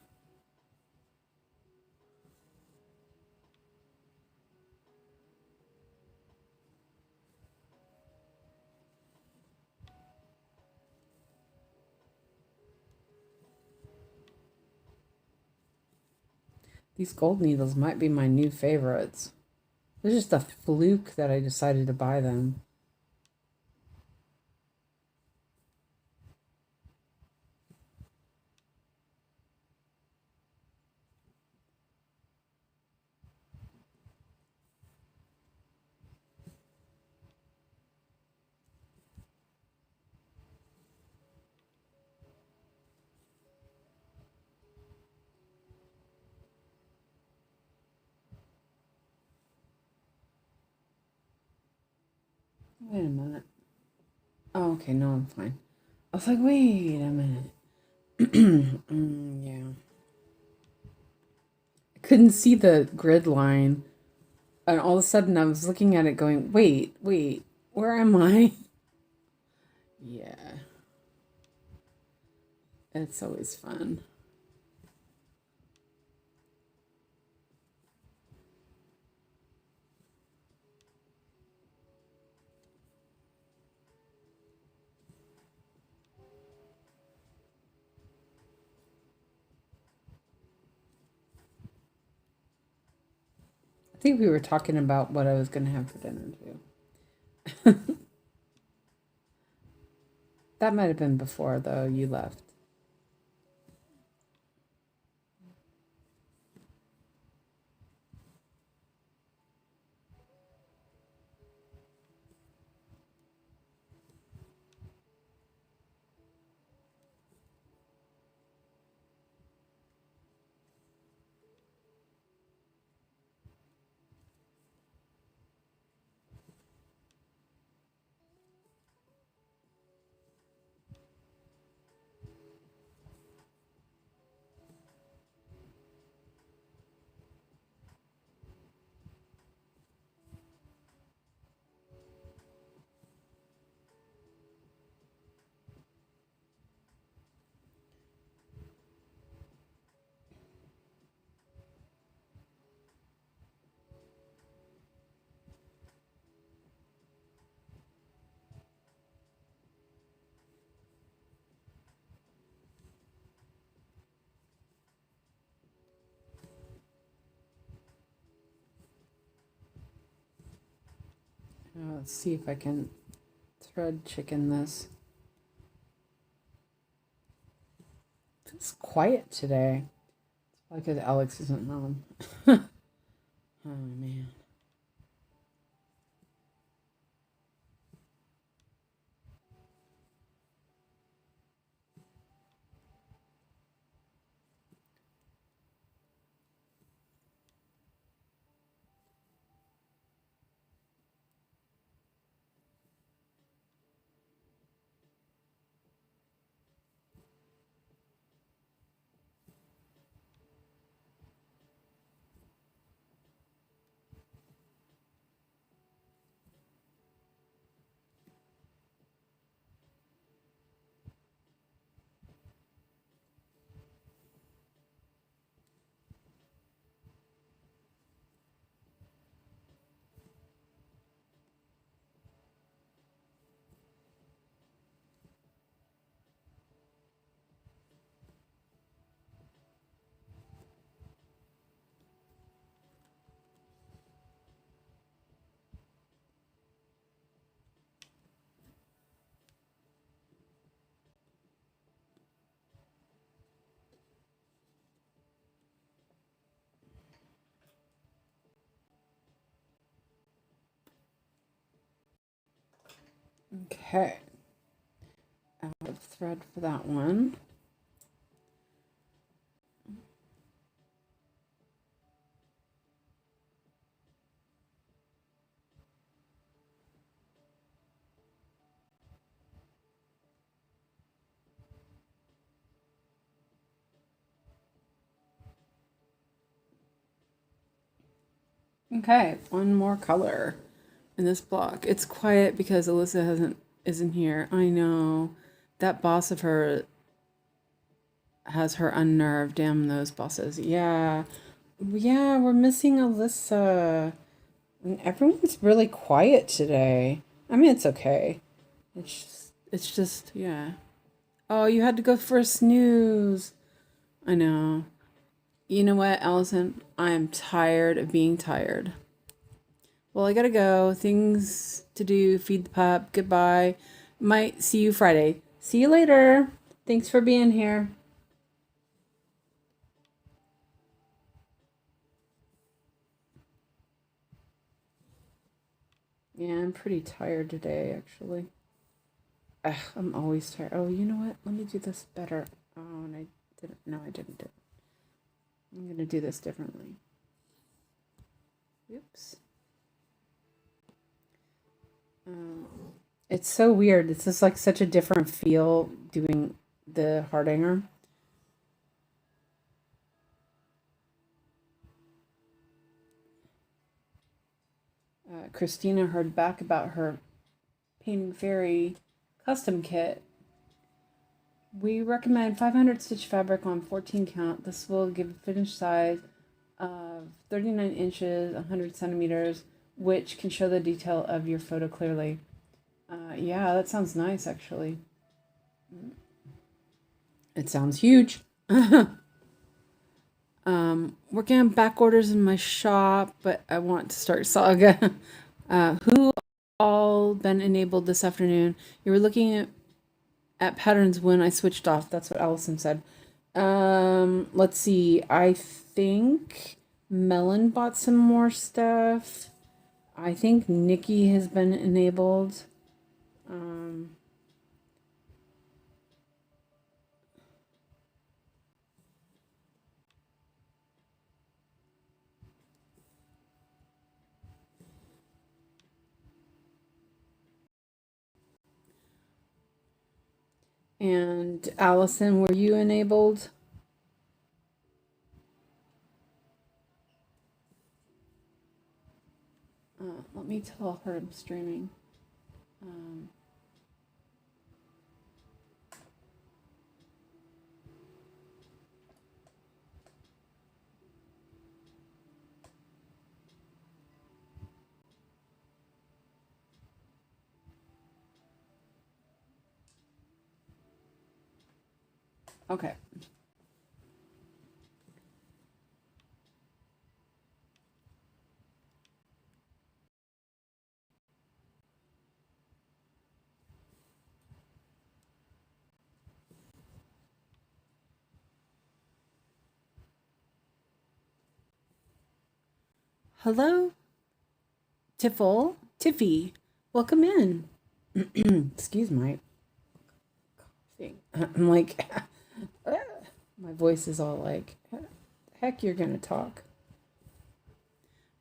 These gold needles might be my new favorites. It's just a fluke that I decided to buy them. Wait a minute. Oh, okay, no, I'm fine. I was like, wait a minute. Yeah. I couldn't see the grid line. And all of a sudden I was looking at it going, wait, where am I? Yeah, it's always fun. I think we were talking about what I was going to have for dinner too. That might have been before, though, you left. Let's see if I can thread chicken this. It's quiet today. It's probably because Alex isn't home. Oh man. Okay. Out of thread for that one. Okay, one more color in this block. It's quiet because Alyssa isn't here. I know. That boss of her has her unnerved. Damn those bosses. Yeah. Yeah, we're missing Alyssa. And everyone's really quiet today. I mean, it's okay. It's just, yeah. Oh, you had to go for a snooze. I know. You know what, Allison? I am tired of being tired. Well, I gotta go. Things to do. Feed the pup. Goodbye. Might see you Friday. See you later. Thanks for being here. Yeah, I'm pretty tired today, actually. Ugh, I'm always tired. Oh, you know what? Let me do this better. Oh, and I didn't. No, I didn't do it. I'm gonna do this differently. Oops. It's so weird. It's just like such a different feel doing the Hardanger. Christina heard back about her Painting Fairy custom kit. We recommend 500 stitch fabric on 14 count. This will give a finished size of 39 inches, 100 centimeters, which can show the detail of your photo clearly. Yeah, that sounds nice, actually. It sounds huge. Working on back orders in my shop, but I want to start Saga. Who all been enabled this afternoon? You were looking at patterns when I switched off. That's what Allison said. Let's see. I think Melon bought some more stuff. I think Nikki has been enabled. And Allison, were you enabled? Let me tell her I'm streaming. Okay. Hello, Tiffy. Welcome in. Excuse my coughing. I'm like, my voice is all like, heck, you're going to talk.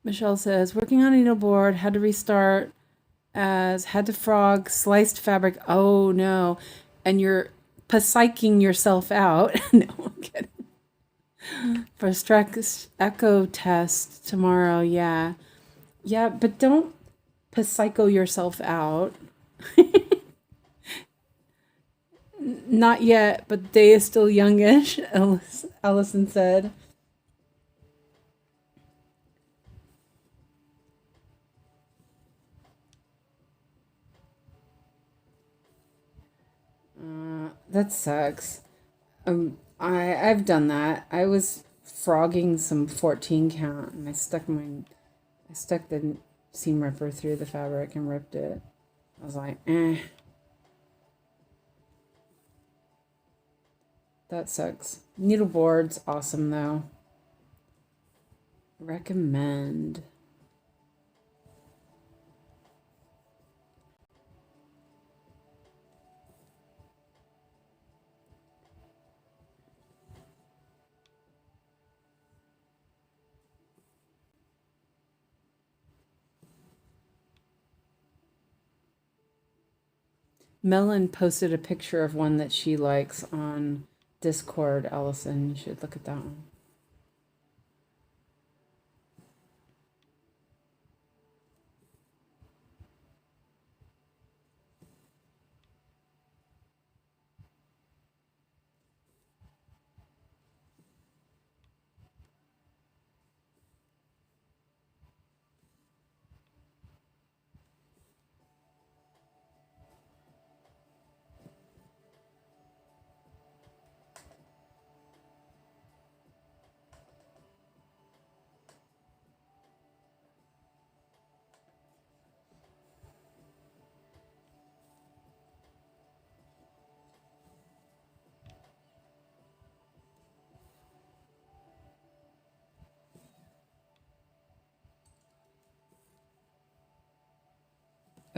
Michelle says, working on a needleboard, had to restart as had to frog, sliced fabric. Oh no. And you're psyching yourself out. No, I'm kidding. For stress echo test tomorrow, yeah. Yeah, but don't psycho yourself out. Not yet, but the day is still youngish, Allison said. That sucks. I've done that. I was frogging some 14 count, and I stuck the seam ripper through the fabric and ripped it. I was like, eh. That sucks. Needleboard's awesome though. Recommend. Melon posted a picture of one that she likes on Discord, Allison. You should look at that one.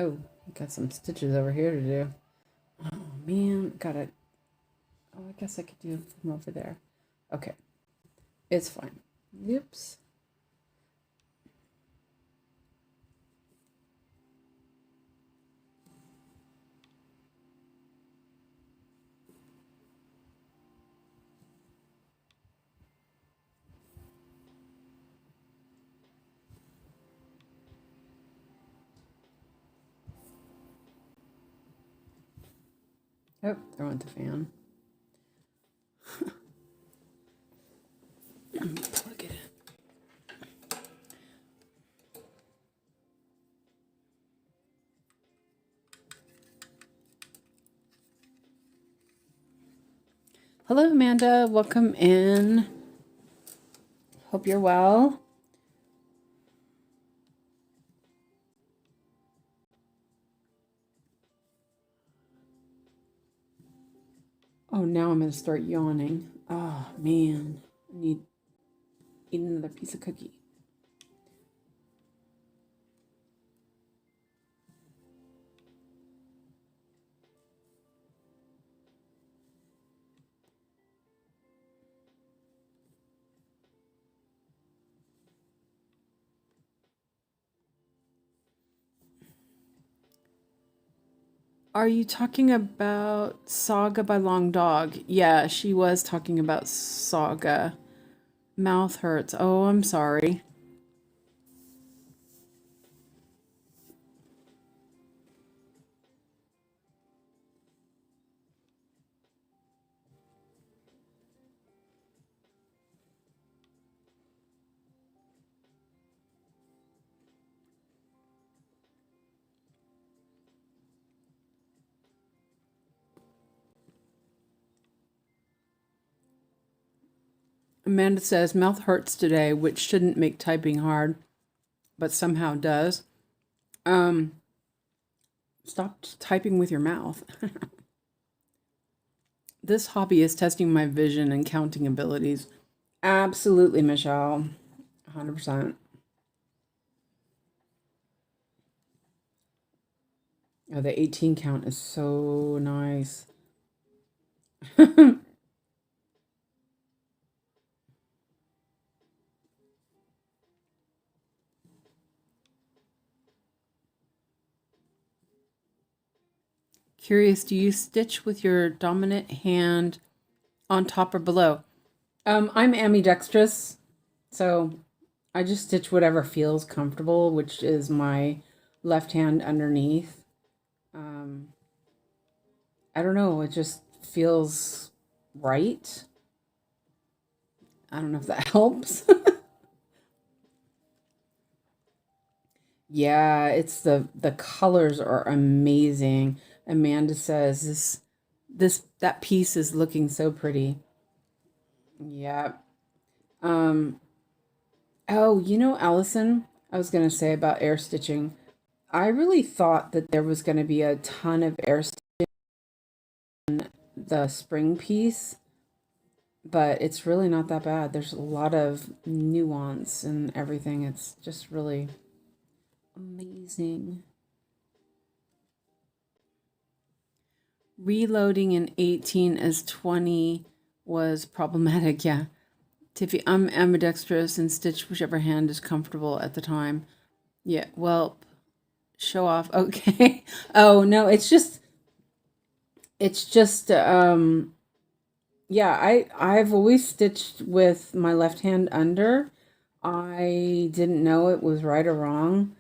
Oh, got some stitches over here to do. Oh man, gotta. Oh, I guess I could do it from over there. Okay, it's fine. Oops. Oh, there went the fan. Plug it in. Hello, Amanda. Welcome in. Hope you're well. Oh, now I'm going to start yawning. Oh, man. I need to eat another piece of cookie. Are you talking about Saga by Long Dog? Yeah, she was talking about Saga. Mouth hurts. Oh, I'm sorry. Amanda says, mouth hurts today, which shouldn't make typing hard, but somehow does. Stop typing with your mouth. This hobby is testing my vision and counting abilities. Absolutely, Michelle. 100%. Oh, the 18 count is so nice. Curious, do you stitch with your dominant hand on top or below? I'm ambidextrous, so I just stitch whatever feels comfortable, which is my left hand underneath. Um, I don't know, it just feels right. I don't know if that helps. Yeah, it's the colors are amazing. Amanda says this that piece is looking so pretty. Yeah. Um oh, Allison, I was gonna say about air stitching. I really thought that there was gonna be a ton of air stitching in the spring piece, but it's really not that bad. There's a lot of nuance and everything. It's just really amazing. Reloading in 18 as 20 was problematic, yeah. Tiffy, I'm ambidextrous and stitch whichever hand is comfortable at the time. Yeah, well, show off. Okay. Oh, no, it's just yeah, I've always stitched with my left hand under. I didn't know it was right or wrong.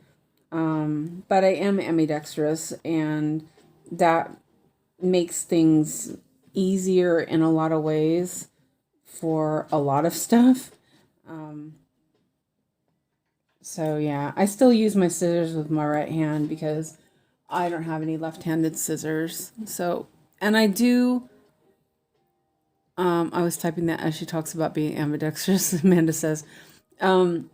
But I am ambidextrous, and that makes things easier in a lot of ways for a lot of stuff. Um, so yeah, I still use my scissors with my right hand because I don't have any left-handed scissors. So, and I do. I was typing that as she talks about being ambidextrous. Amanda says, um,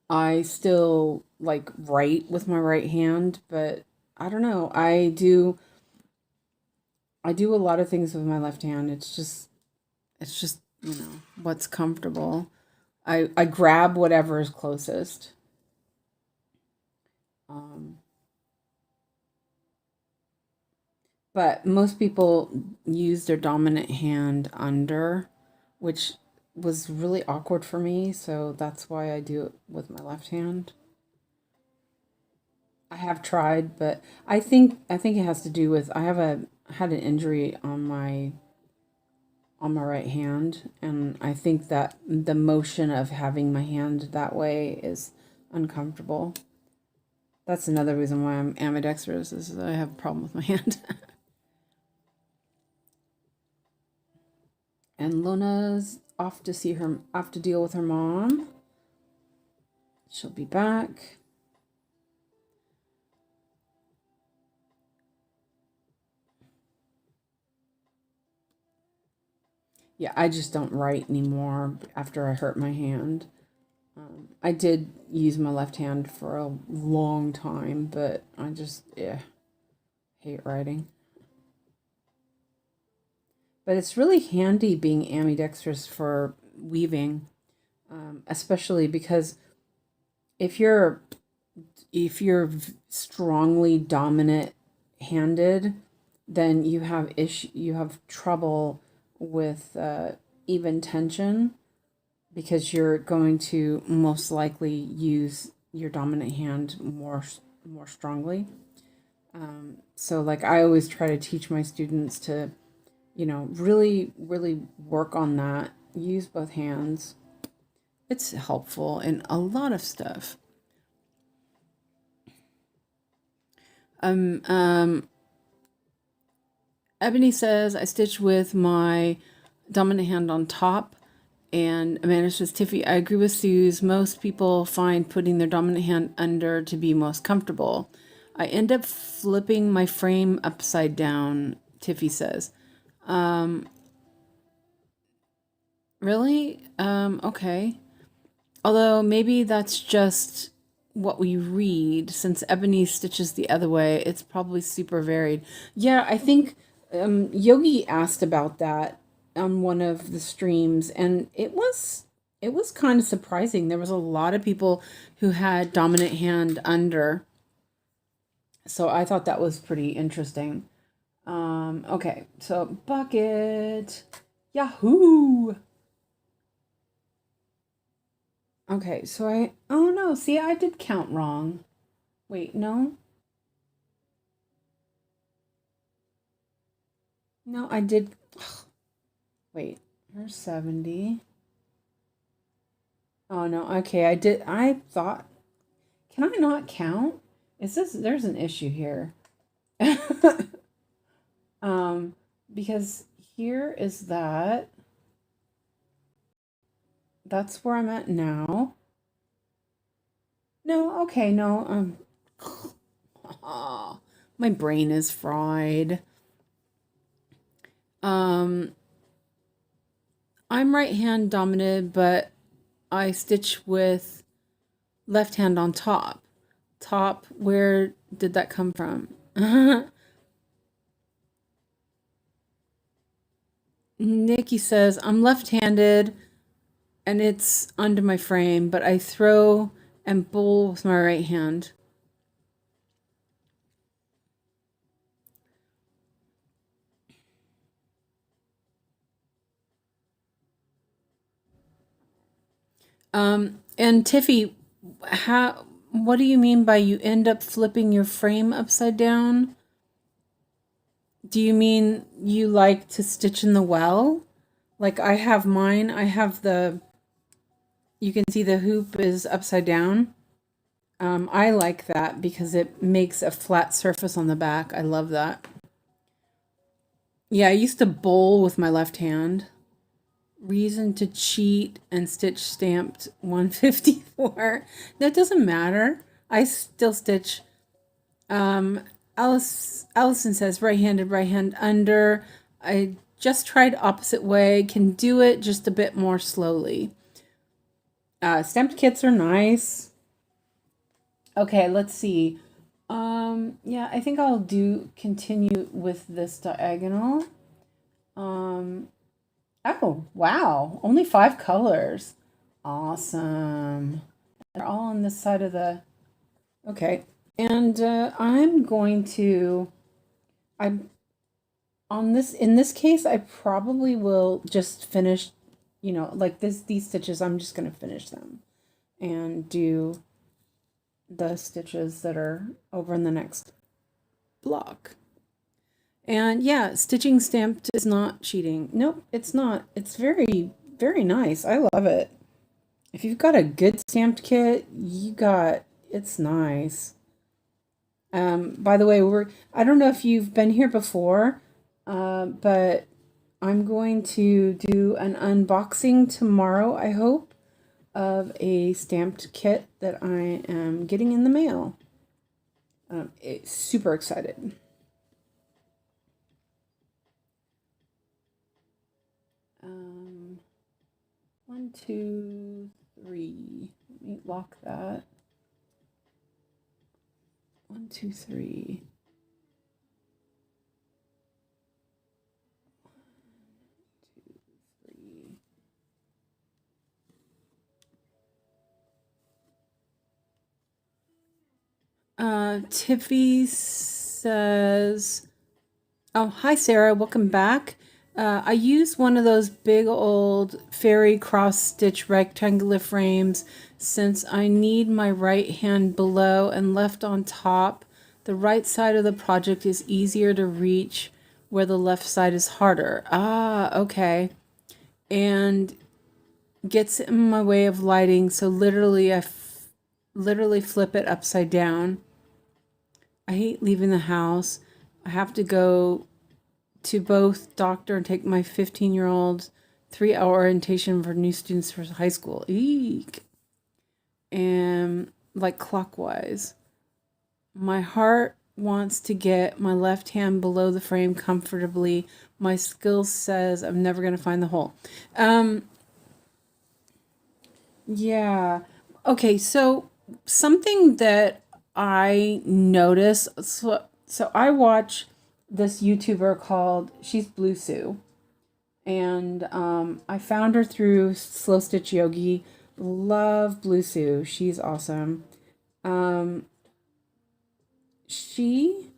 I still like write with my right hand, but I don't know. I do a lot of things with my left hand. It's just, what's comfortable. I grab whatever is closest. Um, but most people use their dominant hand under, which was really awkward for me, so that's why I do it with my left hand. I have tried, but I think it has to do with I had an injury on my right hand, and I think that the motion of having my hand that way is uncomfortable. That's another reason why I'm ambidextrous is that I have a problem with my hand. And Lona's off to deal with her mom. She'll be back. Yeah, I just don't write anymore after I hurt my hand. I did use my left hand for a long time, but I just, yeah, hate writing. But it's really handy being ambidextrous for weaving, especially because if you're strongly dominant handed, then you have trouble with even tension because you're going to most likely use your dominant hand more strongly. So like I always try to teach my students to, really really work on that. Use both hands. It's helpful in a lot of stuff. Um, um, Ebony says I stitch with my dominant hand on top. And Amanda says, Tiffy, I agree with Suze. Most people find putting their dominant hand under to be most comfortable. I end up flipping my frame upside down, Tiffy says. Um, really? Okay. Although maybe that's just what we read. Since Ebony stitches the other way, it's probably super varied. Yeah, I think Yogi asked about that on one of the streams, and it was kind of surprising. There was a lot of people who had dominant hand under. So I thought that was pretty interesting. Okay, so bucket. Yahoo! Okay, so oh no, see, I did count wrong. Wait, no? No, I did. Wait, here's 70. Oh no, okay, I thought, can I not count? There's an issue here. um, because here is that's where I'm at now. No, okay, no, my brain is fried. I'm right hand dominant, but I stitch with left hand on top. Top, where did that come from? Nikki says, I'm left-handed and it's under my frame, but I throw and bowl with my right hand. And Tiffy, what do you mean by you end up flipping your frame upside down? Do you mean you like to stitch in the well? Like I have mine, you can see the hoop is upside down. I like that because it makes a flat surface on the back. I love that. Yeah, I used to bowl with my left hand. Reason to cheat and stitch stamped 154. That doesn't matter. I still stitch. Allison says right-handed, right hand under. I just tried opposite way. Can do it just a bit more slowly. Stamped kits are nice. Okay, let's see. Yeah, I think I'll continue with this diagonal. Oh, wow. Only 5 colors. Awesome. They're all on this side of the... Okay. And I'm going to... in this case, I probably will just finish, like these stitches, I'm just going to finish them and do the stitches that are over in the next block. And yeah, stitching stamped is not cheating. Nope, it's not. It's very, very nice. I love it. If you've got a good stamped kit, it's nice. By the way, I don't know if you've been here before, but I'm going to do an unboxing tomorrow, I hope, of a stamped kit that I am getting in the mail. It's super excited. One, two, three. Let me lock that. 1, 2, 3. 1, 2, 3. Tiffy says, oh, hi Sarah, welcome back. I use one of those big old fairy cross stitch rectangular frames since I need my right hand below and left on top. The right side of the project is easier to reach where the left side is harder. Ah, okay. And gets in my way of lighting, so literally I literally flip it upside down. I hate leaving the house. I have to go to both doctor and take my 15-year-old 3-hour orientation for new students for high school. Eek. And like clockwise. My heart wants to get my left hand below the frame comfortably. My skill says I'm never going to find the hole. Yeah. Okay, so something that I notice, so I watch this YouTuber called, she's Blue Sue, and I found her through Slow Stitch Yogi. Love Blue Sue. She's awesome. she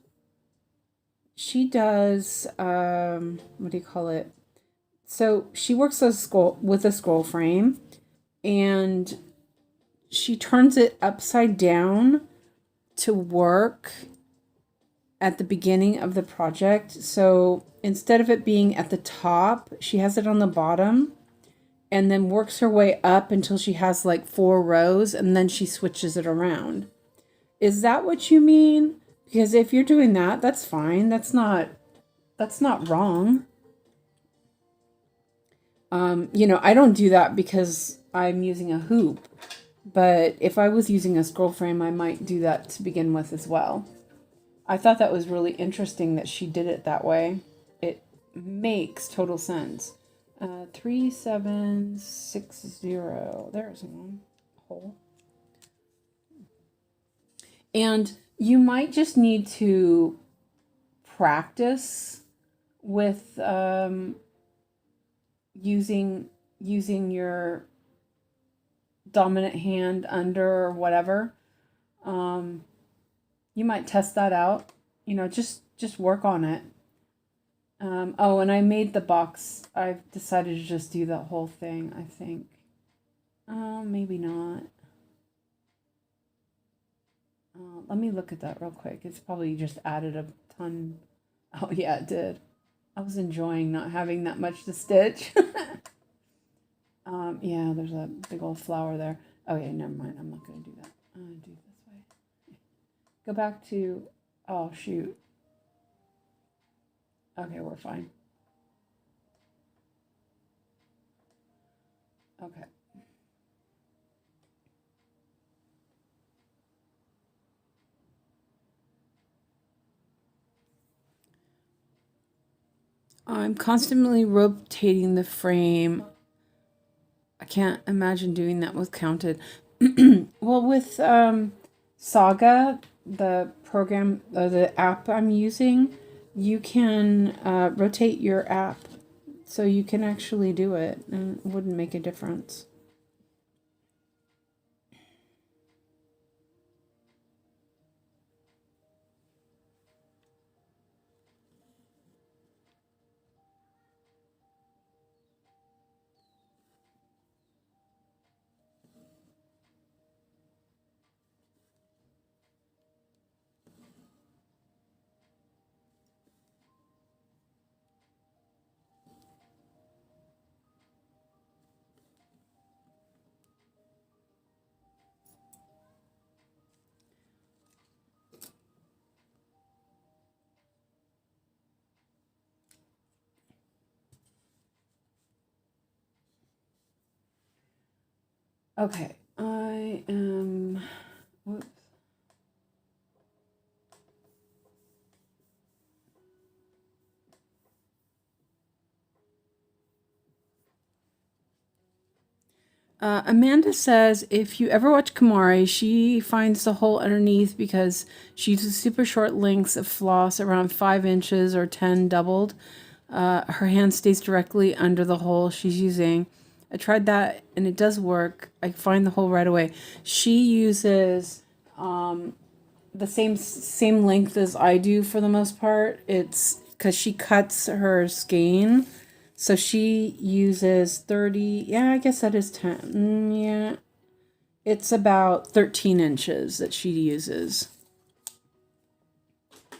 she does what do you call it? So she works with a scroll frame, and she turns it upside down to work at the beginning of the project. So instead of it being at the top, she has it on the bottom and then works her way up until she has like 4 rows, and then she switches it around. Is that what you mean? Because if you're doing that, that's fine. That's not wrong. You know, I don't do that because I'm using a hoop, but if I was using a scroll frame, I might do that to begin with as well. I thought that was really interesting that she did it that way. It makes total sense. 3760. There's one hole. And you might just need to practice with using your dominant hand under or whatever. You might test that out. You know, just work on it. Oh, and I made the box. I've decided to just do the whole thing, I think. Maybe not. Let me look at that real quick. It's probably just added a ton. Oh, yeah, it did. I was enjoying not having that much to stitch. Yeah, there's a big old flower there. Okay, never mind. I'm not going to do that. I'm going to do it this way. Go back to... Oh, shoot. Okay, we're fine. Okay. I'm constantly rotating the frame. I can't imagine doing that with counted. Well, with Saga, the program, the app I'm using, you can rotate your app, so you can actually do it, and it wouldn't make a difference. Okay, I am... Whoops. Amanda says, if you ever watch Kamari, she finds the hole underneath because she uses super short lengths of floss, around 5 inches or 10 doubled. Her hand stays directly under the hole she's using. I tried that and it does work. I find the hole right away. She uses the same length as I do for the most part. It's because she cuts her skein. So she uses 30, yeah, I guess that is 10. Yeah, it's about 13 inches that she uses.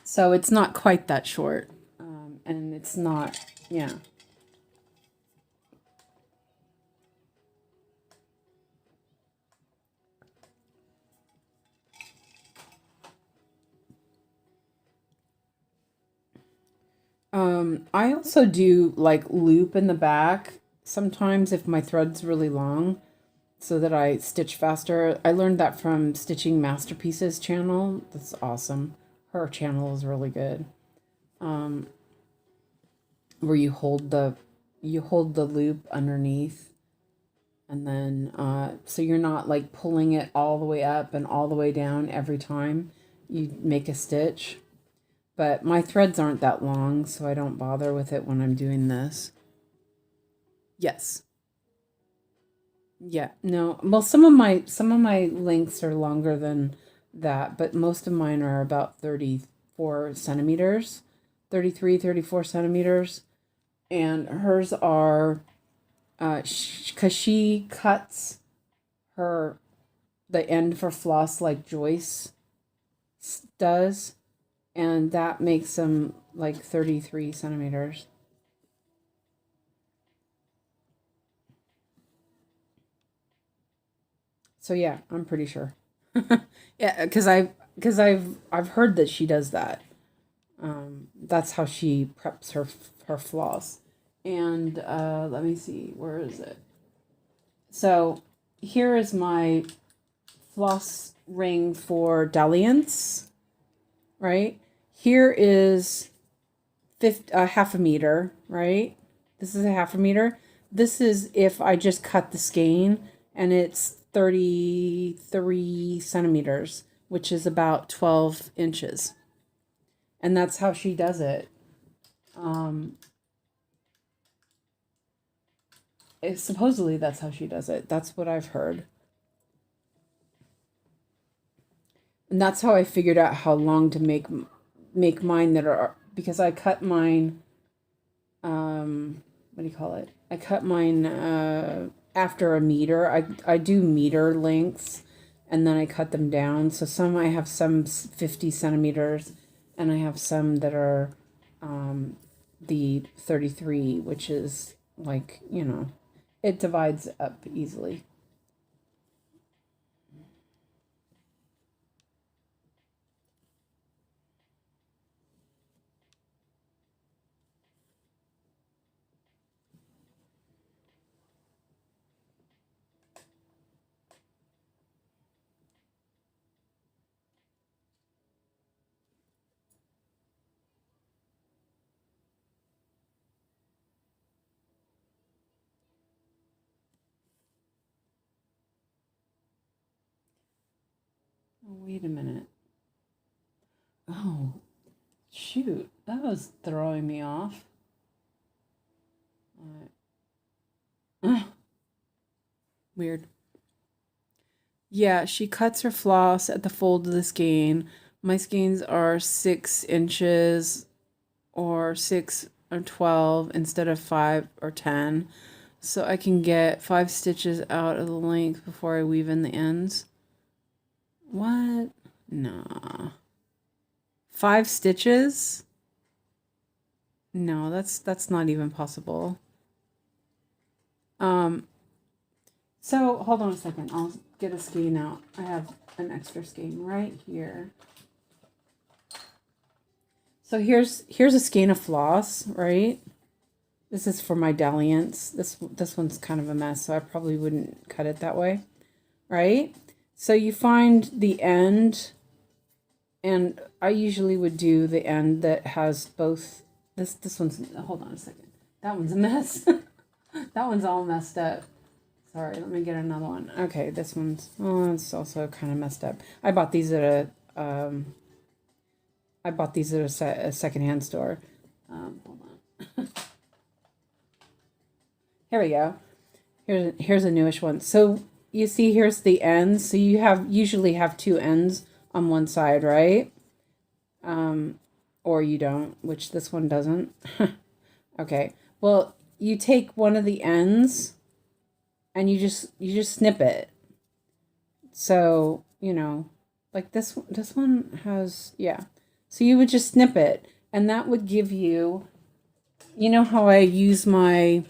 So it's not quite that short. And it's not, yeah. I also do like loop in the back sometimes if my thread's really long so that I stitch faster. I learned that from Stitching Masterpieces channel. That's awesome. Her channel is really good. Where you hold the loop underneath, and then so you're not like pulling it all the way up and all the way down every time you make a stitch. But my threads aren't that long, so I don't bother with it when I'm doing this. Yes. Yeah. No. Well, some of my lengths are longer than that, but most of mine are about 34 centimeters, 33, 34 centimeters. And hers are, because she cuts the end for floss like Joyce does, and that makes them like 33 centimeters. So yeah, I'm pretty sure. Yeah, because I've heard that she does that. That's how she preps her floss. And let me see, where is it? So here is my floss ring for dalliance, right? Here is half a meter, right? This is a half a meter. This is if I just cut the skein, and it's 33 centimeters, which is about 12 inches. And that's how she does it. Supposedly that's how she does it. That's what I've heard. And that's how I figured out how long to make mine that are, because I cut mine, what do you call it? I cut mine after a meter. I do meter lengths, and then I cut them down. So I have some 50 centimeters, and I have some that are the 33, which is like, it divides up easily. Oh, wait a minute. Oh, shoot. That was throwing me off. Weird. Yeah, she cuts her floss at the fold of the skein. My skeins are 6 inches or 6 or 12 instead of 5 or 10. So I can get 5 stitches out of the length before I weave in the ends. What? Nah. 5 stitches? No, that's not even possible. So hold on a second. I'll get a skein out. I have an extra skein right here. So here's a skein of floss, right? This is for my dalliance. This one's kind of a mess, so I probably wouldn't cut it that way, right? So you find the end, and I usually would do the end that has both. This one's, hold on a second. That one's a mess. That one's all messed up. Sorry, let me get another one. Okay, this one's, oh, it's also kind of messed up. I bought these at a secondhand store. Hold on. Here we go. Here's a newish one. So you see, here's the ends. So you usually have 2 ends on one side, right? Or you don't, which this one doesn't. Okay. Well, you take one of the ends and you just snip it. So, like this one has, yeah. So you would just snip it, and that would give you, how I use my,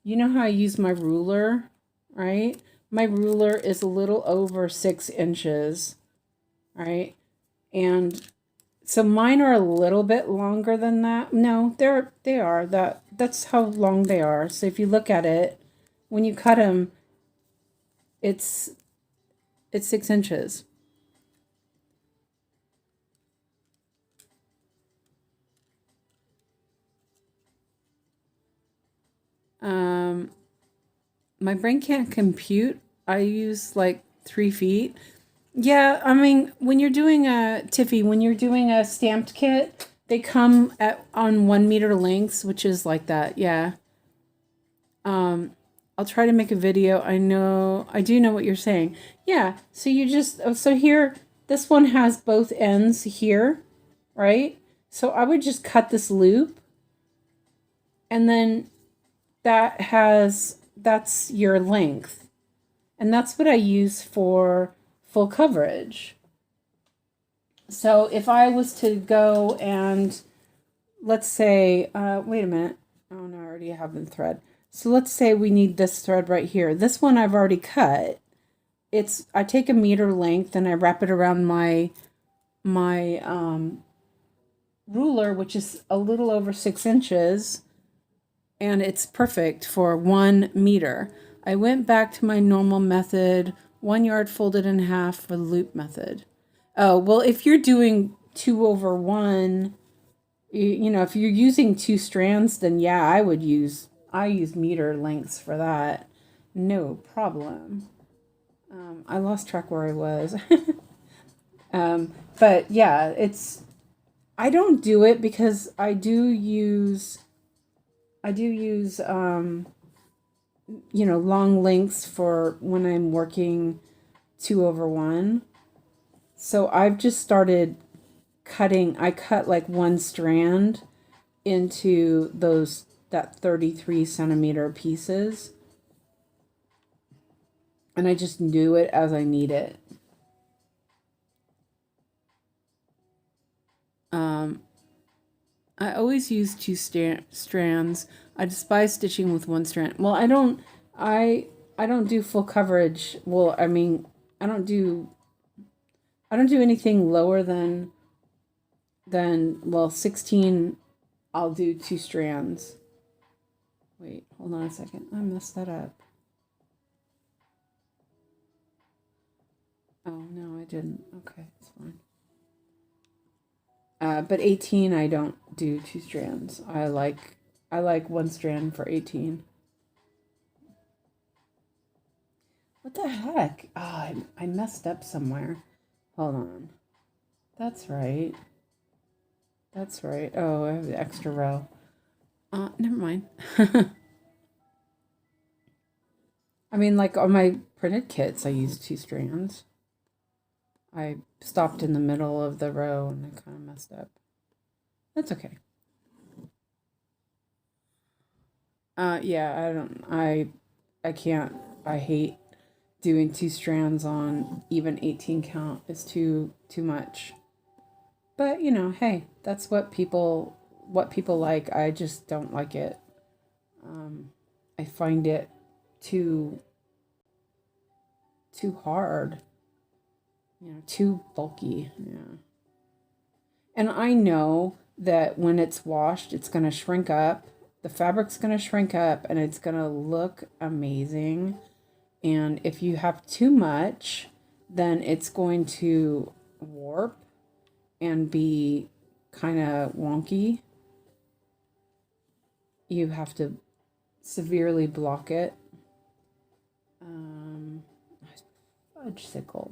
ruler, right? My ruler is a little over 6 inches, right? And so mine are a little bit longer than that. No, they are. That's how long they are. So if you look at it, when you cut them, it's 6 inches. My brain can't compute. I use like 3 feet. Yeah, I mean, when you're doing a stamped kit, they come on 1 meter lengths, which is like that. Yeah. I'll try to make a video. I do know what you're saying. Yeah, so you just, so here, this one has both ends here, right? So I would just cut this loop, and then that's your length. And that's what I use for full coverage. So if I was to go and, let's say, wait a minute. Oh no, I already have the thread. So let's say we need this thread right here. This one I've already cut. I take a meter length and I wrap it around my ruler, which is a little over 6 inches, and it's perfect for 1 meter. I went back to my normal method, 1 yard folded in half for the loop method. Oh, well, if you're doing 2/1, you know, if you're using 2 strands, then yeah, I use meter lengths for that. No problem. I lost track where I was. But yeah, I don't do it because I do use you know, long lengths for when I'm working 2/1. So I've just started cutting. I cut like 1 strand into that 33 centimeter pieces, and I just do it as I need it. I always use 2 strands. I despise stitching with 1 strand. Well, I don't do full coverage. Well, I mean, I don't do anything lower than well, 16. I'll do 2 strands. Wait, hold on a second. I messed that up. Oh, no, I didn't. Okay, it's fine. But 18, I don't do 2 strands. I like 1 strand for 18. What the heck? Oh, I messed up somewhere. Hold on. That's right. That's right. Oh, I have the extra row. Never mind. I mean, like on my printed kits, I use 2 strands. I stopped in the middle of the row and I kind of messed up. That's okay. Yeah, I can't. I hate doing 2 strands on even 18 count. It's too much. But, you know, hey, that's what people like. I just don't like it. I find it too hard. You know, too bulky. Yeah. And I know that when it's washed, it's going to shrink up. The fabric's going to shrink up and it's going to look amazing. And if you have too much, then it's going to warp and be kind of wonky. You have to severely block it. Fudge sickle.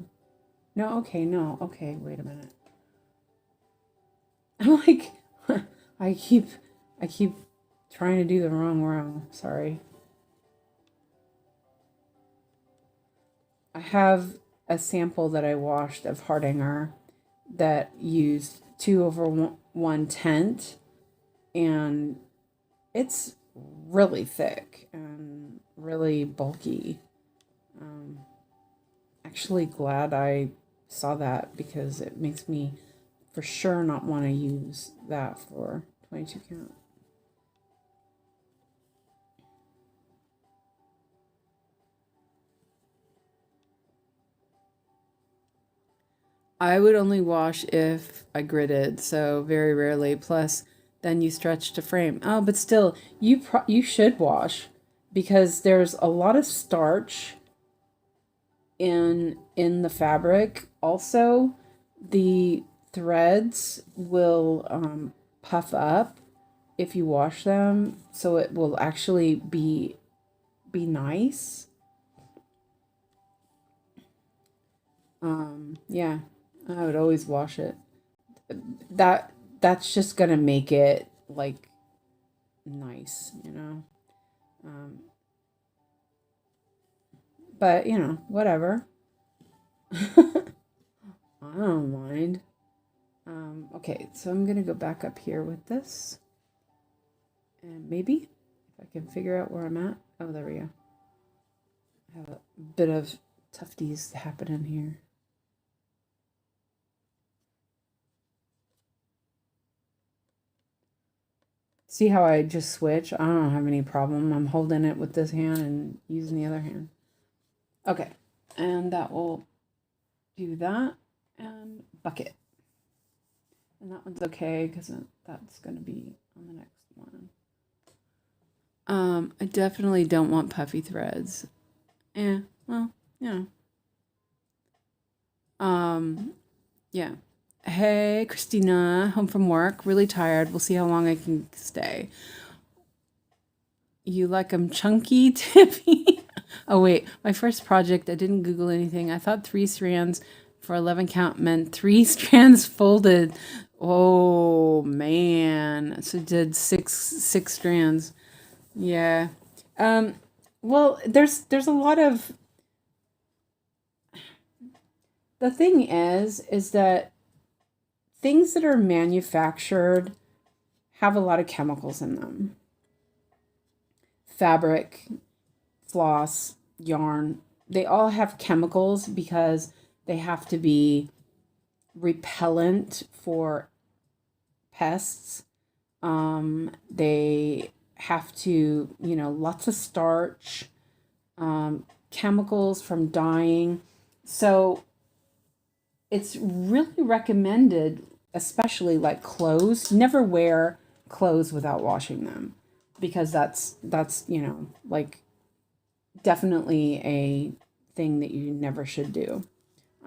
No, okay, wait a minute. I'm like, I keep trying to do the wrong row. Sorry. I have a sample that I washed of Hardanger that used 2/1 tent, and it's really thick and really bulky. Actually glad I saw that because it makes me for sure not want to use that for 22 count. I would only wash if I gridded, so very rarely. Plus, then you stretch to frame. Oh, but still, you should wash because there's a lot of starch in the fabric. Also, the threads will puff up if you wash them, so it will actually be nice. Yeah, I would always wash it. That's just gonna make it like nice, you know. But, you know, whatever. I don't mind. Okay, so I'm going to go back up here with this. And maybe, if I can figure out where I'm at. Oh, there we go. I have a bit of tufties happening here. See how I just switch? I don't have any problem. I'm holding it with this hand and using the other hand. Okay, and that will do that. And bucket. And that one's okay because that's going to be on the next one. I definitely don't want puffy threads. Well, yeah. Yeah. Hey, Christina, home from work, really tired. We'll see how long I can stay. You like them chunky, Tiffy? Oh, wait, my first project, I didn't Google anything. I thought 3 strands for 11 count meant 3 strands folded. Oh, man. So it did six strands. Yeah. Well, there's a lot of... The thing is that things that are manufactured have a lot of chemicals in them. Fabric, floss, yarn, they all have chemicals because they have to be repellent for pests. They have to, lots of starch, chemicals from dyeing. So it's really recommended, especially like clothes, never wear clothes without washing them, because that's like definitely a thing that you never should do.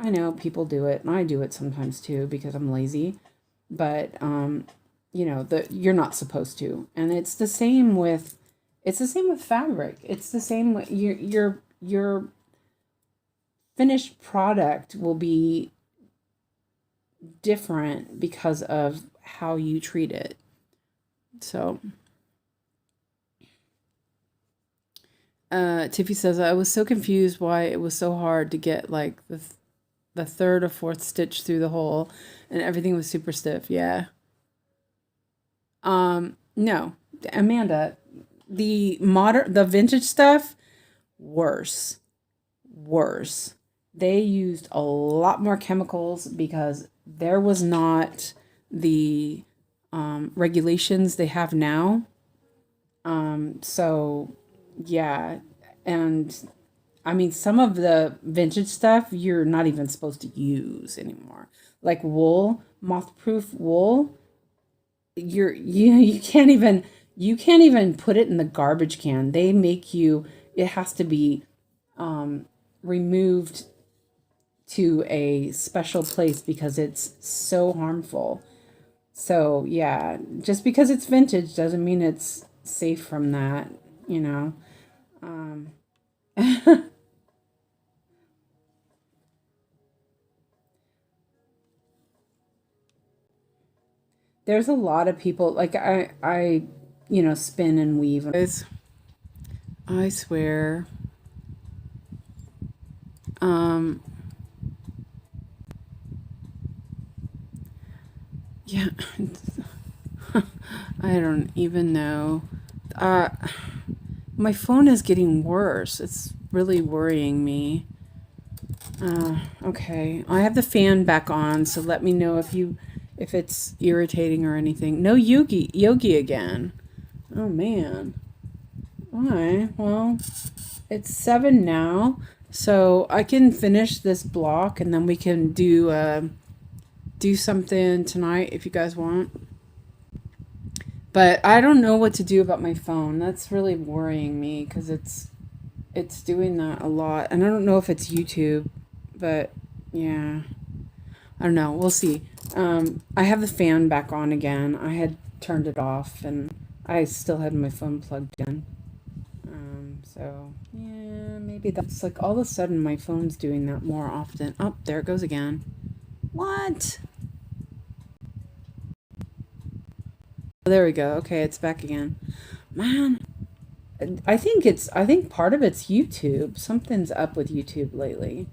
I know people do it, and I do it sometimes too because I'm lazy, but you're not supposed to. And it's the same with fabric. It's the same with your finished product will be different because of how you treat it. So Tiffy says, I was so confused why it was so hard to get like the third or fourth stitch through the hole, and everything was super stiff. Yeah. No, Amanda, the vintage stuff, worse. They used a lot more chemicals because there was not the regulations they have now. So yeah, and I mean, some of the vintage stuff you're not even supposed to use anymore. Like wool, moth-proof wool, you can't even put it in the garbage can. They make you, it has to be removed to a special place because it's so harmful. So yeah, just because it's vintage doesn't mean it's safe from that, There's a lot of people like I spin and weave. I swear. Yeah. I don't even know. My phone is getting worse. It's really worrying me. Okay. I have the fan back on, so let me know if it's irritating or anything. No Yogi again. Oh man. Alright, well, it's 7 now, so I can finish this block and then we can do something tonight if you guys want. But I don't know what to do about my phone. That's really worrying me because it's doing that a lot. And I don't know if it's YouTube, but yeah. I don't know. We'll see. I have the fan back on again. I had turned it off and I still had my phone plugged in. So yeah, maybe that's like all of a sudden my phone's doing that more often. Oh, there it goes again. What? There we go. Okay, it's back again. Man, I think part of it's YouTube. Something's up with YouTube lately.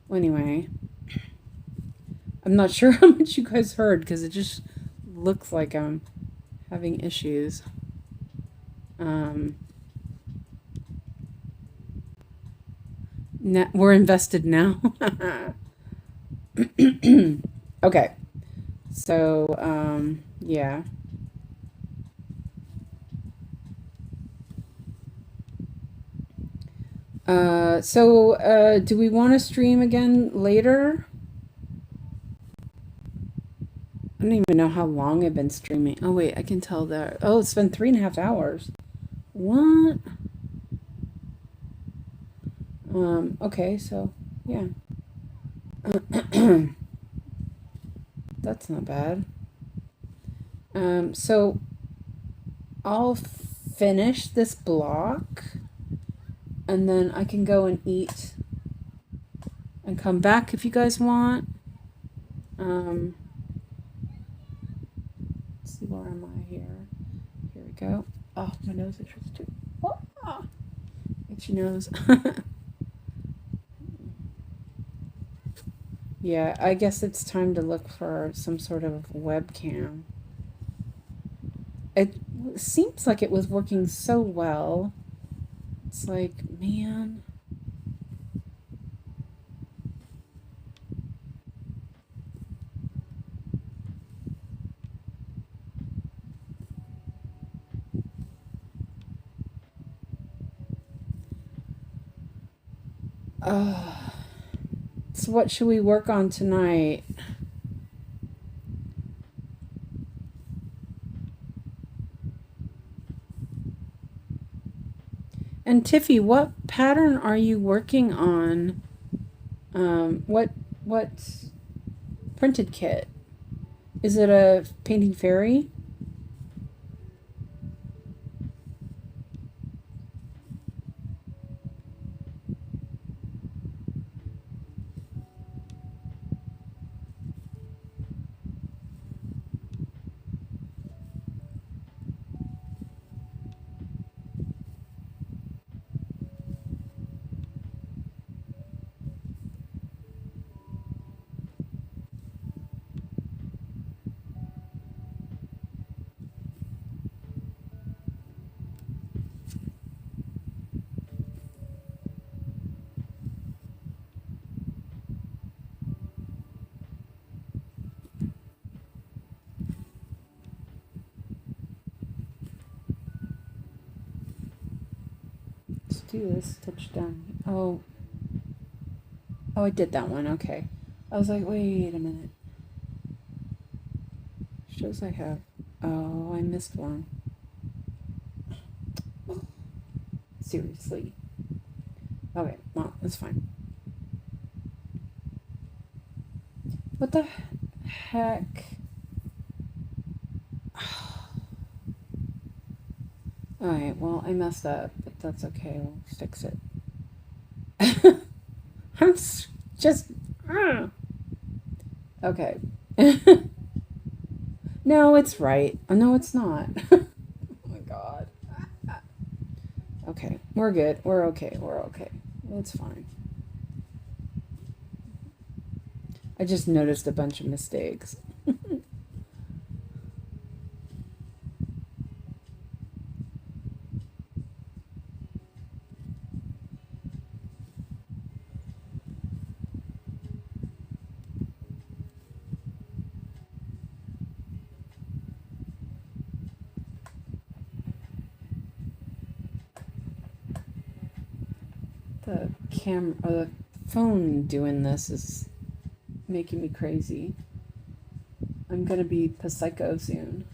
Well, anyway, I'm not sure how much you guys heard because it just looks like I'm having issues. We're invested now. Okay. So, yeah. Do we want to stream again later? I don't even know how long I've been streaming. Oh, wait, I can tell that. Oh, it's been 3.5 hours. What? Okay, so, yeah. That's not bad. So I'll finish this block and then I can go and eat and come back if you guys want. Let's see, where am I here? Here we go. Oh, my nose itches too. Oh, itchy nose. Yeah, I guess it's time to look for some sort of webcam. It seems like it was working so well. It's like, man. So what should we work on tonight? And Tiffy, what pattern are you working on? What printed kit? Is it a painting fairy? Let's do this touchdown. Oh, I did that one. Okay. I was like, wait a minute. Shows I have. Oh, I missed one. Seriously. Okay, well, that's fine. What the heck? Alright, well, I messed up, but that's okay. We'll fix it. I'm just... Okay. No, it's right. Oh, no, it's not. Oh, my God. Okay, we're good. We're okay. We're okay. It's fine. I just noticed a bunch of mistakes. The camera or the phone doing this is making me crazy. I'm gonna be psycho soon.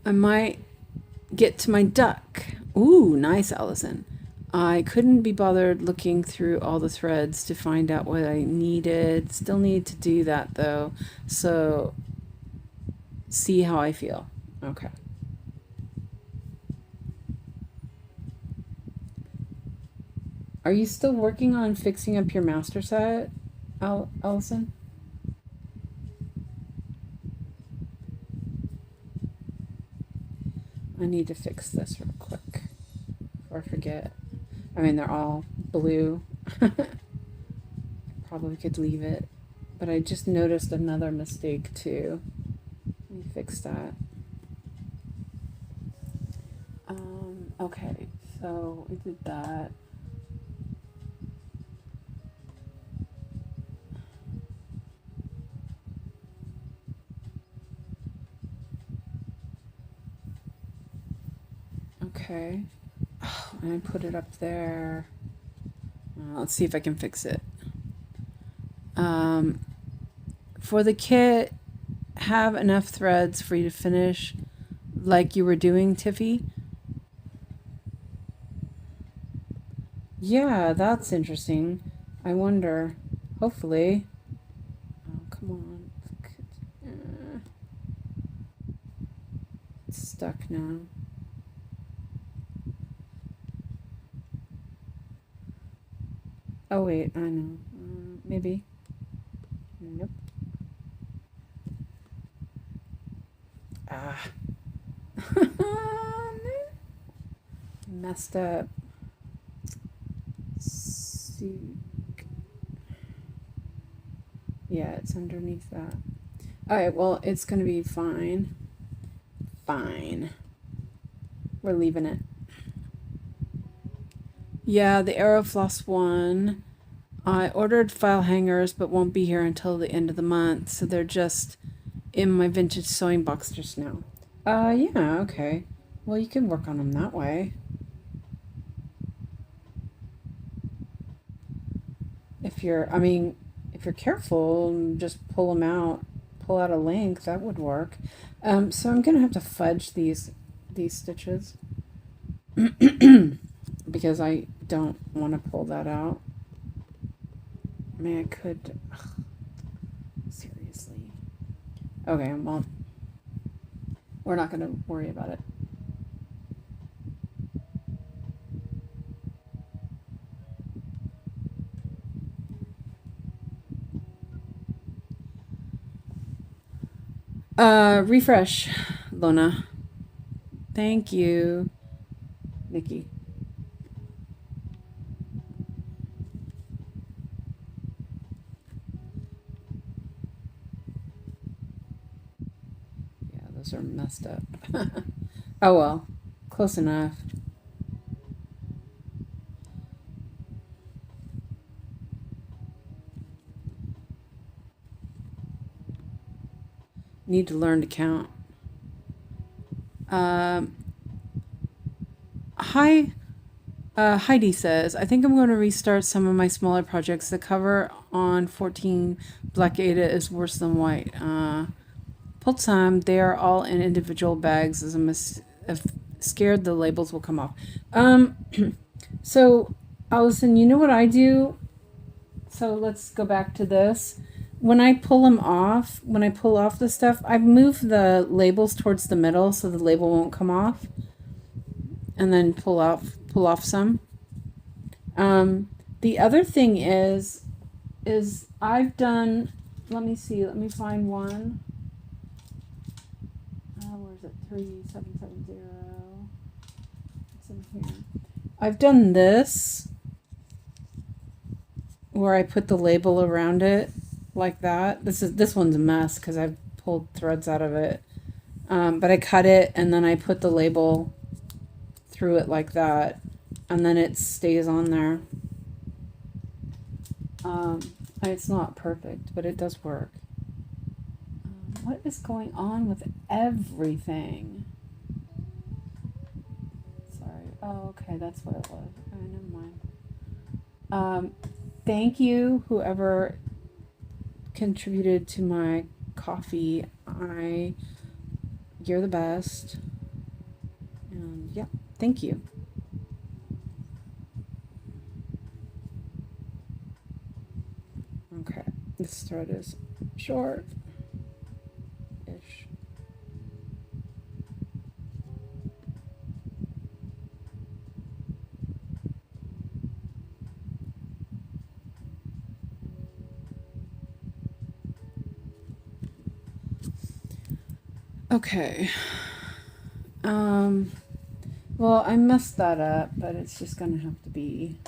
I might get to my duck. Ooh, nice, Allison. I couldn't be bothered looking through all the threads to find out what I needed. Still need to do that though. So, see how I feel. Okay. Are you still working on fixing up your master set, Allison? I need to fix this real quick before I forget. I mean, they're all blue. Probably could leave it, but I just noticed another mistake too. Let me fix that. Okay, so we did that. Okay. Oh, and I put it up there. Let's see if I can fix it. For the kit, have enough threads for you to finish like you were doing, Tiffy? Yeah, that's interesting. I wonder. Hopefully. Oh, come on. It's stuck now. Oh, wait, I know. Maybe. Nope. Ah. Messed up. Yeah, it's underneath that. Alright, well, it's going to be fine. Fine. We're leaving it. Yeah, the Airo Floss one. I ordered file hangers, but won't be here until the end of the month, so they're just in my vintage sewing box just now. Yeah, okay. Well, you can work on them that way. If you're careful, just pull them out, pull out a length, that would work. So I'm gonna have to fudge these stitches because I don't want to pull that out. I mean, I could. Ugh, seriously. Okay, well, we're not gonna worry about it. Refresh, Lona. Thank you, Nikki. Yeah, those are messed up. Oh well, close enough. Need to learn to count. Hi, Heidi says, I think I'm going to restart some of my smaller projects. The cover on 14 Black Ada is worse than white. Pulled some. They are all in individual bags as I'm scared the labels will come off. So, Allison, you know what I do? So let's go back to this. When I pull them off, when I pull off the stuff, I move the labels towards the middle so the label won't come off. And then pull off some. The other thing is I've done, let me see, let me find one. Where is it? 3770. It's in here. I've done this where I put the label around it like that. This one's a mess because I've pulled threads out of it. But I cut it and then I put the label through it like that, and then it stays on there. It's not perfect, but it does work. What is going on with everything? Sorry. Oh, okay, that's what it was. Okay, never mind. Thank you, whoever contributed to my coffee. You're the best. And yeah, thank you. Okay, this thread is short-ish. Okay. Well, I messed that up, but it's just gonna have to be.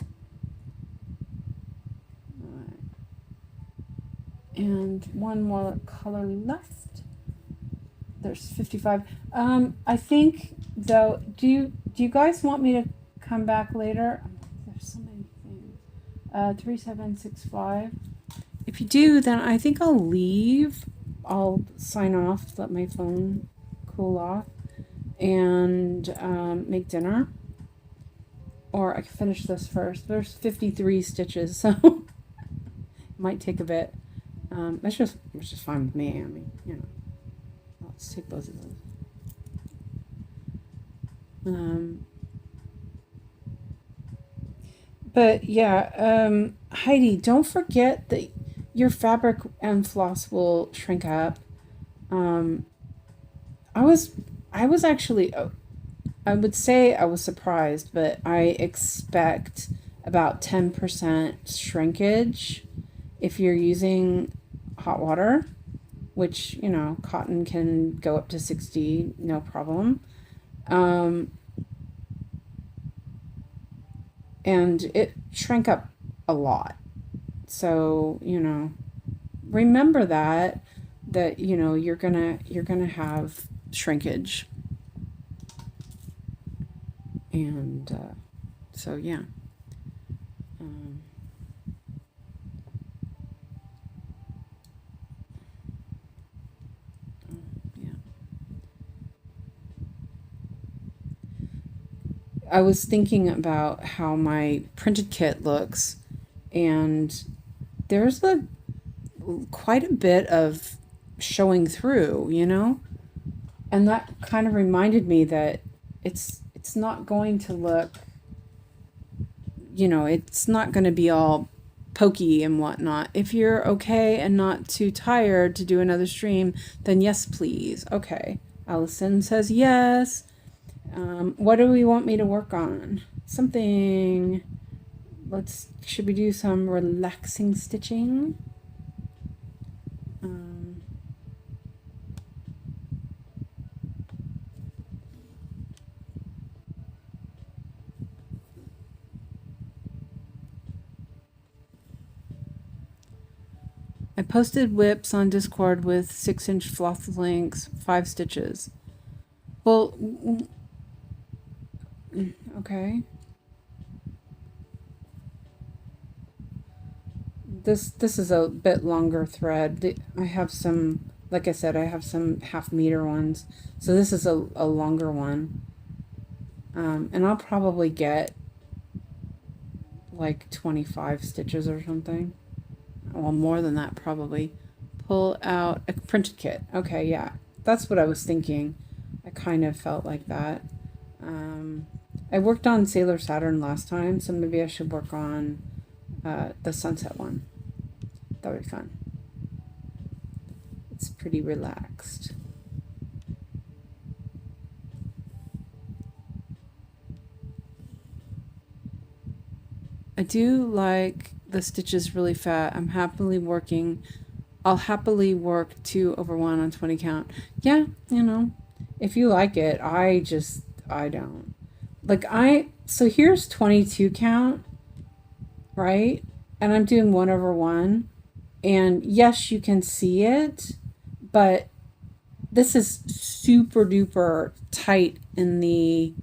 And one more color left. There's 55. I think though, do you guys want me to come back later? There's so many things. 3765. If you do, then I think I'll leave. I'll sign off, let my phone cool off, and make dinner. Or I can finish this first. There's 53 stitches, so it might take a bit. It's just fine with me. I mean, you know. Let's take both of those. But yeah, Heidi, don't forget that your fabric and floss will shrink up. I was actually, I would say I was surprised, but I expect about 10% shrinkage if you're using hot water, which, you know, cotton can go up to 60, no problem. And it shrank up a lot. So, you know, remember that you know, you're gonna have shrinkage. And so yeah. I was thinking about how my printed kit looks, and there's quite a bit of showing through, you know? And that kind of reminded me that it's not going to look, you know, it's not going to be all pokey and whatnot. If you're okay and not too tired to do another stream, then yes, please. Okay. Allison says yes. What do we want me to work on? Something. Should we do some relaxing stitching? I posted whips on Discord with 6-inch floss links, 5 stitches. Well, okay. This is a bit longer thread. I have some, like I said, I have some 1/2 meter ones. So this is a longer one. And I'll probably get like 25 stitches or something. Well, more than that probably. Pull out a printed kit. Okay, yeah. That's what I was thinking. I kind of felt like that. I worked on Sailor Saturn last time, so maybe I should work on the sunset one. That would be fun. It's pretty relaxed. I do like the stitches really fat. I'm happily working. I'll happily work 2/1 on 20 count. Yeah, you know, if you like it. I don't. Like so here's 22 count, right? And I'm doing 1/1. And yes, you can see it, but this is super duper tight in the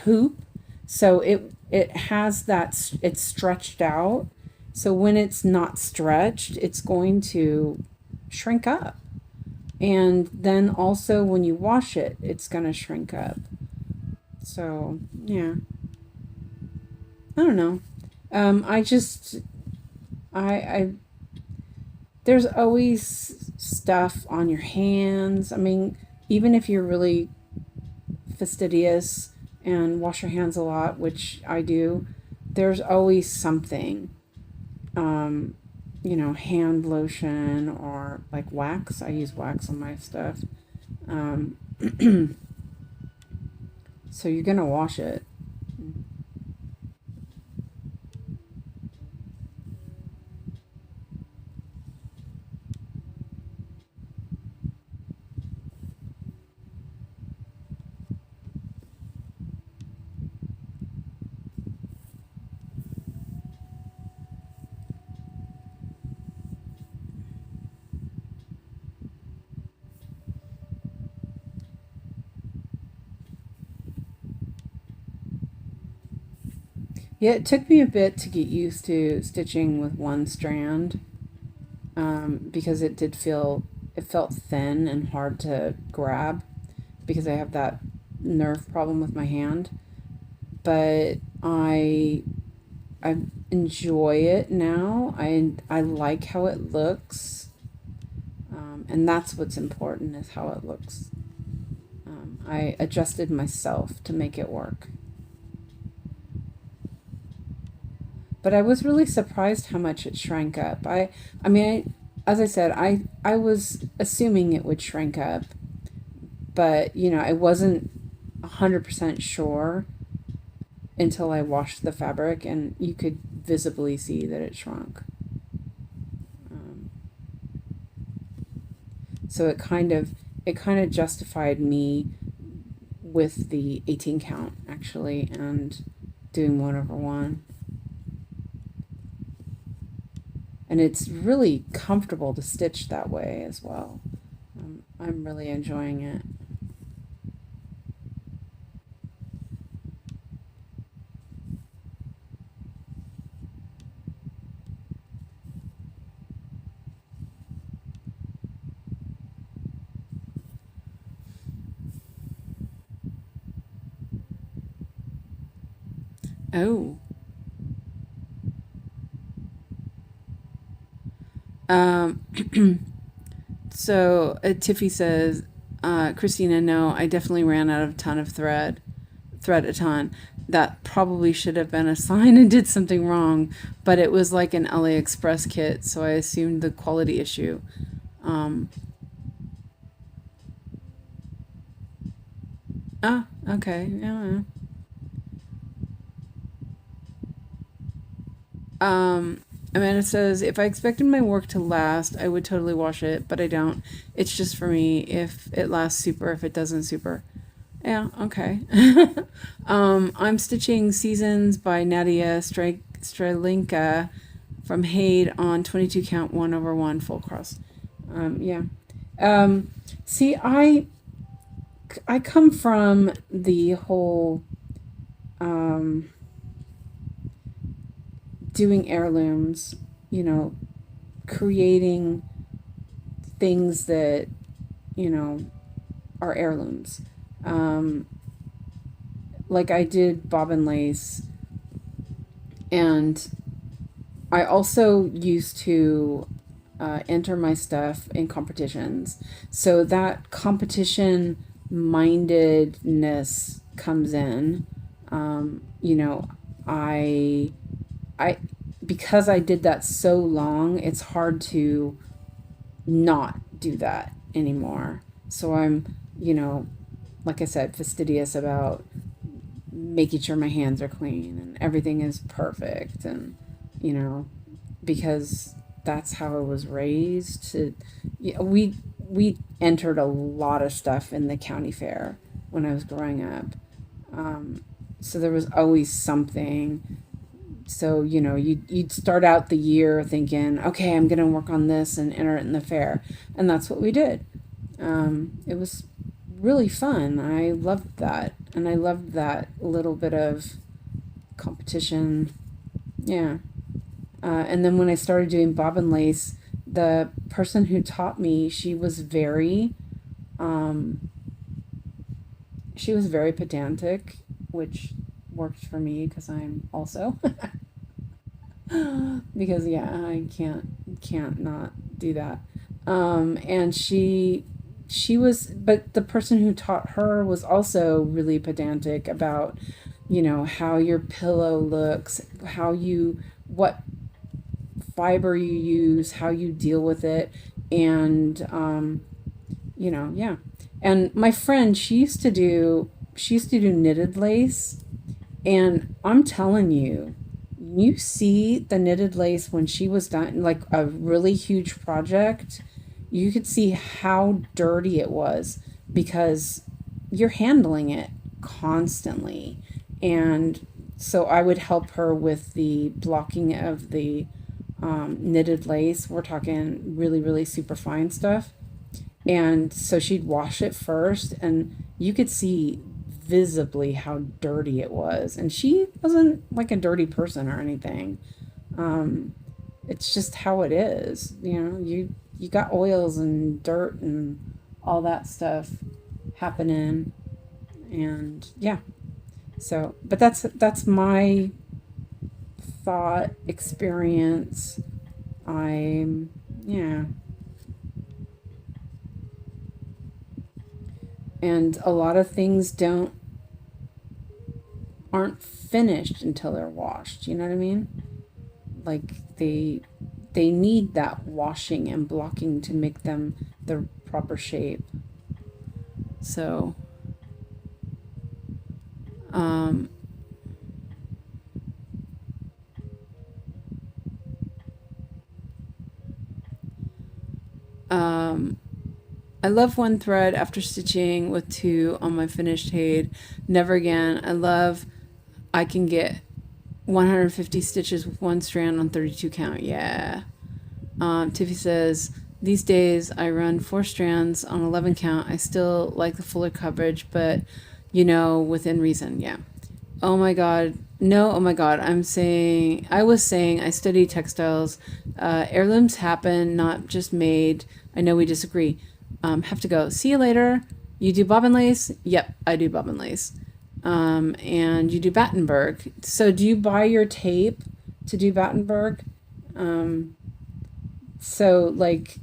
hoop. So it has that, it's stretched out. So when it's not stretched, it's going to shrink up. And then also when you wash it, it's going to shrink up. So, yeah. I don't know. There's always stuff on your hands. I mean, even if you're really fastidious and wash your hands a lot, which I do, there's always something. You know, hand lotion or like wax. I use wax on my stuff. So you're gonna wash it. Yeah, it took me a bit to get used to stitching with one strand, because it felt thin and hard to grab because I have that nerve problem with my hand. But I enjoy it now. I like how it looks, and that's what's important, is how it looks. I adjusted myself to make it work. But I was really surprised how much it shrank up. I mean, as I said, I was assuming it would shrink up, but I wasn't 100% sure until I washed the fabric, and you could visibly see that it shrunk. Um, so it kind of justified me with the 18 count, actually, and doing 1/1. And it's really comfortable to stitch that way as well. I'm really enjoying it. Oh. Um, so Tiffy says, Christina, no, I definitely ran out of ton of thread a ton. That probably should have been a sign and did something wrong, but it was like an AliExpress kit, so I assumed the quality issue. Um, okay, yeah. Um, Amanda says, if I expected my work to last, I would totally wash it, but I don't. It's just for me. If it lasts, super. If it doesn't, super. Yeah, okay. I'm stitching Seasons by Nadia Strelinka from Hade on 22 count 1/1 full cross. Yeah. Um, See, I come from the whole um, doing heirlooms, you know, creating things that, you know, are heirlooms. Um, like I did bobbin lace, and I also used to enter my stuff in competitions. So that competition mindedness comes in. You know, I I because I did that so long, it's hard to not do that anymore. So I'm, like I said, fastidious about making sure my hands are clean and everything is perfect, and you know because that's how I was raised. Yeah, we entered a lot of stuff in the county fair when I was growing up. um, so there was always something. So you'd start out the year thinking, okay, I'm going to work on this and enter it in the fair, and that's what we did. It was really fun. I loved that, and I loved that little bit of competition. Yeah. And then when I started doing bobbin lace, the person who taught me, um, she was very pedantic, which worked for me because I'm also because yeah, I can't not do that. And she was, but the person who taught her was also really pedantic about, how your pillow looks, what fiber you use, how you deal with it, and yeah. And my friend, she used to do knitted lace, and I'm telling you, you see the knitted lace when she was done, like a really huge project, you could see how dirty it was because you're handling it constantly. And so I would help her with the blocking of the knitted lace. We're talking really, really super fine stuff. And so she'd wash it first, and you could see visibly how dirty it was. And she wasn't like a dirty person or anything. It's just how it is. You got oils and dirt and all that stuff happening. And yeah. So, but that's my thought experience. Yeah. And a lot of things aren't finished until they're washed. You know what I mean? Like they need that washing and blocking to make them the proper shape. So I love one thread after stitching with 2 on my finished 𝐏𝐸. Never again. I can get 150 stitches with 1 strand on 32 count. Yeah. Tiffy says, these days I run 4 strands on 11 count. I still like the fuller coverage, but within reason. Yeah. Oh my God. No, oh my God. I was saying I study textiles. Heirlooms happen, not just made. I know we disagree. Have to go. See you later. You do bobbin lace? Yep, I do bobbin lace. And you do Battenberg. So do you buy your tape to do Battenberg? So like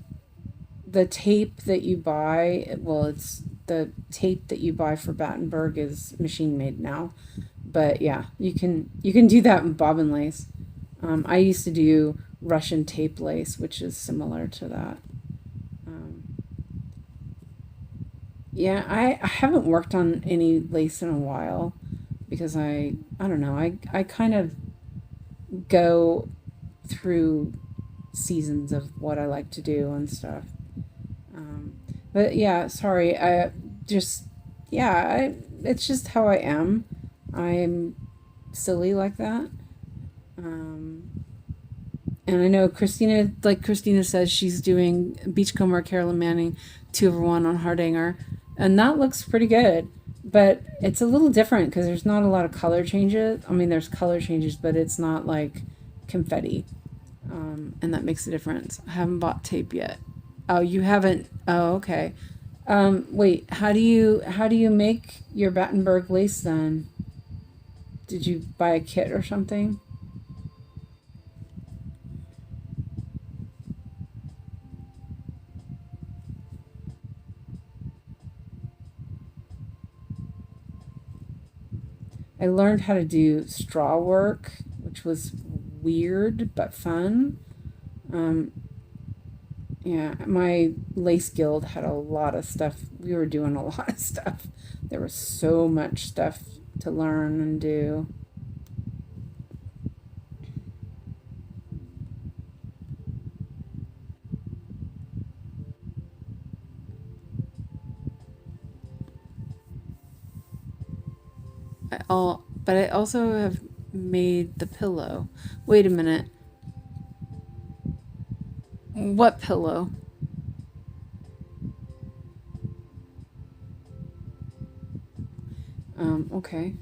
the tape that you buy, well, it's the tape that you buy for Battenberg is machine made now. But yeah, you can do that in bobbin lace. I used to do Russian tape lace, which is similar to that. Yeah, I haven't worked on any lace in a while because I don't know, I kind of go through seasons of what I like to do and stuff. But yeah, sorry, it's just how I am. I'm silly like that. And I know Christina says she's doing Beachcomber Carolyn Manning 2/1 on Hardanger, and that looks pretty good. But it's a little different because there's not a lot of color changes. I mean, there's color changes, but it's not like confetti, and that makes a difference. I haven't bought tape yet. Oh, you haven't? Oh, okay. Wait, how do you make your Battenberg lace then? Did you buy a kit or something? I learned how to do straw work, which was weird but fun. Yeah, my lace guild had a lot of stuff. We were doing a lot of stuff. There was so much stuff to learn and do. But I also have made the pillow. Wait a minute. What pillow? Okay.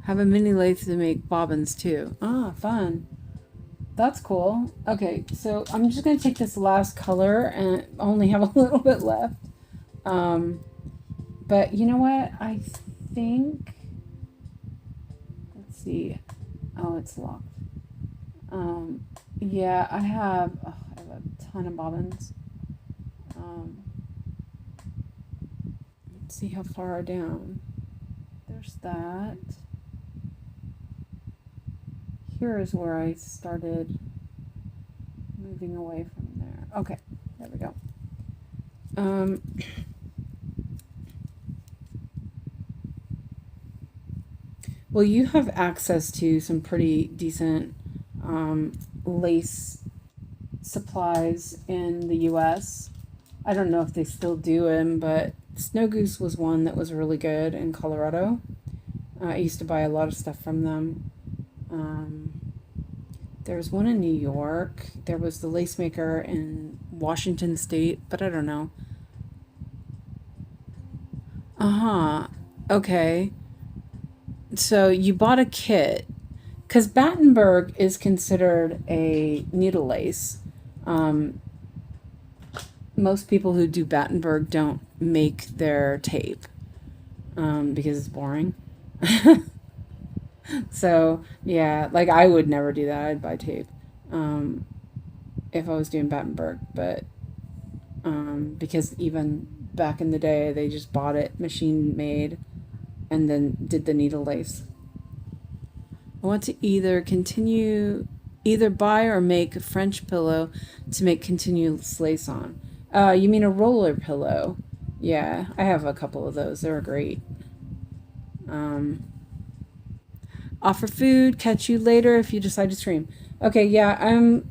Have a mini lathe to make bobbins too. Ah, fun. That's cool. Okay, so I'm just going to take this last color and only have a little bit left. But you know what? I think, let's see. Oh, it's locked. Yeah, I have a ton of bobbins. Let's see how far down. There's that. Here is where I started moving away from there. Okay, there we go. Well, you have access to some pretty decent lace supplies in the US. I don't know if they still do them, but Snow Goose was one that was really good in Colorado. I used to buy a lot of stuff from them. There was one in New York. There was the lace maker in Washington State, but I don't know. Uh-huh. Okay. So you bought a kit. Because Battenberg is considered a needle lace. Most people who do Battenberg don't make their tape because it's boring. So, yeah, like I would never do that. I'd buy tape if I was doing Battenberg. But because even back in the day, they just bought it machine made and then did the needle lace. I want to either buy or make a French pillow to make continuous lace on. You mean a roller pillow? Yeah, I have a couple of those. They're great. Offer food. Catch you later if you decide to stream. Okay, yeah, I'm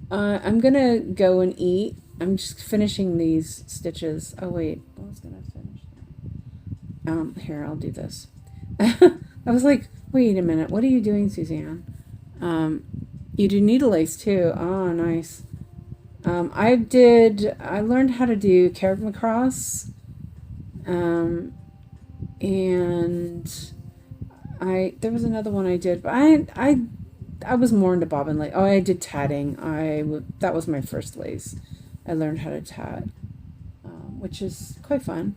gonna go and eat. I'm just finishing these stitches. Oh wait, I was gonna finish that. Here, I'll do this. I was like, wait a minute, what are you doing, Suzanne? You do needle lace too. Oh, nice. I learned how to do 𝐾𝐈𝐓𝐇. And there was another one I did, but I was more into bobbin lace. Oh, I did tatting. That was my first lace. I learned how to tat, which is quite fun.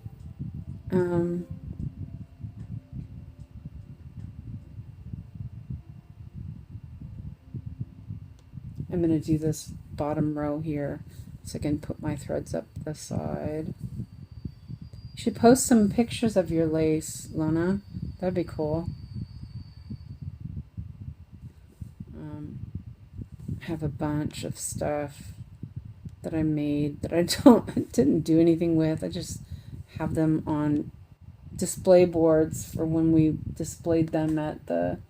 I'm going to do this bottom row here so I can put my threads up the side. You should post some pictures of your lace, Lona. That'd be cool. I have a bunch of stuff that I made that I didn't do anything with. I just have them on display boards for when we displayed them at the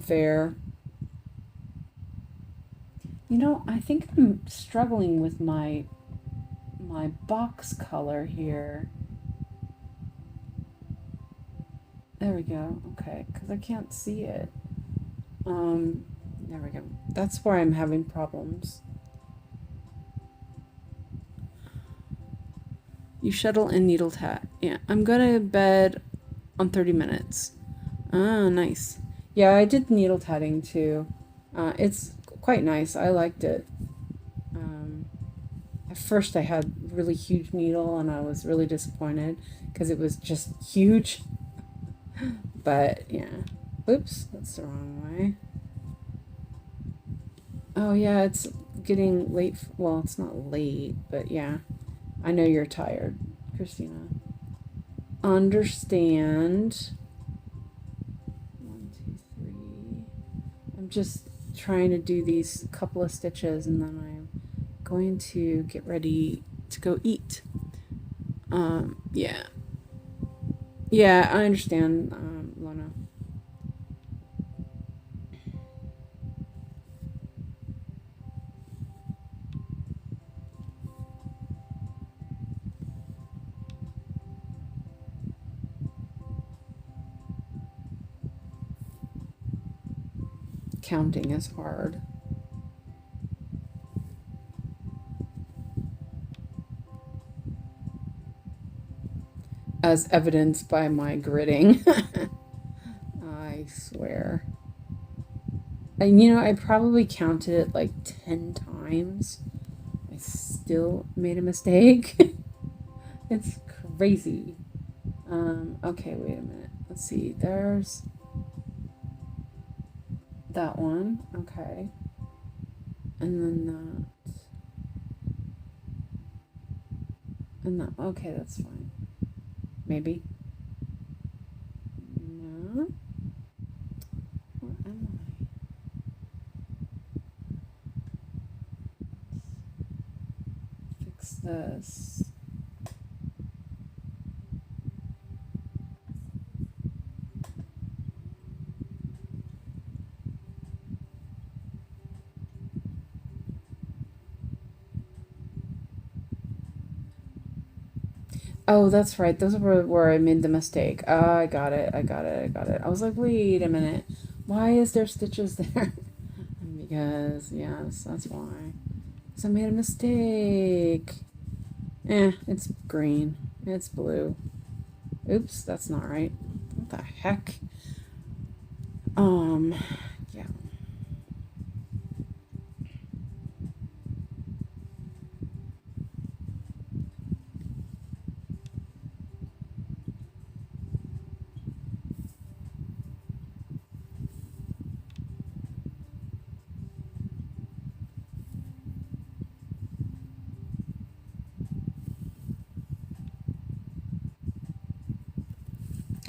fair. You know, I think I'm struggling with my box color here. There we go. Okay, because I can't see it. There we go. That's where I'm having problems. You shuttle and needle tat. Yeah, I'm going to bed on 30 minutes. Ah, nice. Yeah, I did needle tatting too. It's quite nice. I liked it. At first I had really huge needle and I was really disappointed because it was just huge. But yeah. Oops, that's the wrong way. Oh yeah, it's getting late. Well, it's not late, but yeah. I know you're tired, Christina. Understand. 1, 2, 3. I'm just trying to do these couple of stitches and then I'm going to get ready to go eat. Yeah. Yeah, I understand, Lona. Counting is hard. As evidenced by my gritting. I swear. And you know, I probably counted it like 10 times. I still made a mistake. It's crazy. Okay, wait a minute. Let's see. There's that one. Okay. And then that. And that. Okay, that's fine. Maybe. No. Where am I? Fix this. Oh, that's right. Those were where I made the mistake. I got it. I was like, wait a minute. Why is there stitches there? because, yes, that's why. So I made a mistake. It's green. It's blue. Oops, that's not right. What the heck? Yeah.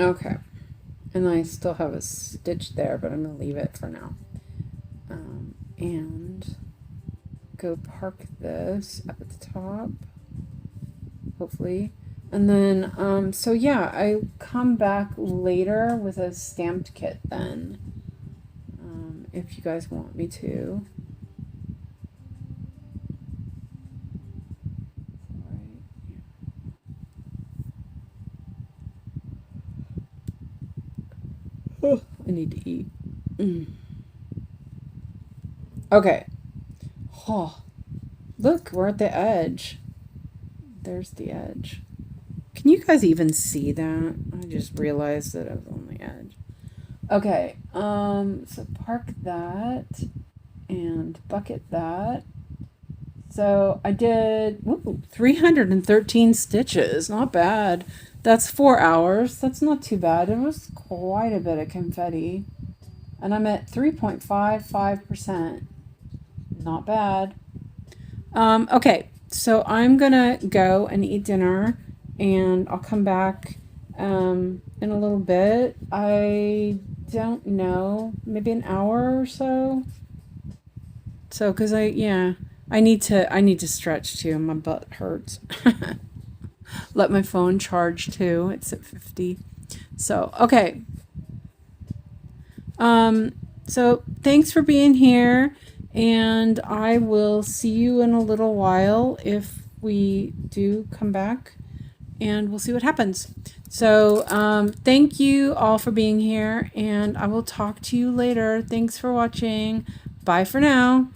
Okay. And I still have a stitch there, but I'm going to leave it for now. And go park this up at the top, hopefully. And then, so yeah, I come back later with a stamped kit then, if you guys want me to. Oh, I need to eat. Okay. Oh, look, we're at the edge. There's the edge. Can you guys even see that? I just realized that I was on the edge. Okay, so park that and bucket that. So I did 313 stitches. Not bad. That's 4 hours. That's not too bad. It was quite a bit of confetti. And I'm at 3.55%. Not bad. Okay, so I'm gonna go and eat dinner, and I'll come back in a little bit. I don't know, maybe an hour or so. So, because I need to stretch too. My butt hurts. Let my phone charge too. It's at 50. So, okay. So thanks for being here, and I will see you in a little while if we do come back, and we'll see what happens. So thank you all for being here, and I will talk to you later. Thanks for watching. Bye for now.